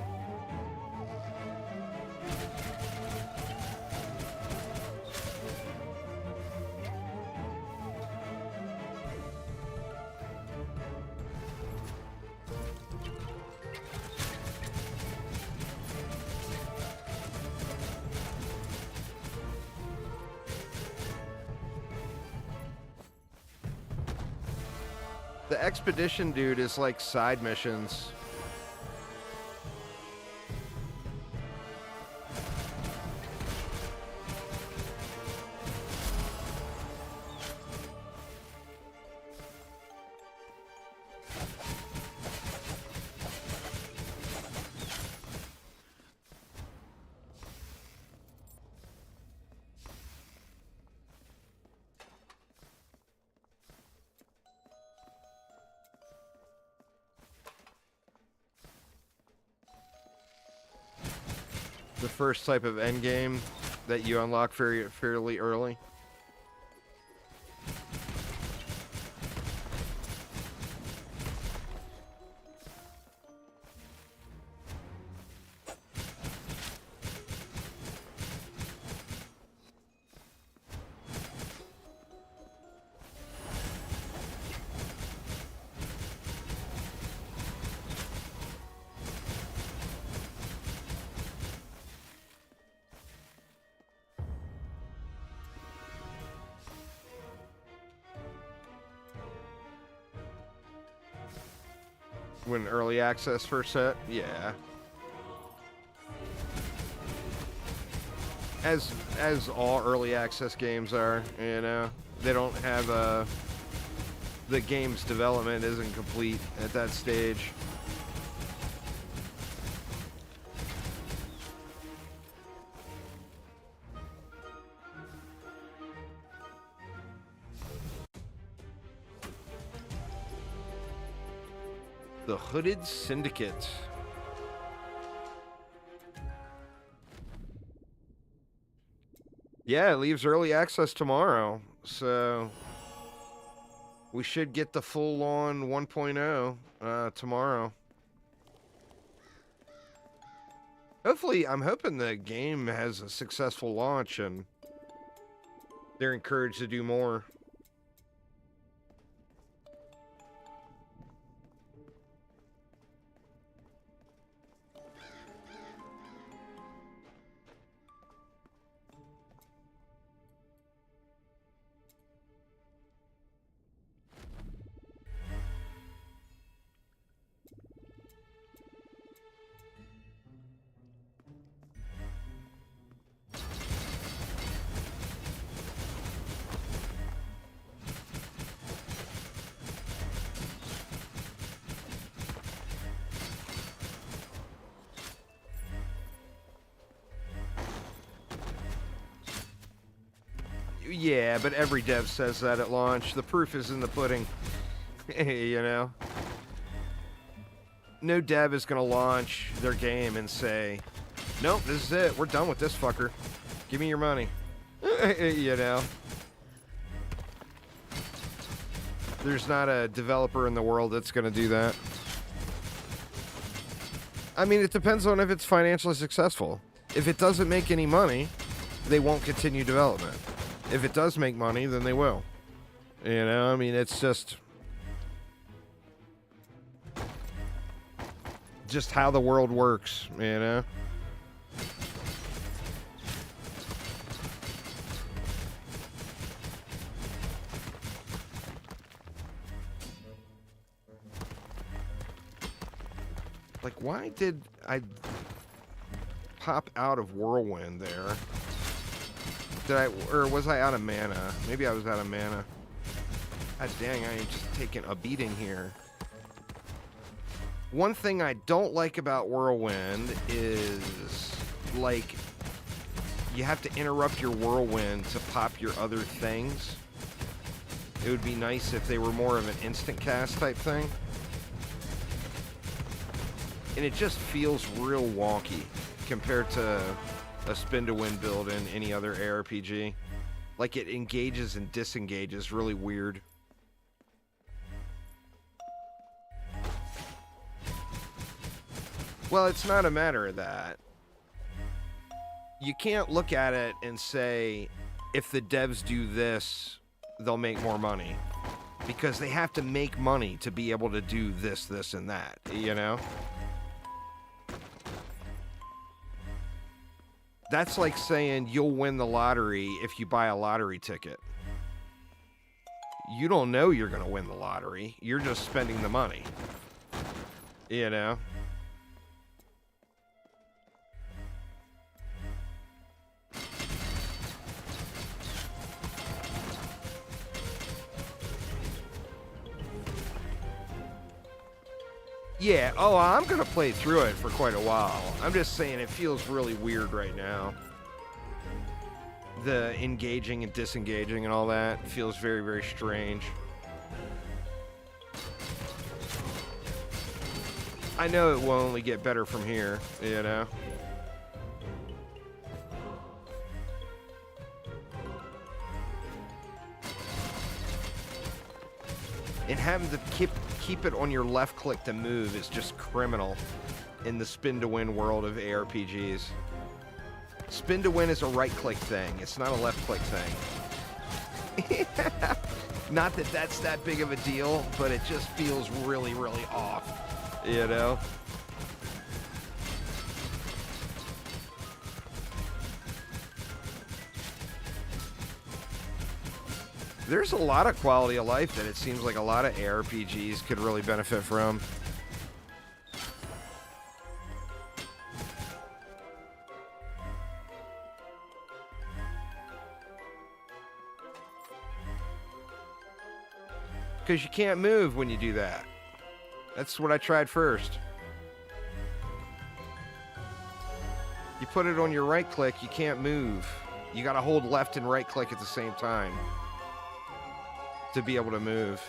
The expedition dude is like side missions. The first type of endgame that you unlock fairly early. When early access first hit? Yeah. As all early access games are, you know. They don't have the game's development isn't complete at that stage. The Hooded Syndicate. Yeah, it leaves early access tomorrow, so we should get the full-on 1.0 tomorrow. Hopefully, I'm hoping the game has a successful launch and they're encouraged to do more. Yeah, but every dev says that at launch. The proof is in the pudding. You know? No dev is going to launch their game and say, nope, this is it. We're done with this fucker. Give me your money. You know? There's not a developer in the world that's going to do that. I mean, it depends on if it's financially successful. If it doesn't make any money, they won't continue development. If it does make money, then they will. You know, I mean, it's just how the world works, you know? Like, why did I pop out of Whirlwind there? Or was I out of mana? Maybe I was out of mana. God dang, I am just taking a beating here. One thing I don't like about Whirlwind is, like, you have to interrupt your Whirlwind to pop your other things. It would be nice if they were more of an instant cast type thing. And it just feels real wonky compared to a spin-to-win build in any other ARPG. Like, it engages and disengages really weird. Well, it's not a matter of that. You can't look at it and say, if the devs do this, they'll make more money. Because they have to make money to be able to do this, this, and that, you know? That's like saying you'll win the lottery if you buy a lottery ticket. You don't know you're going to win the lottery. You're just spending the money. You know? Yeah, oh, I'm going to play through it for quite a while. I'm just saying it feels really weird right now. The engaging and disengaging and all that feels very, very strange. I know it will only get better from here, you know? And having to keep it on your left click to move is just criminal in the spin to win world of ARPGs. Spin to win is a right click thing. It's not a left click thing. Not that that's that big of a deal, but it just feels really, really off, you know? There's a lot of quality of life that it seems like a lot of ARPGs could really benefit from. Because you can't move when you do that. That's what I tried first. You put it on your right click, you can't move. You gotta hold left and right click at the same time to be able to move.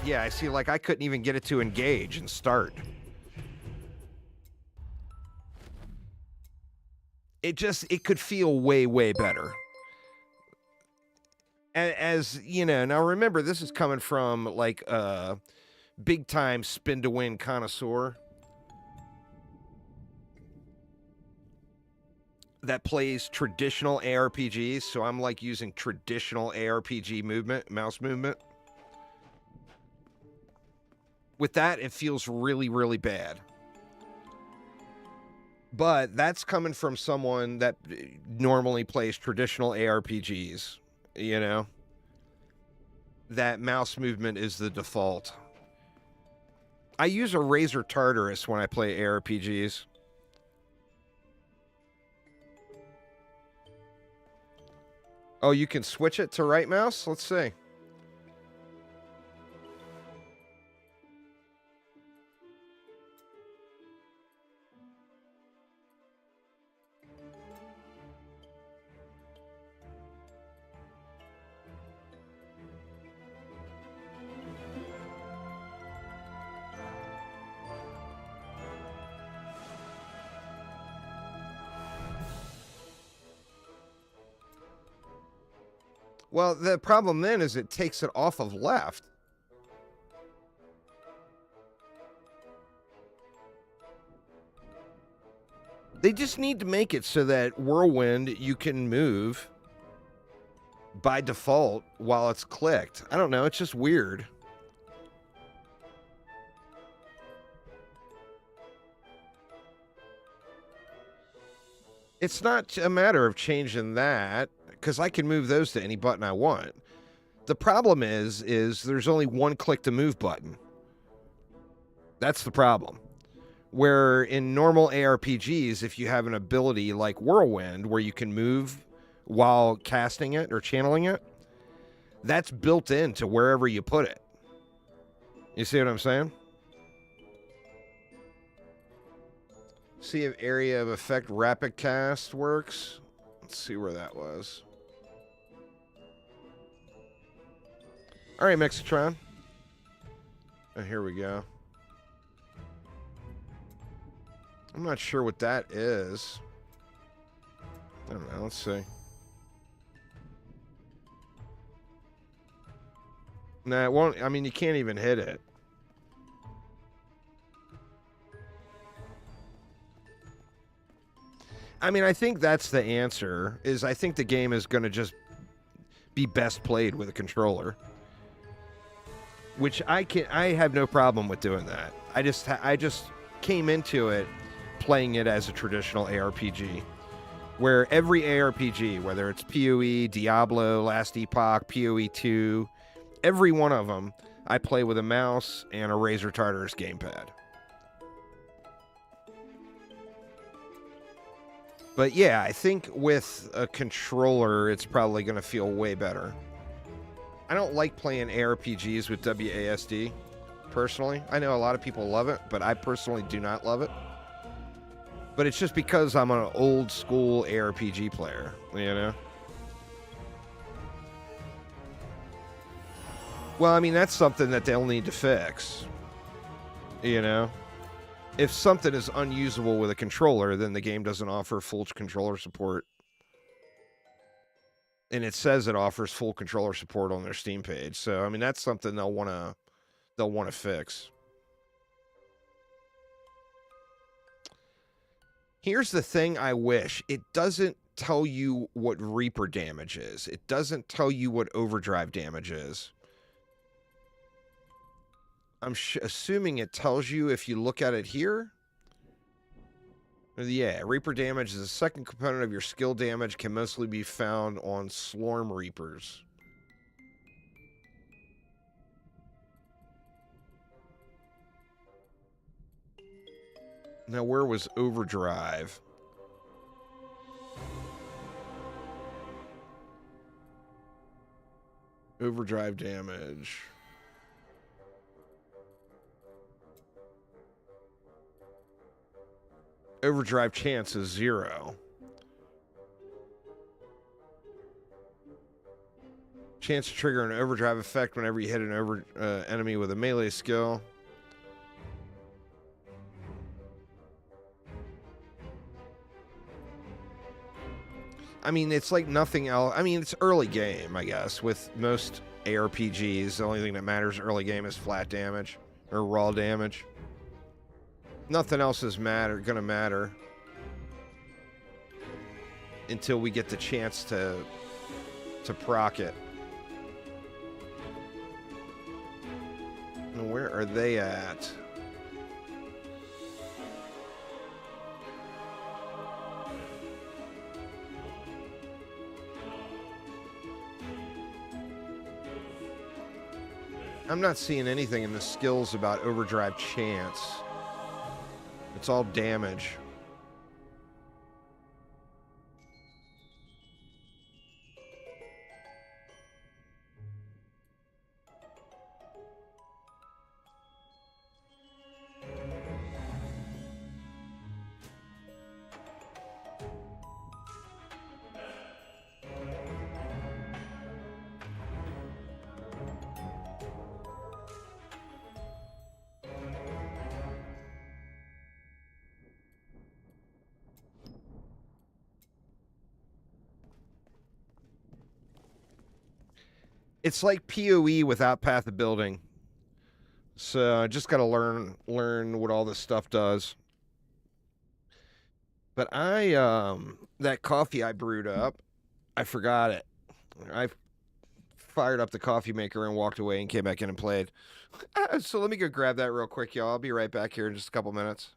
Yeah, I see, like, I couldn't even get it to engage and start. It could feel way, way better. As, you know, now remember, this is coming from, like, a big-time spin-to-win connoisseur that plays traditional ARPGs, so I'm, like, using traditional ARPG movement, mouse movement. With that, it feels really, really bad. But that's coming from someone that normally plays traditional ARPGs, you know? That mouse movement is the default. I use a Razor Tartarus when I play ARPGs. Oh, you can switch it to right mouse? Let's see. Well, the problem then is it takes it off of left. They just need to make it so that Whirlwind, you can move by default while it's clicked. I don't know, it's just weird. It's not a matter of changing that, because I can move those to any button I want. The problem is there's only one click to move button. That's the problem. Where in normal ARPGs, if you have an ability like Whirlwind, where you can move while casting it or channeling it, that's built into wherever you put it. You see what I'm saying? See if area of effect rapid cast works. Let's see where that was. All right, Mexitron. Oh, here we go. I'm not sure what that is. I don't know. Let's see. Nah, it won't. I mean, you can't even hit it. I mean, I think that's the answer. Is I think the game is going to just be best played with a controller, which I have no problem with doing that. I just came into it playing it as a traditional ARPG, where every ARPG, whether it's PoE, Diablo, Last Epoch, PoE 2, every one of them, I play with a mouse and a Razor Tartarus gamepad. But yeah, I think with a controller, it's probably going to feel way better. I don't like playing ARPGs with WASD, personally. I know a lot of people love it, but I personally do not love it. But it's just because I'm an old school ARPG player, you know? Well, I mean, that's something that they'll need to fix, you know? If something is unusable with a controller, then the game doesn't offer full controller support. And it says it offers full controller support on their Steam page. So, I mean, that's something they'll want to fix. Here's the thing I wish. It doesn't tell you what Reaper damage is. It doesn't tell you what overdrive damage is. I'm assuming it tells you if you look at it here. Yeah, Reaper damage is the second component of your skill damage, can mostly be found on Slor Reapers. Now, where was overdrive? overdrive damage. Overdrive chance is 0. Chance to trigger an overdrive effect whenever you hit an enemy with a melee skill. I mean, it's like nothing else. I mean, it's early game, I guess. With most ARPGs, the only thing that matters early game is flat damage or raw damage. Nothing else is gonna matter until we get the chance to proc it. Where are they at? I'm not seeing anything in the skills about overdrive chance. It's all damage. It's like PoE without path of building. So I just got to learn what all this stuff does. But that coffee I brewed up, I forgot it. I fired up the coffee maker and walked away and came back in and played. So let me go grab that real quick, y'all. I'll be right back here in just a couple minutes.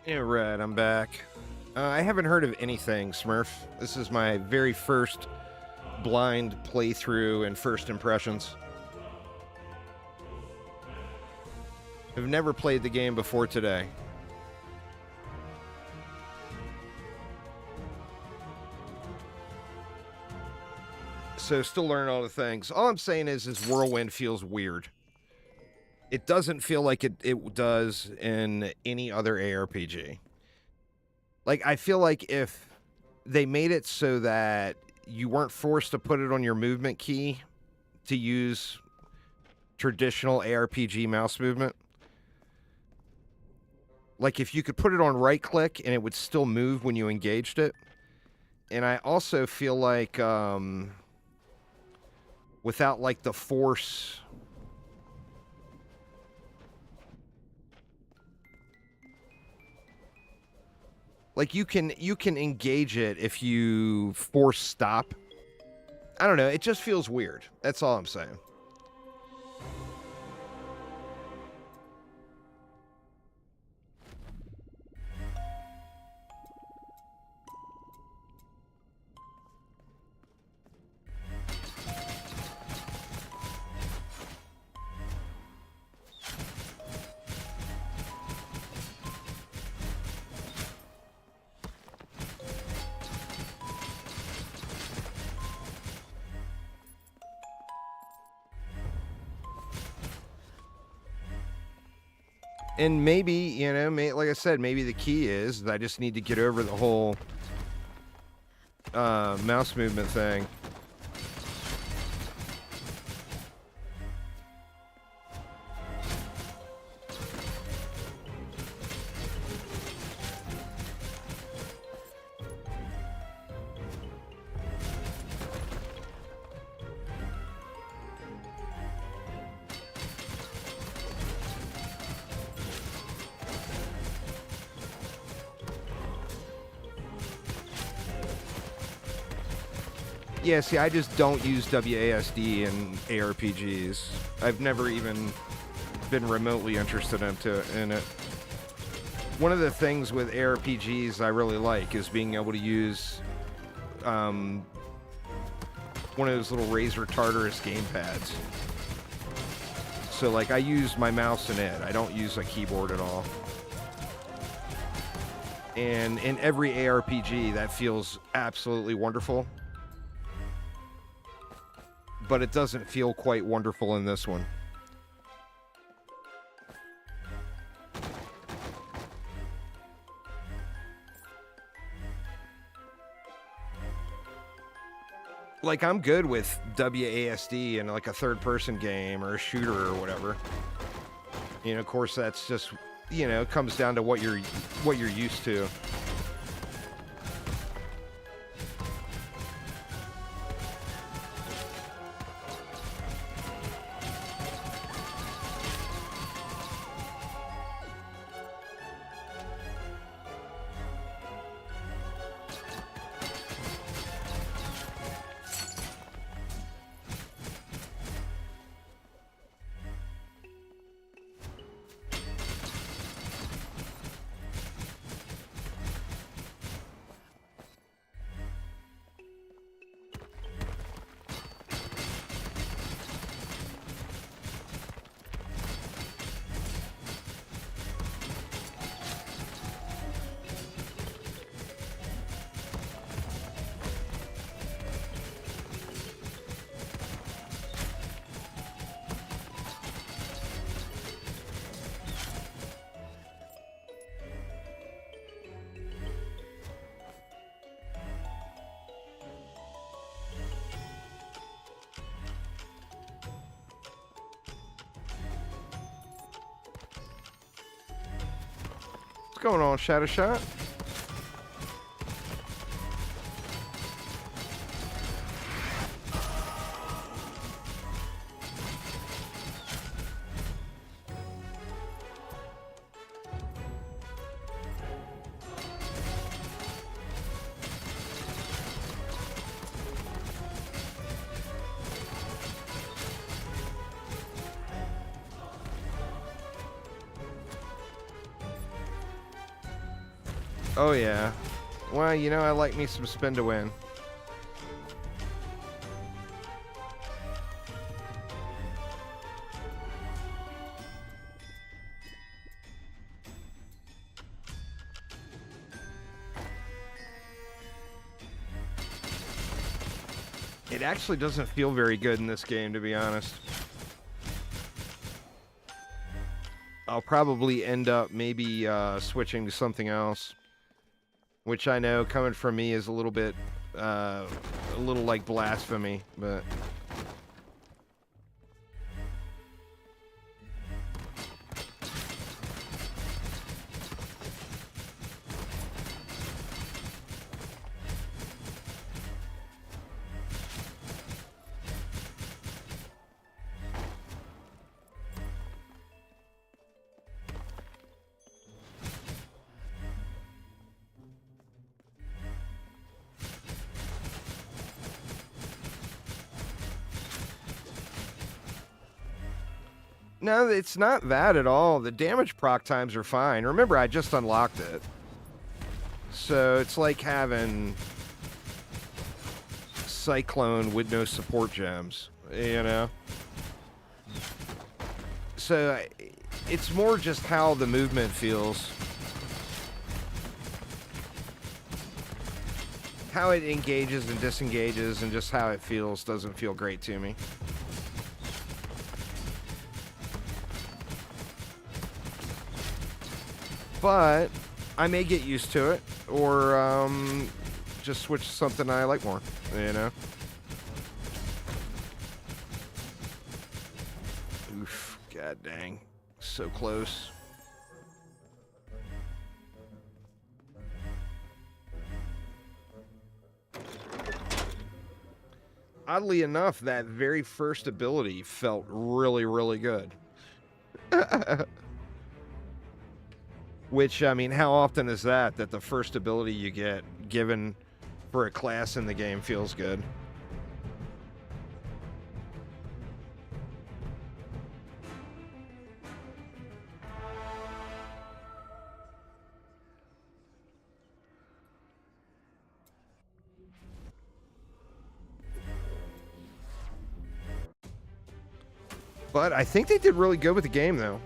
Yeah, right, I'm back. I haven't heard of anything, Smurf. This is my very first blind playthrough and first impressions. I've never played the game before today. So still learning all the things. All I'm saying is Whirlwind feels weird. It doesn't feel like it does in any other ARPG. Like, I feel like if they made it so that you weren't forced to put it on your movement key to use traditional ARPG mouse movement. Like, if you could put it on right click and it would still move when you engaged it. And I also feel like without like the force, like you can engage it if you force stop. I don't know, it just feels weird. That's all I'm saying. And maybe, you know, like I said, maybe the key is that I just need to get over the whole mouse movement thing. Yeah, see, I just don't use WASD in ARPGs. I've never even been remotely interested in it. One of the things with ARPGs I really like is being able to use one of those little Razer Tartarus gamepads. So, like, I use my mouse in it. I don't use a keyboard at all. And in every ARPG, that feels absolutely wonderful. But it doesn't feel quite wonderful in this one. Like, I'm good with WASD in like a third-person game or a shooter or whatever. You know, of course, that's just, you know, it comes down to what you're used to. What's going on, Shadow Shot? Oh, yeah. Well, you know, I like me some spin to win. It actually doesn't feel very good in this game, to be honest. I'll probably end up maybe switching to something else, which I know coming from me is a little bit, a little like blasphemy, but... No, it's not that at all. The damage proc times are fine. Remember, I just unlocked it. So it's like having Cyclone with no support gems, you know? So it's more just how the movement feels. How it engages and disengages and just how it feels doesn't feel great to me. But I may get used to it, or just switch to something I like more, you know? Oof, god dang. So close. Oddly enough, that very first ability felt really, really good. Which, I mean, how often is that the first ability you get given for a class in the game feels good? But I think they did really good with the game, though.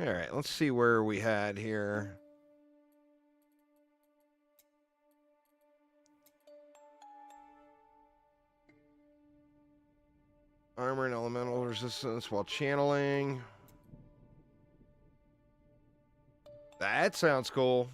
All right, let's see where we had here. Armor and elemental resistance while channeling. That sounds cool.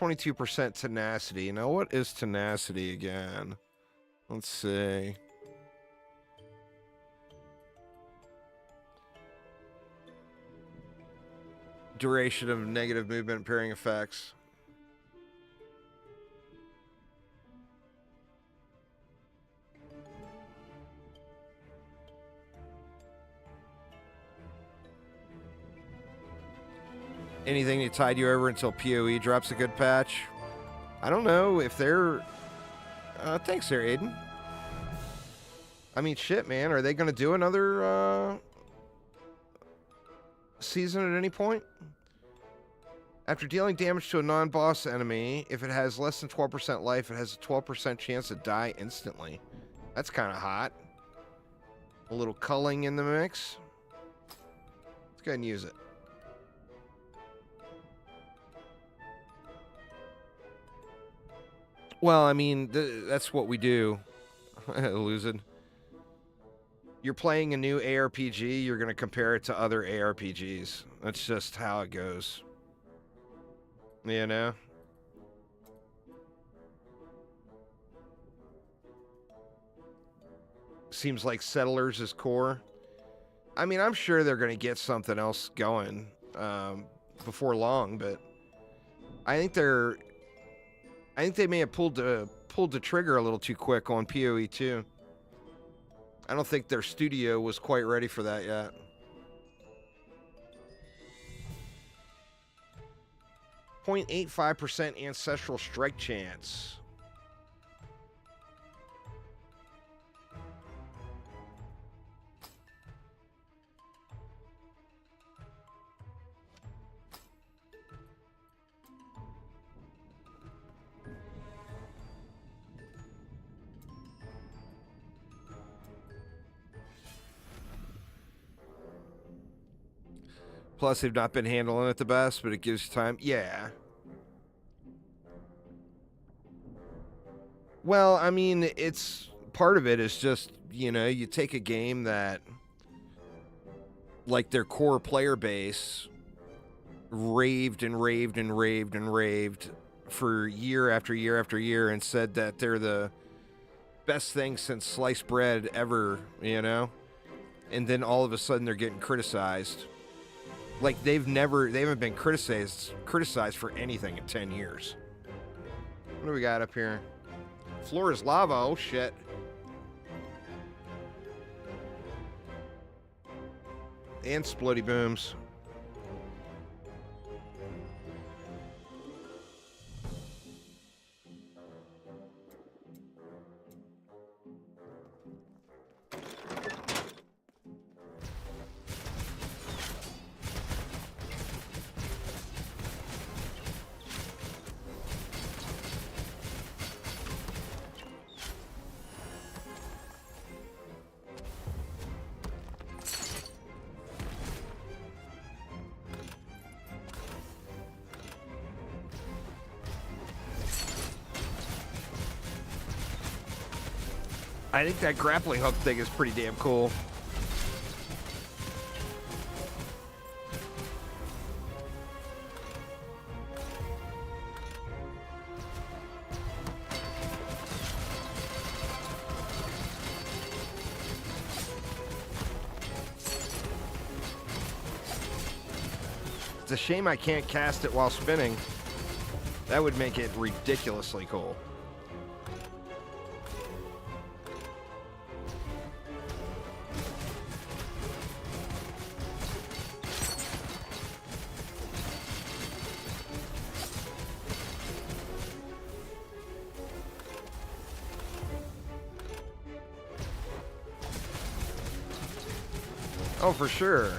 %, tenacity. Now, what is tenacity again? Let's see. Duration of negative movement pairing effects. Anything to tide you over until PoE drops a good patch? I don't know if they're... thanks there, Aiden. I mean, shit, man. Are they going to do another season at any point? After dealing damage to a non-boss enemy, if it has less than 12% life, it has a 12% chance to die instantly. That's kind of hot. A little culling in the mix. Let's go ahead and use it. Well, I mean, that's what we do. Losing. You're playing a new ARPG, you're going to compare it to other ARPGs. That's just how it goes. You know? Seems like Settlers is core. I mean, I'm sure they're going to get something else going before long, but I think they may have pulled pulled the trigger a little too quick on PoE 2. I don't think their studio was quite ready for that yet. .85% ancestral strike chance. Plus, they've not been handling it the best, but it gives time. Yeah. Well, I mean, it's part of it is just, you know, you take a game that, like, their core player base raved and raved and raved and raved for year after year after year and said that they're the best thing since sliced bread ever, you know? And then all of a sudden they're getting criticized. Like, they haven't been criticized for anything in 10 years. What do we got up here? Floor is lava. Oh, shit. And splitty booms. I think that grappling hook thing is pretty damn cool. It's a shame I can't cast it while spinning. That would make it ridiculously cool. Oh, for sure.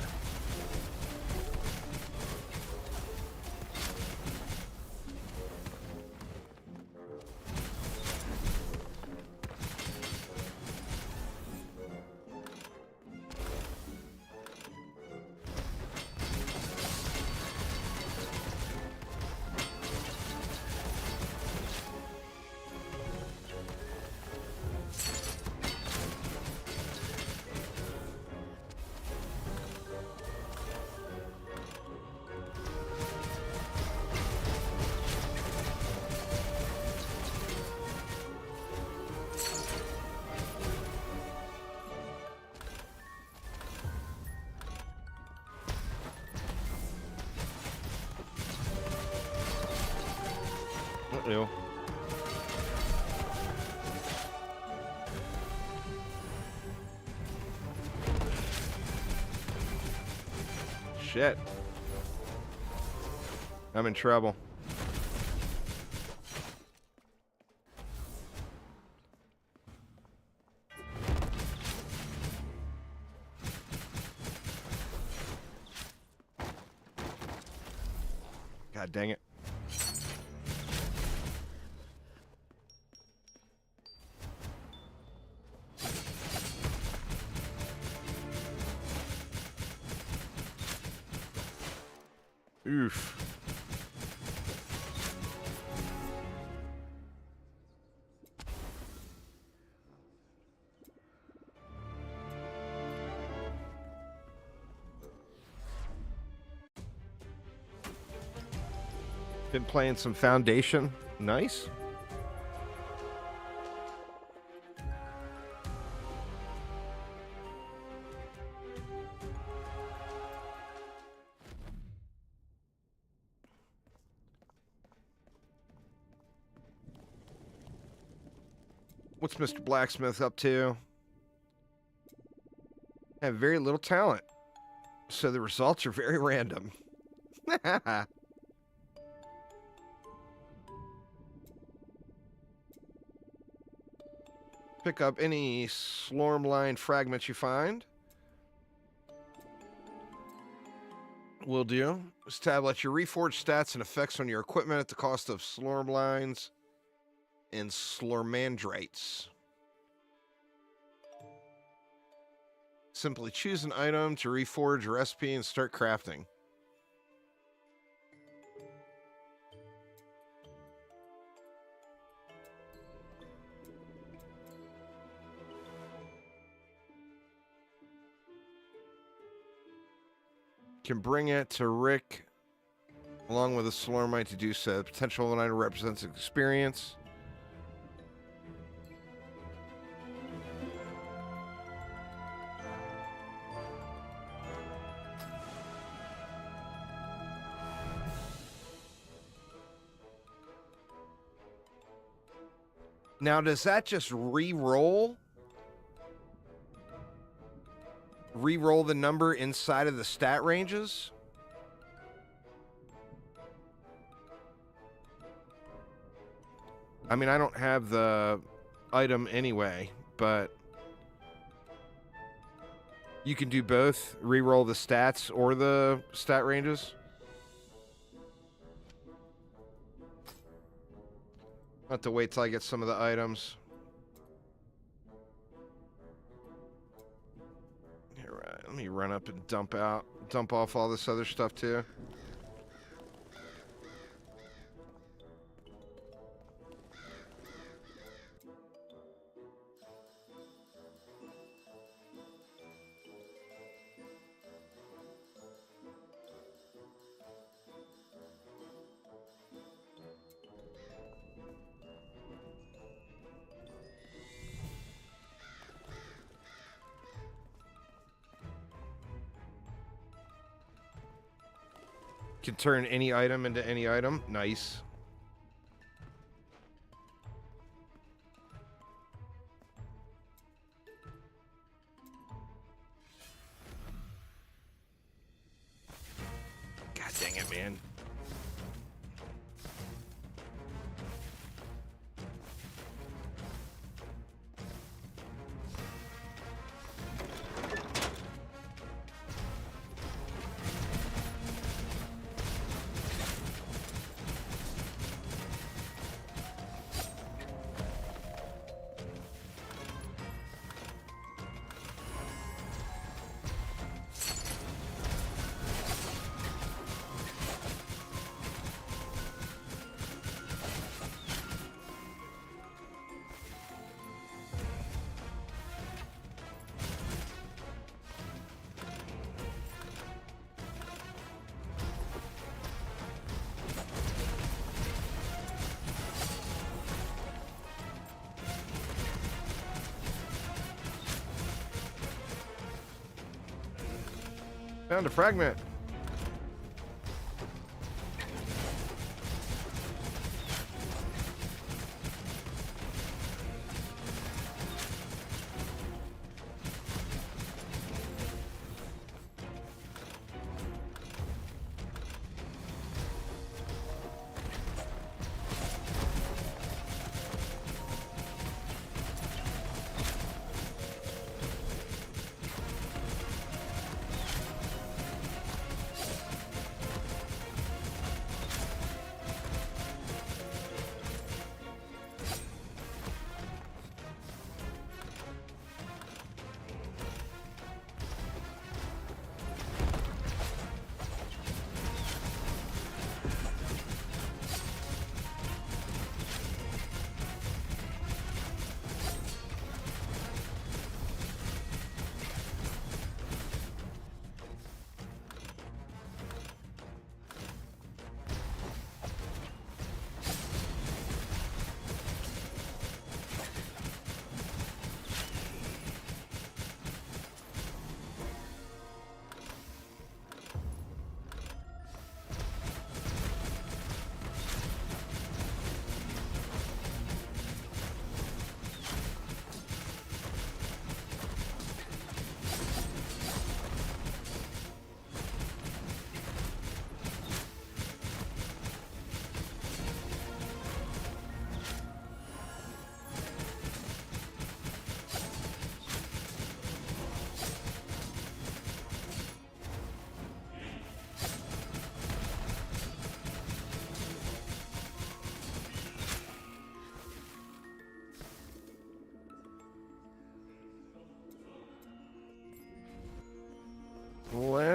Uh-oh. Shit. I'm in trouble. God dang it. Oof. Been playing some Foundation. Nice. What's Mr. Blacksmith up to? Have very little talent, so the results are very random. Pick up any Slormline fragments you find. Will do. Establish your reforged stats and effects on your equipment at the cost of Slormlines and Slormandrites. Simply choose an item to reforge a recipe and start crafting. Can bring it to Rick along with a Slormite to do so. The potential of an item represents experience. Now, does that just re-roll? Re-roll the number inside of the stat ranges? I mean, I don't have the item anyway, but you can do both, re-roll the stats or the stat ranges. I'll have to wait till I get some of the items. All right, let me run up and dump off all this other stuff too. Can turn any item into any item. Nice. God dang it, man. Found a fragment.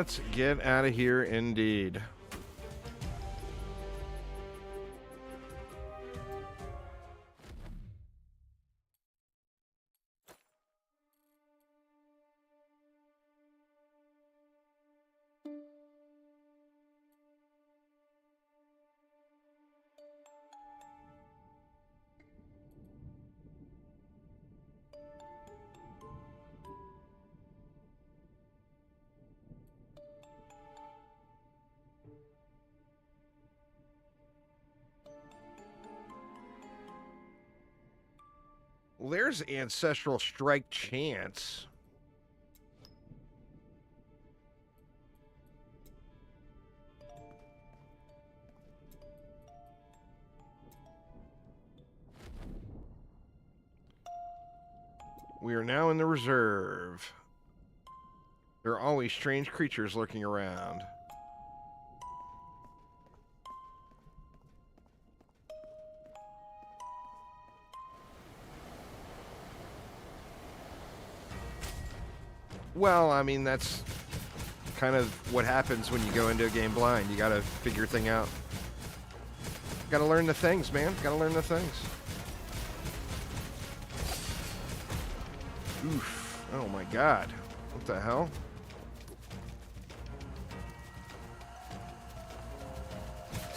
Let's get out of here indeed. Well, there's Ancestral Strike Chance. We are now in the reserve. There are always strange creatures lurking around. Well, I mean, that's kind of what happens when you go into a game blind. You gotta figure things out. Gotta learn the things, man. Gotta learn the things. Oof. Oh my god. What the hell?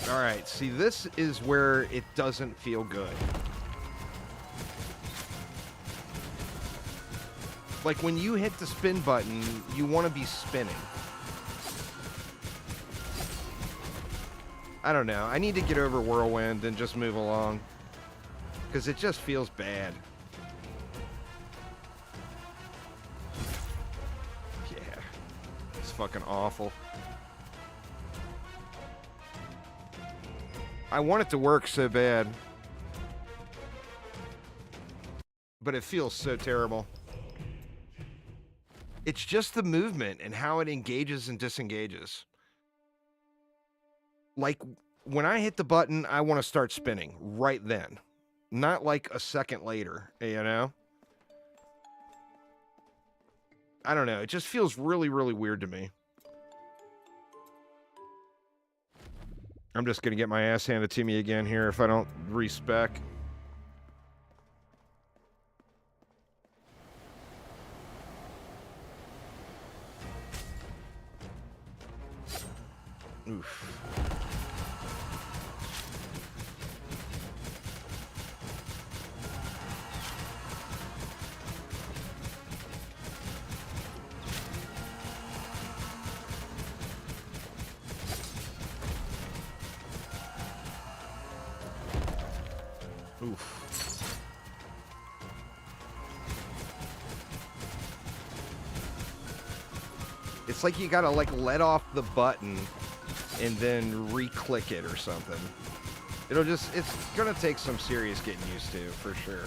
Alright, see, this is where it doesn't feel good. Like, when you hit the spin button, you want to be spinning. I don't know. I need to get over Whirlwind and just move along. Because it just feels bad. Yeah. It's fucking awful. I want it to work so bad. But it feels so terrible. It's just the movement and how it engages and disengages. Like, when I hit the button, I want to start spinning right then. Not like a second later, you know? I don't know. It just feels really, really weird to me. I'm just going to get my ass handed to me again here if I don't respec. Oof. Oof. It's like you gotta, like, let off the button and then re-click it or something. It's gonna take some serious getting used to, for sure.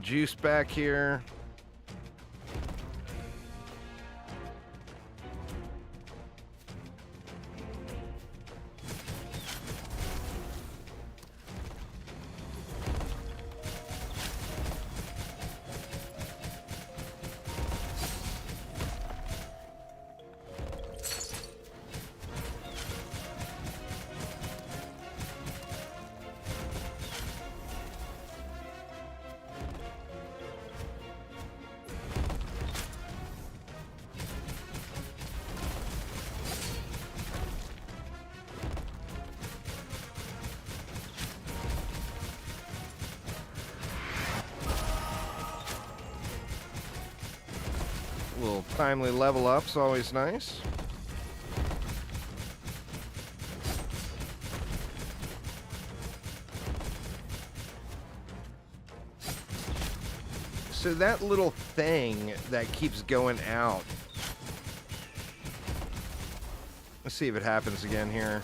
Juice back here. Little timely level up's always nice. So that little thing that keeps going out. Let's see if it happens again here.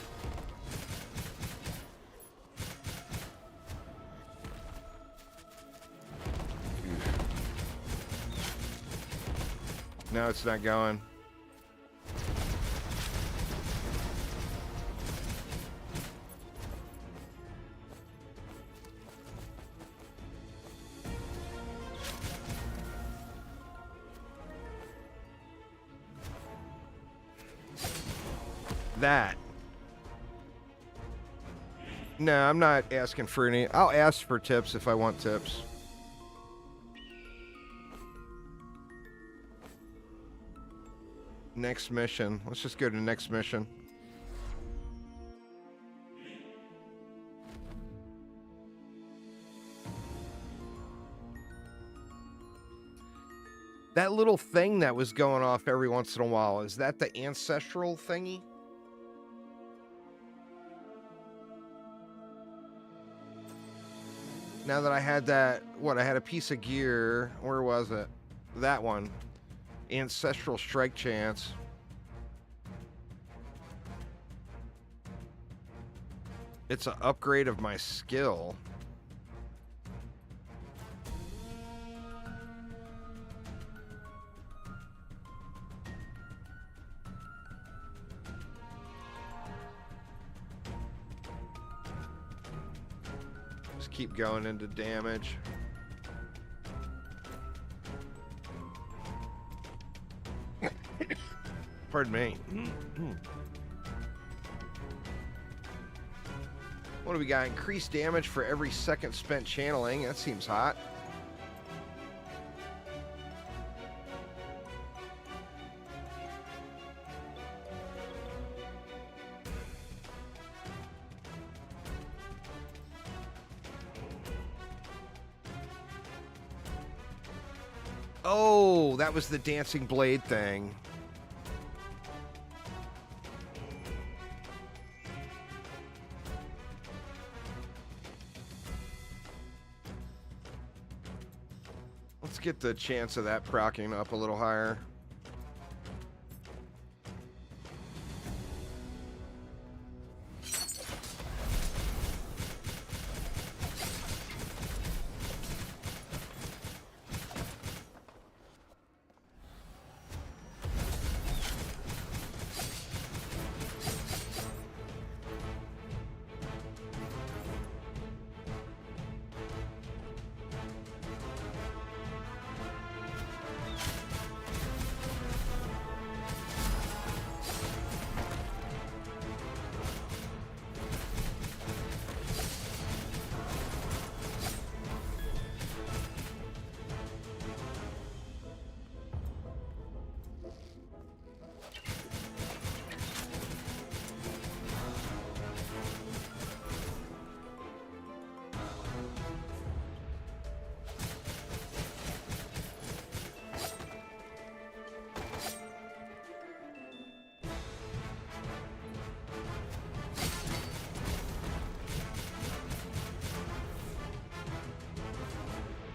No, it's not going. That. No, I'm not asking for any. I'll ask for tips if I want tips. Next mission. Let's just go to next mission. That little thing that was going off every once in a while, is that the ancestral thingy? Now that I had that, I had a piece of gear. Where was it? That one. Ancestral strike chance. It's an upgrade of my skill. Just keep going into damage. Pardon me. What do we got? Increased damage for every second spent channeling. That seems hot. Oh, that was the dancing blade thing. Let's get the chance of that proccing up a little higher.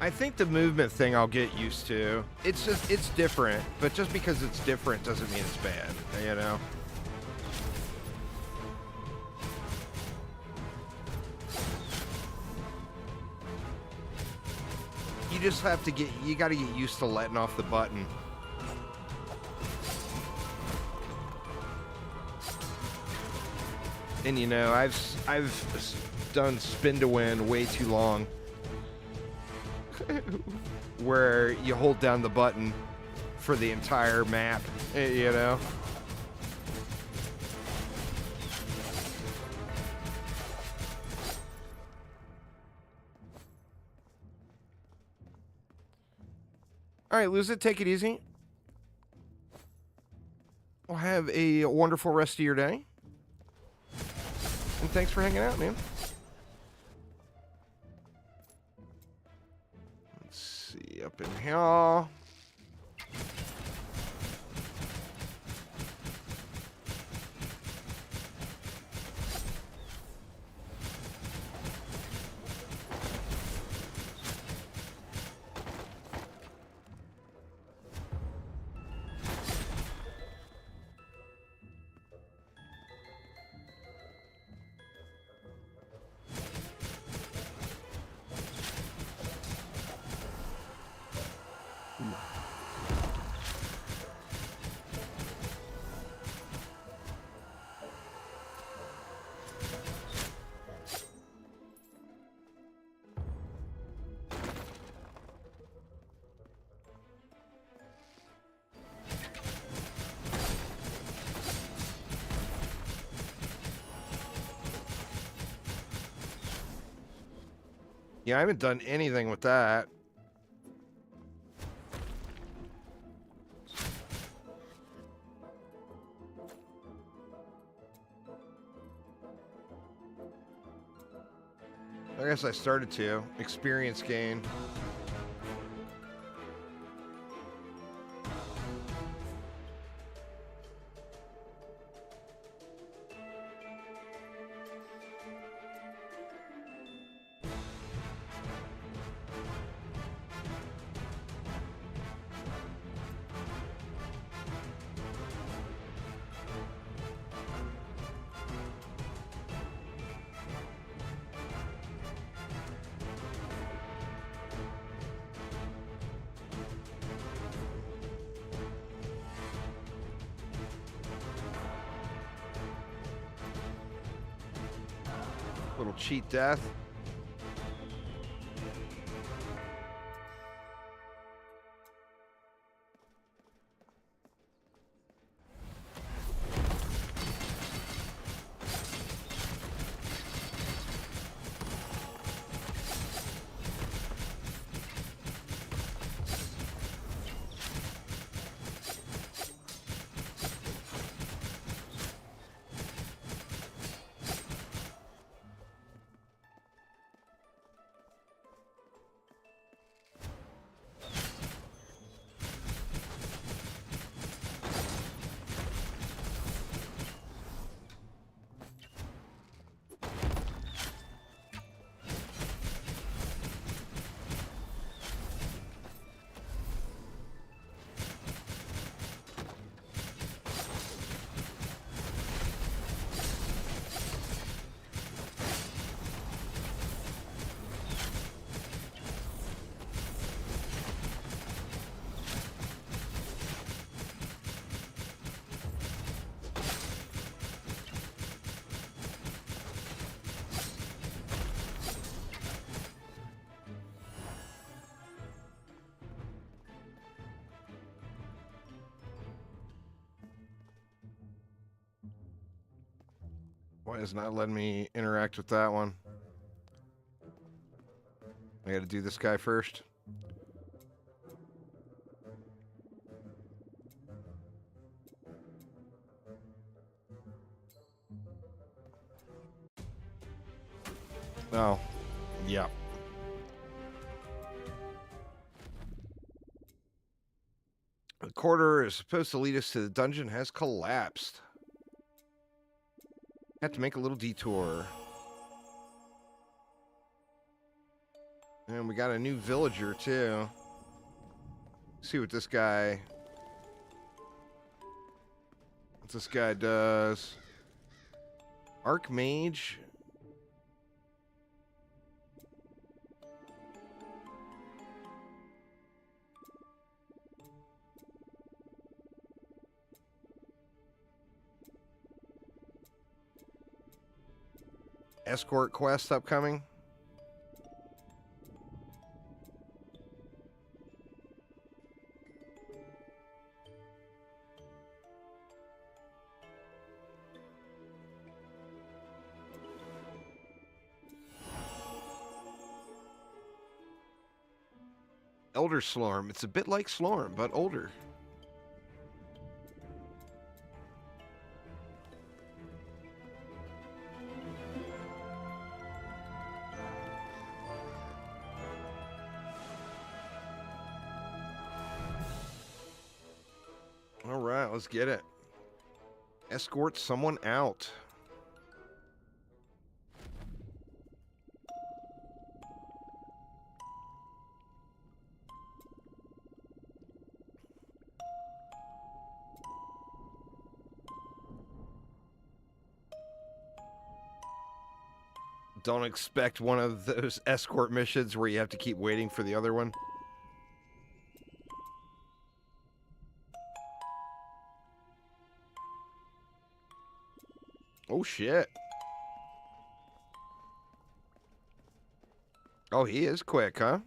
I think the movement thing I'll get used to. It's different, but just because it's different doesn't mean it's bad, you know? You just have to you gotta get used to letting off the button. And you know, I've done spin to win way too long. Where you hold down the button for the entire map, you know? All right, lose it. Take it easy. Well, have a wonderful rest of your day. And thanks for hanging out, man. Up in here. Yeah, I haven't done anything with that. I guess I started to. Experience gain. Little cheat death. Why is not letting me interact with that one? I gotta do this guy first. Oh, yeah. The corridor is supposed to lead us to the dungeon has collapsed. Have to make a little detour. And we got a new villager, too. See what this guy... What this guy does. Archmage. Escort quest upcoming. Elder Slorm. It's a bit like Slorm, but older. All right, let's get it. Escort someone out. Don't expect one of those escort missions where you have to keep waiting for the other one. Oh, shit. Oh, he is quick, huh?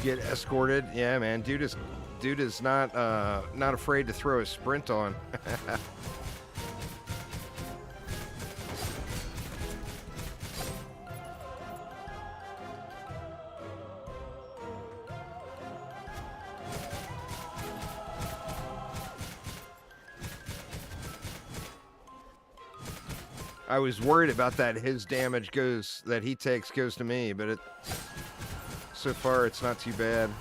get escorted. Yeah, man. Dude is not afraid to throw a sprint on. I was worried about that. His damage that he takes goes to me, but so far it's not too bad.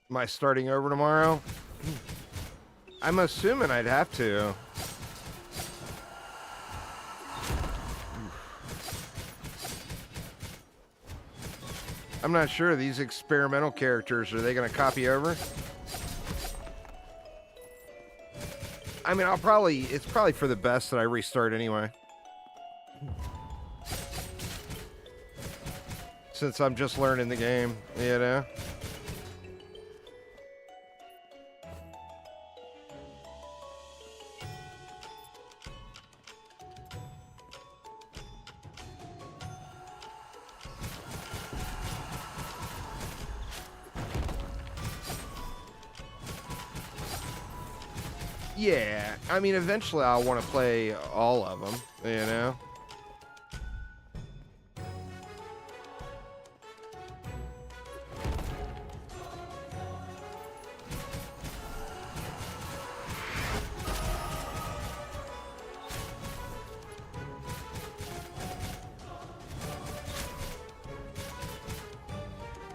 Am I starting over tomorrow? I'm assuming I'd have to. I'm not sure. These experimental characters, are they going to copy over? I mean, it's probably for the best that I restart anyway. Since I'm just learning the game, you know? Yeah, I mean, eventually I'll want to play all of them, you know?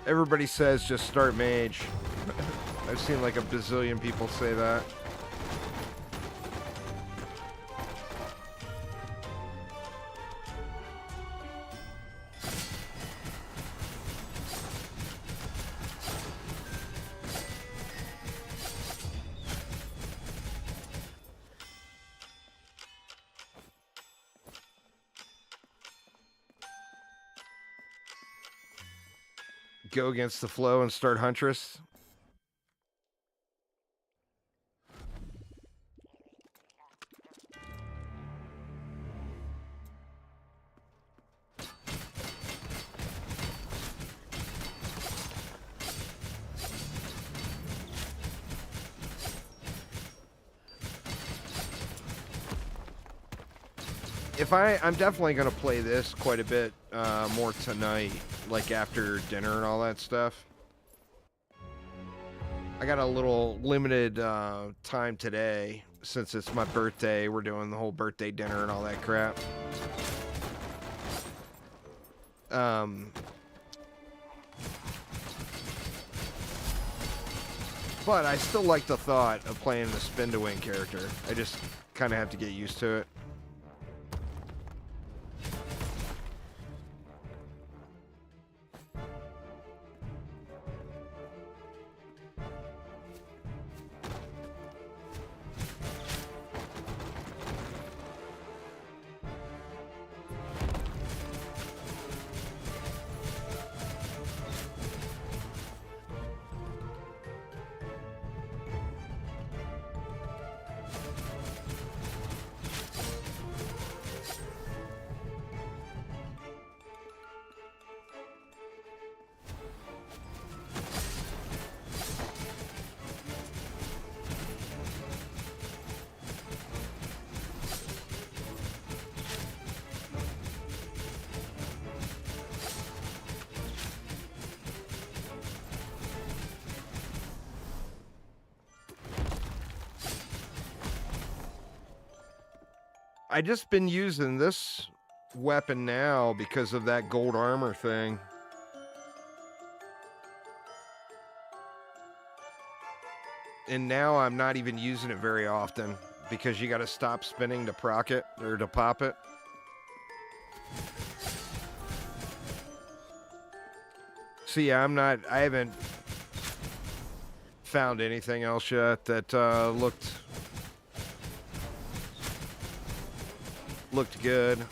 Everybody says just start mage. I've seen like a bazillion people say that. Go against the flow and start Huntress. I'm definitely going to play this quite a bit more tonight, like after dinner and all that stuff. I got a little limited time today since it's my birthday. We're doing the whole birthday dinner and all that crap. But I still like the thought of playing the spin-to-win character. I just kind of have to get used to it. I just been using this weapon now because of that gold armor thing. And now I'm not even using it very often because you got to stop spinning to proc it or to pop it. So yeah, I haven't found anything else yet that looked good.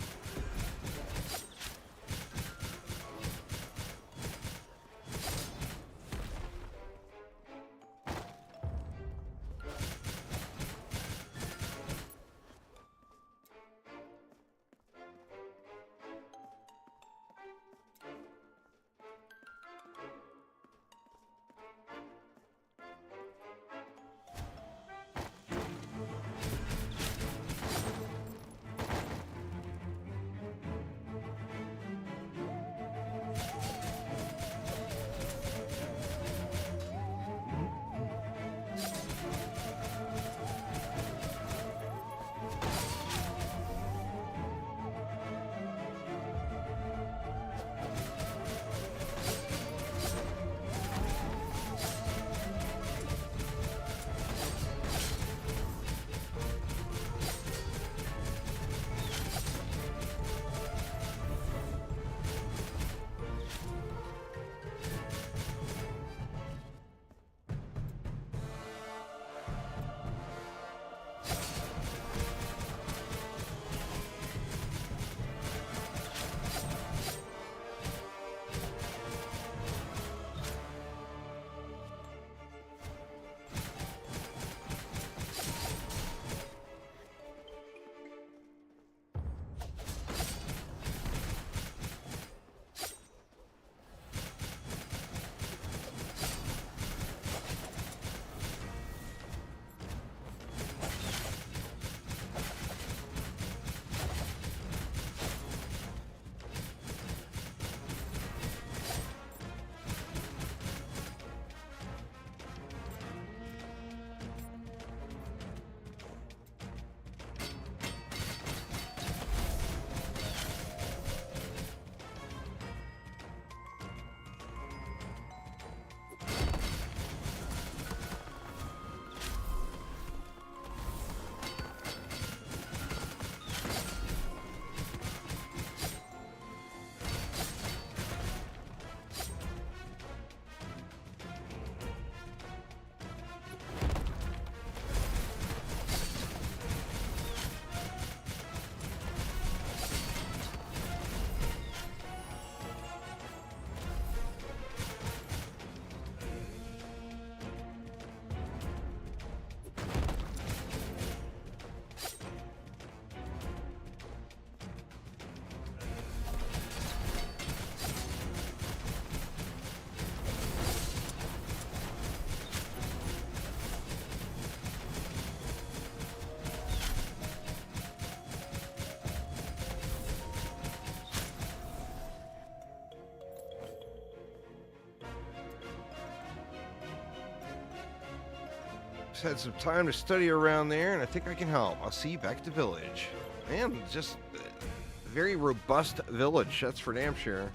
Just had some time to study around there, and I think I can help. I'll see you back at the village. Man, just a very robust village, that's for damn sure.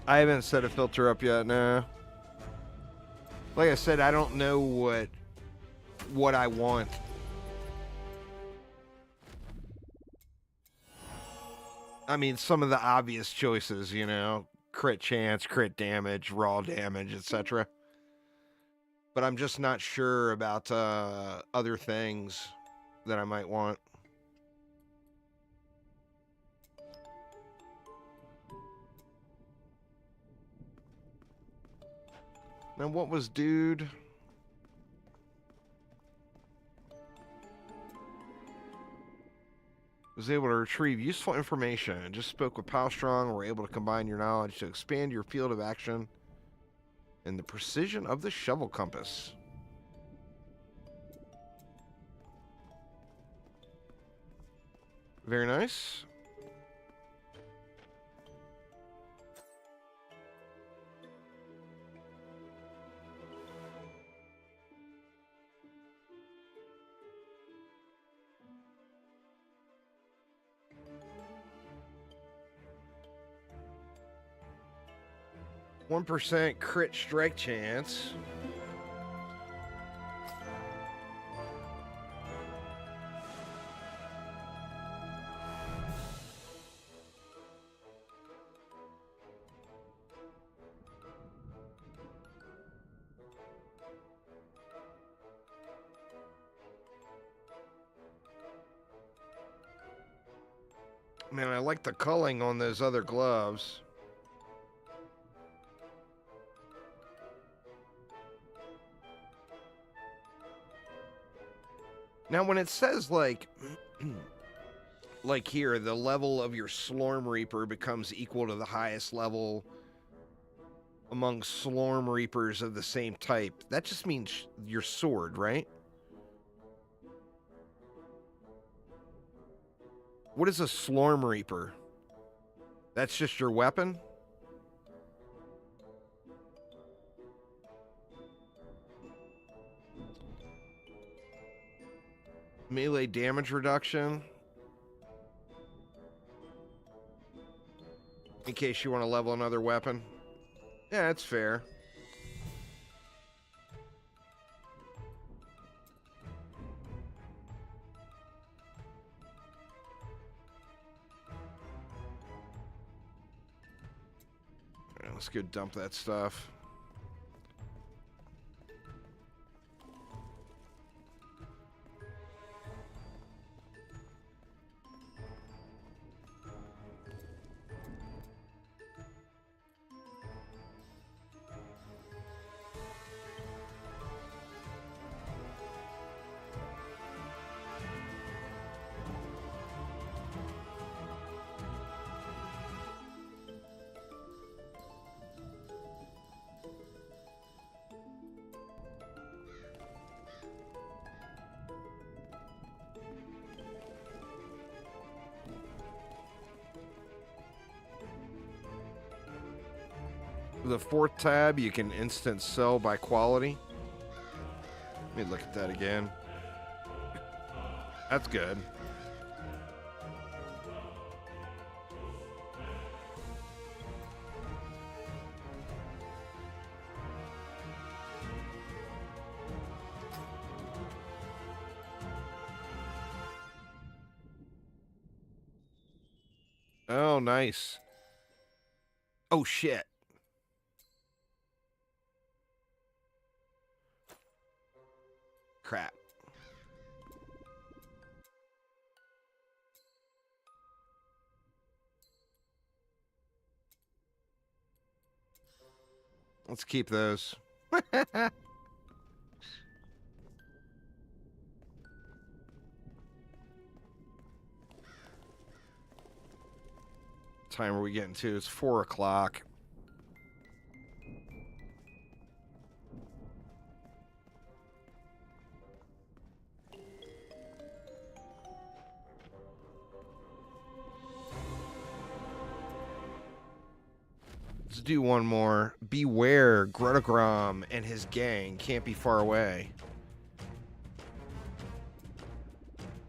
I haven't set a filter up yet, no. Like I said, I don't know what I want. I mean, some of the obvious choices, you know, crit chance, crit damage, raw damage, etc. But I'm just not sure about other things that I might want. Now, what was dude? Was able to retrieve useful information. Just spoke with Palstrong. We're able to combine your knowledge to expand your field of action and the precision of the shovel compass. Very nice. %1 crit strike chance. Man, I like the culling on those other gloves. Now, when it says, like here, the level of your Slor Reaper becomes equal to the highest level among Slor Reapers of the same type, that just means your sword, right? What is a Slor Reaper? That's just your weapon? Melee damage reduction. In case you want to level another weapon. Yeah, that's fair. All right, let's go dump that stuff. The 4th tab, you can instant sell by quality. Let me look at that again. That's good. Oh, nice. Oh, shit. Crap. Let's keep those. Time are we getting to? It's 4 o'clock. Let's do one more. Beware, Grutagram and his gang can't be far away.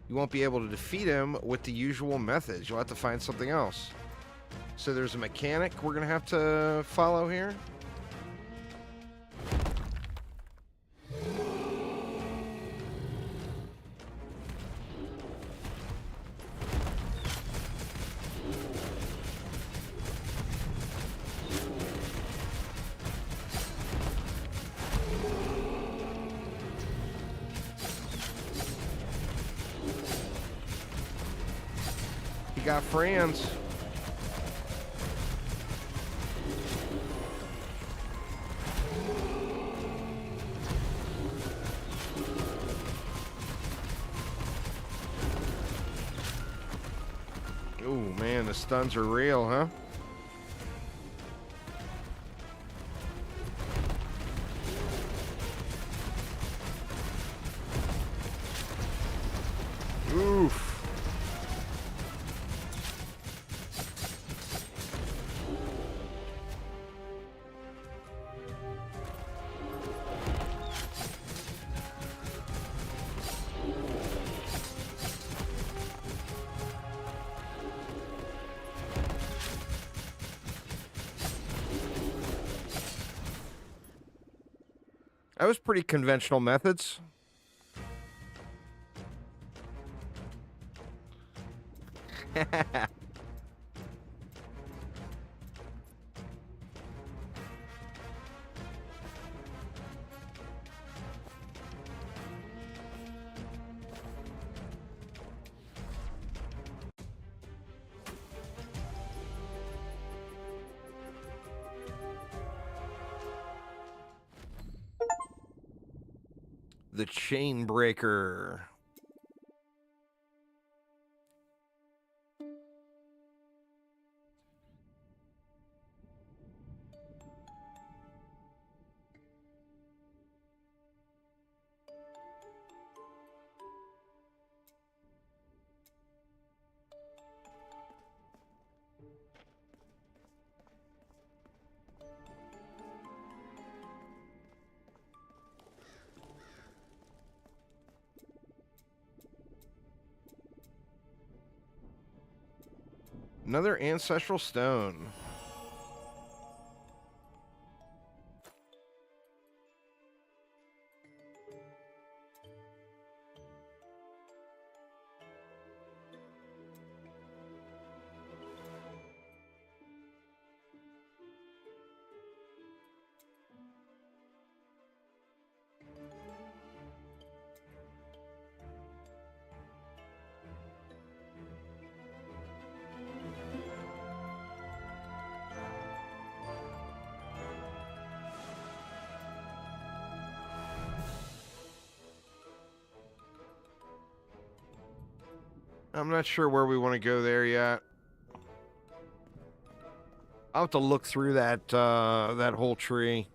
You won't be able to defeat him with the usual methods. You'll have to find something else. So there's a mechanic we're going to have to follow here. You got friends. Oh man, the stuns are real, huh? Oof. That was pretty conventional methods. The chain breaker. Another ancestral stone. I'm not sure where we want to go there yet. I'll have to look through that that whole tree.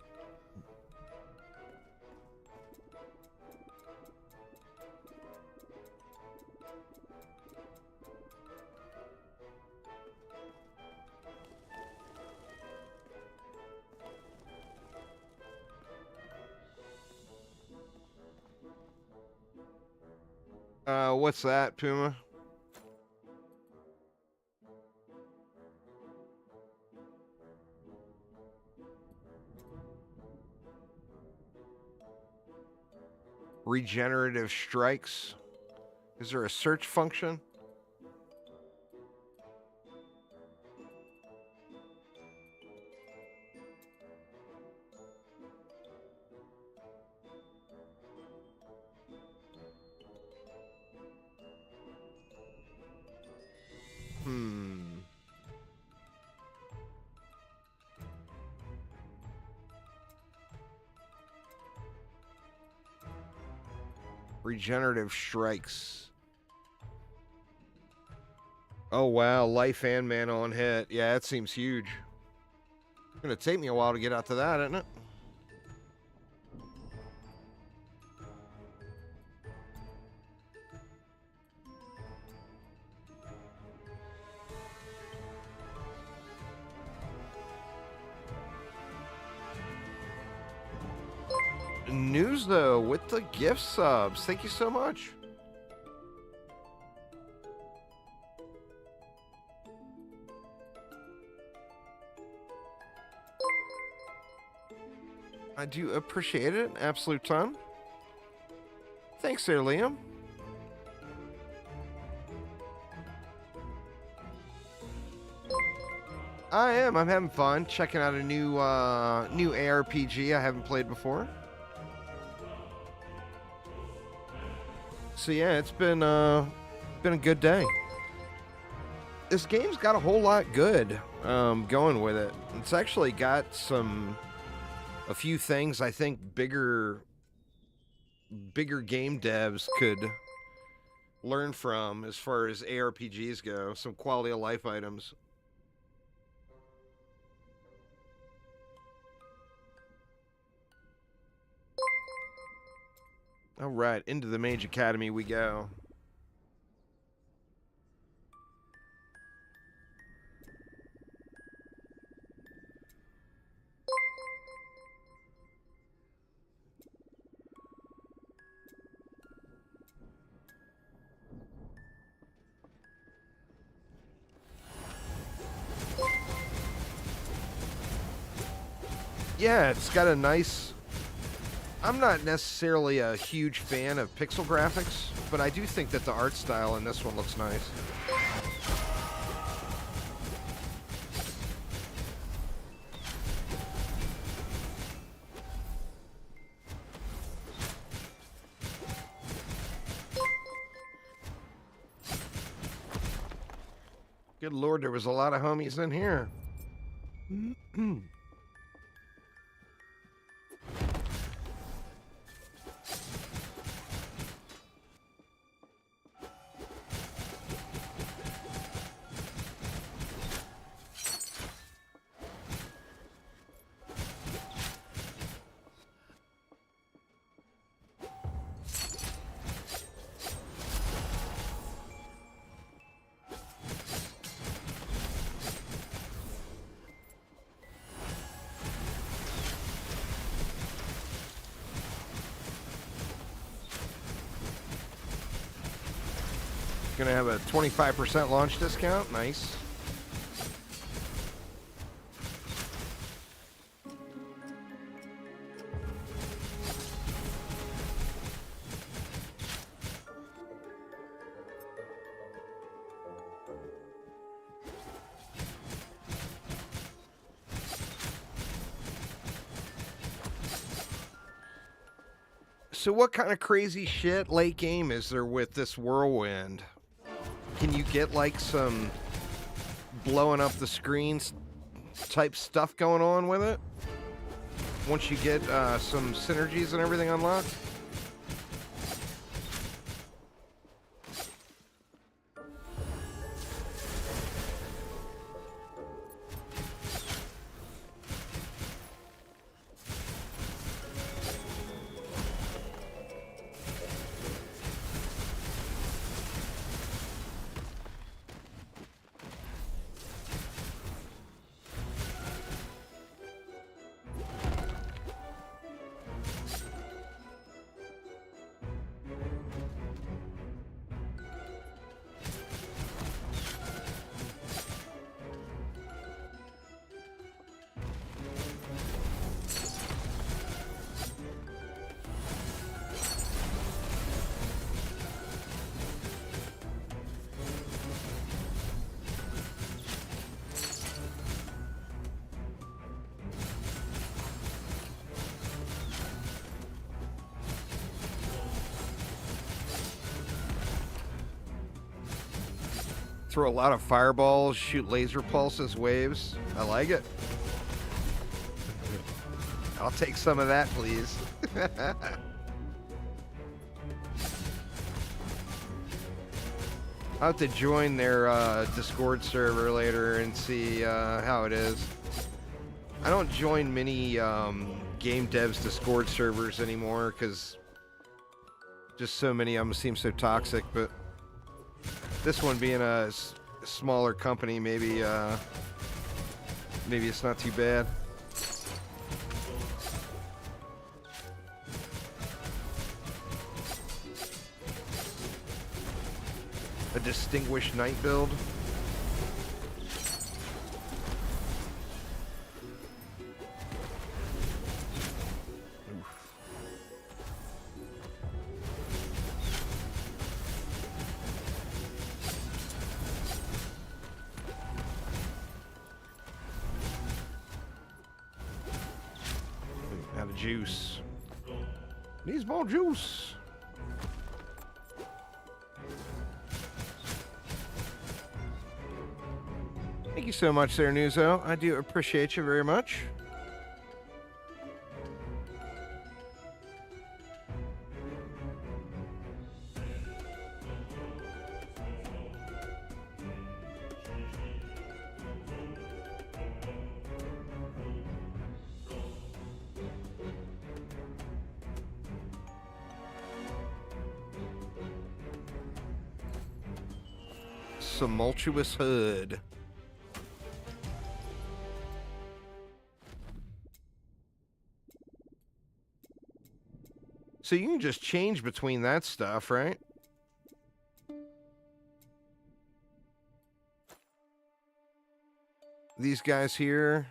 What's that, Puma? Regenerative strikes. Is there a search function? Regenerative strikes. Oh wow, life and mana on hit. Yeah, that seems huge. It's gonna take me a while to get out to that, isn't it? News though with the gift subs. Thank you so much. I do appreciate it. Absolute ton. Thanks there, Liam. I am. I'm having fun checking out a new new ARPG I haven't played before. So yeah, it's been a good day. this game's got a whole lot good going with it. It's actually got a few things I think bigger game devs could learn from as far as ARPGs go. Some quality of life items. All right, into the Mage Academy we go. Yeah, it's got a nice... I'm not necessarily a huge fan of pixel graphics, but I do think that the art style in this one looks nice. Good lord, there was a lot of homies in here. Gonna have a 25% launch discount. Nice. So what kind of crazy shit late game is there with this whirlwind? Can you get like some blowing up the screens type stuff going on with it once you get some synergies and everything unlocked? Throw a lot of fireballs, shoot laser pulses, waves. I like it. I'll take some of that, please. I'll have to join their Discord server later and see how it is. I don't join many game devs Discord servers anymore because just so many of them seem so toxic, but this one being a smaller company, maybe it's not too bad. A distinguished knight build. Out of juice. Needs more juice. Thank you so much there, Nuzo. I do appreciate you very much. Tumultuous hood. So you can just change between that stuff, right? These guys here.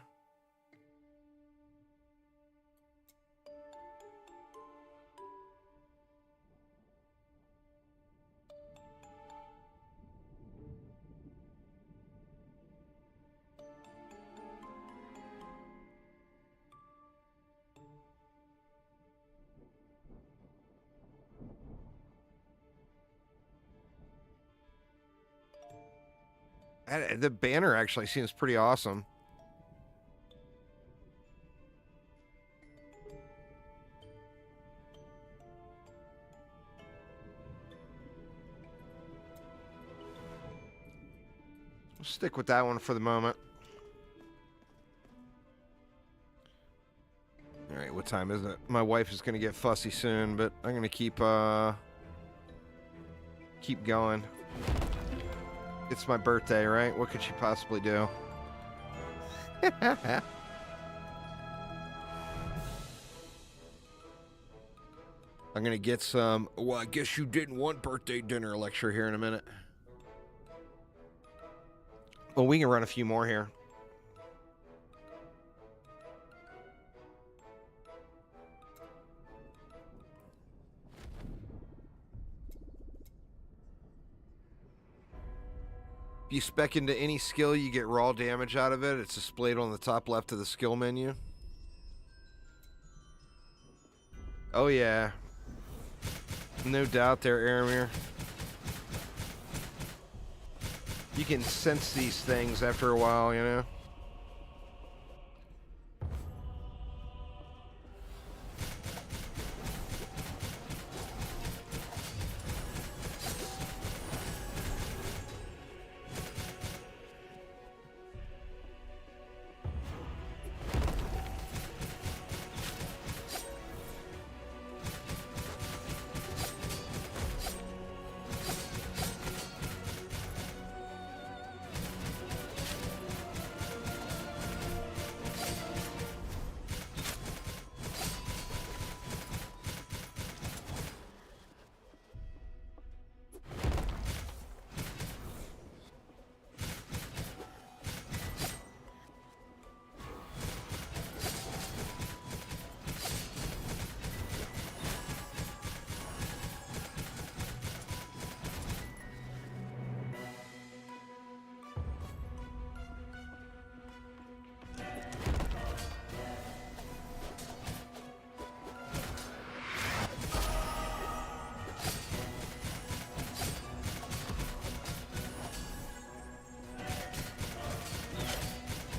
The banner actually seems pretty awesome. We'll stick with that one for the moment. All right, what time is it? My wife is going to get fussy soon, but I'm going to keep going. It's my birthday, right? What could she possibly do? I'm going to get some, well, I guess you didn't want birthday dinner lecture here in a minute. Well, we can run a few more here. If you spec into any skill, you get raw damage out of it. It's displayed on the top left of the skill menu. Oh, yeah. No doubt there, Aramir. You can sense these things after a while, you know?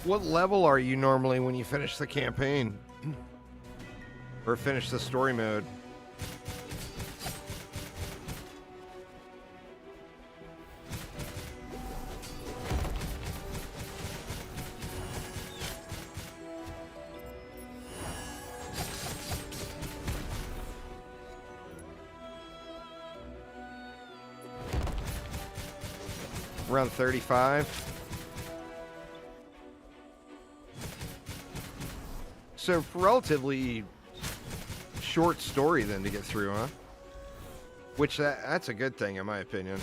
What level are you normally when you finish the campaign? Or finish the story mode? Around 35. So relatively short story then to get through, huh? Which that's a good thing in my opinion.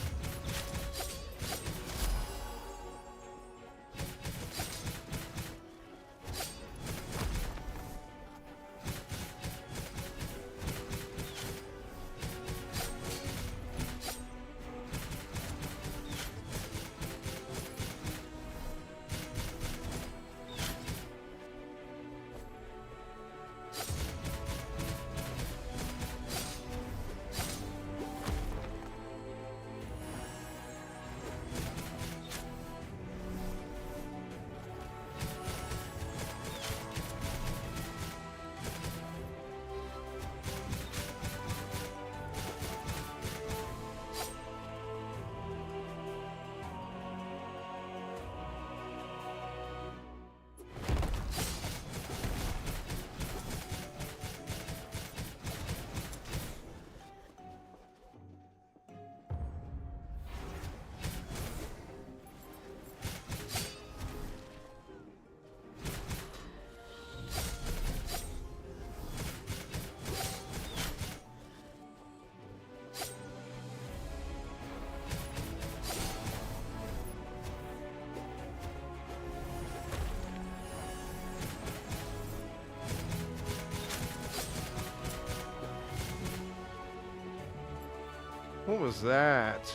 What was that?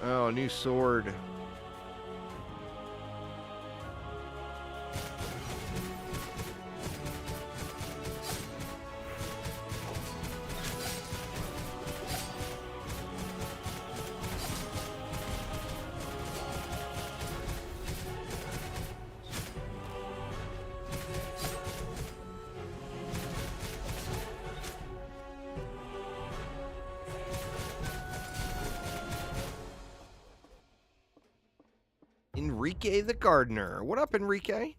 Oh, new sword. Enrique the Gardener. What up, Enrique?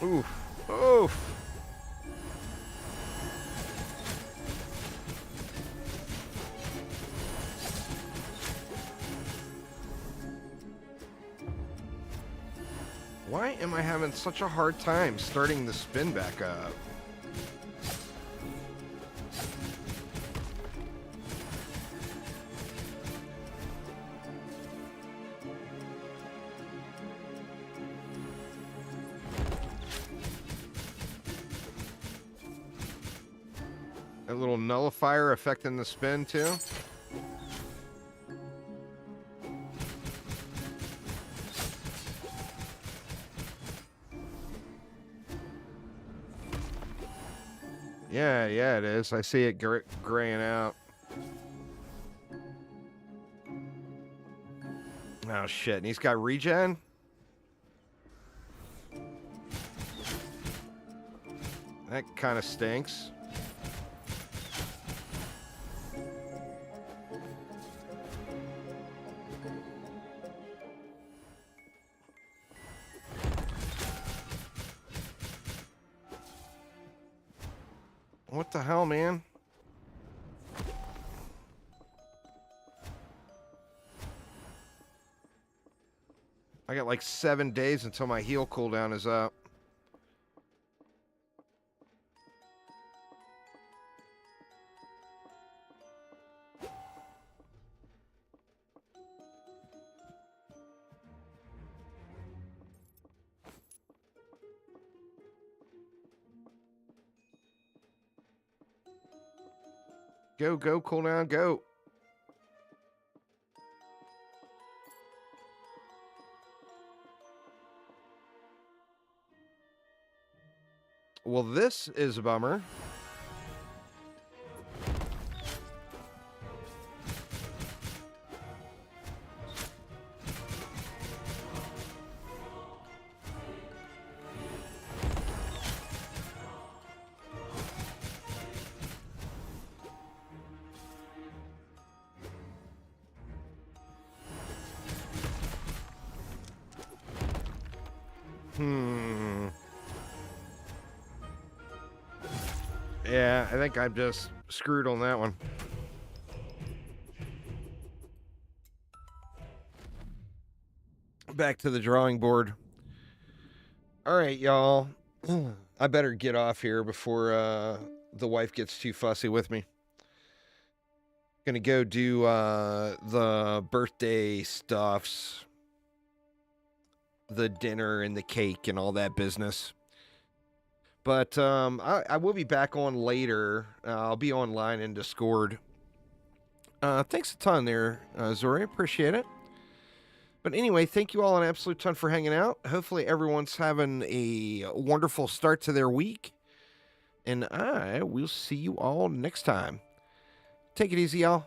Oof. Oof. Why am I having such a hard time starting the spin back up? A little nullifier affecting the spin too. Yeah, it is. I see it graying out. Oh shit, and he's got regen? That kind of stinks. What the hell, man? I got like 7 days until my heal cooldown is up. Go, cooldown, go. Well, this is a bummer. Yeah, I think I'm just screwed on that one. Back to the drawing board. All right, y'all. I better get off here before the wife gets too fussy with me. Gonna go do the birthday stuffs, the dinner and the cake and all that business. But I will be back on later. I'll be online in Discord. Thanks a ton there, Zori. Appreciate it. But anyway, thank you all an absolute ton for hanging out. Hopefully everyone's having a wonderful start to their week. And I will see you all next time. Take it easy, y'all.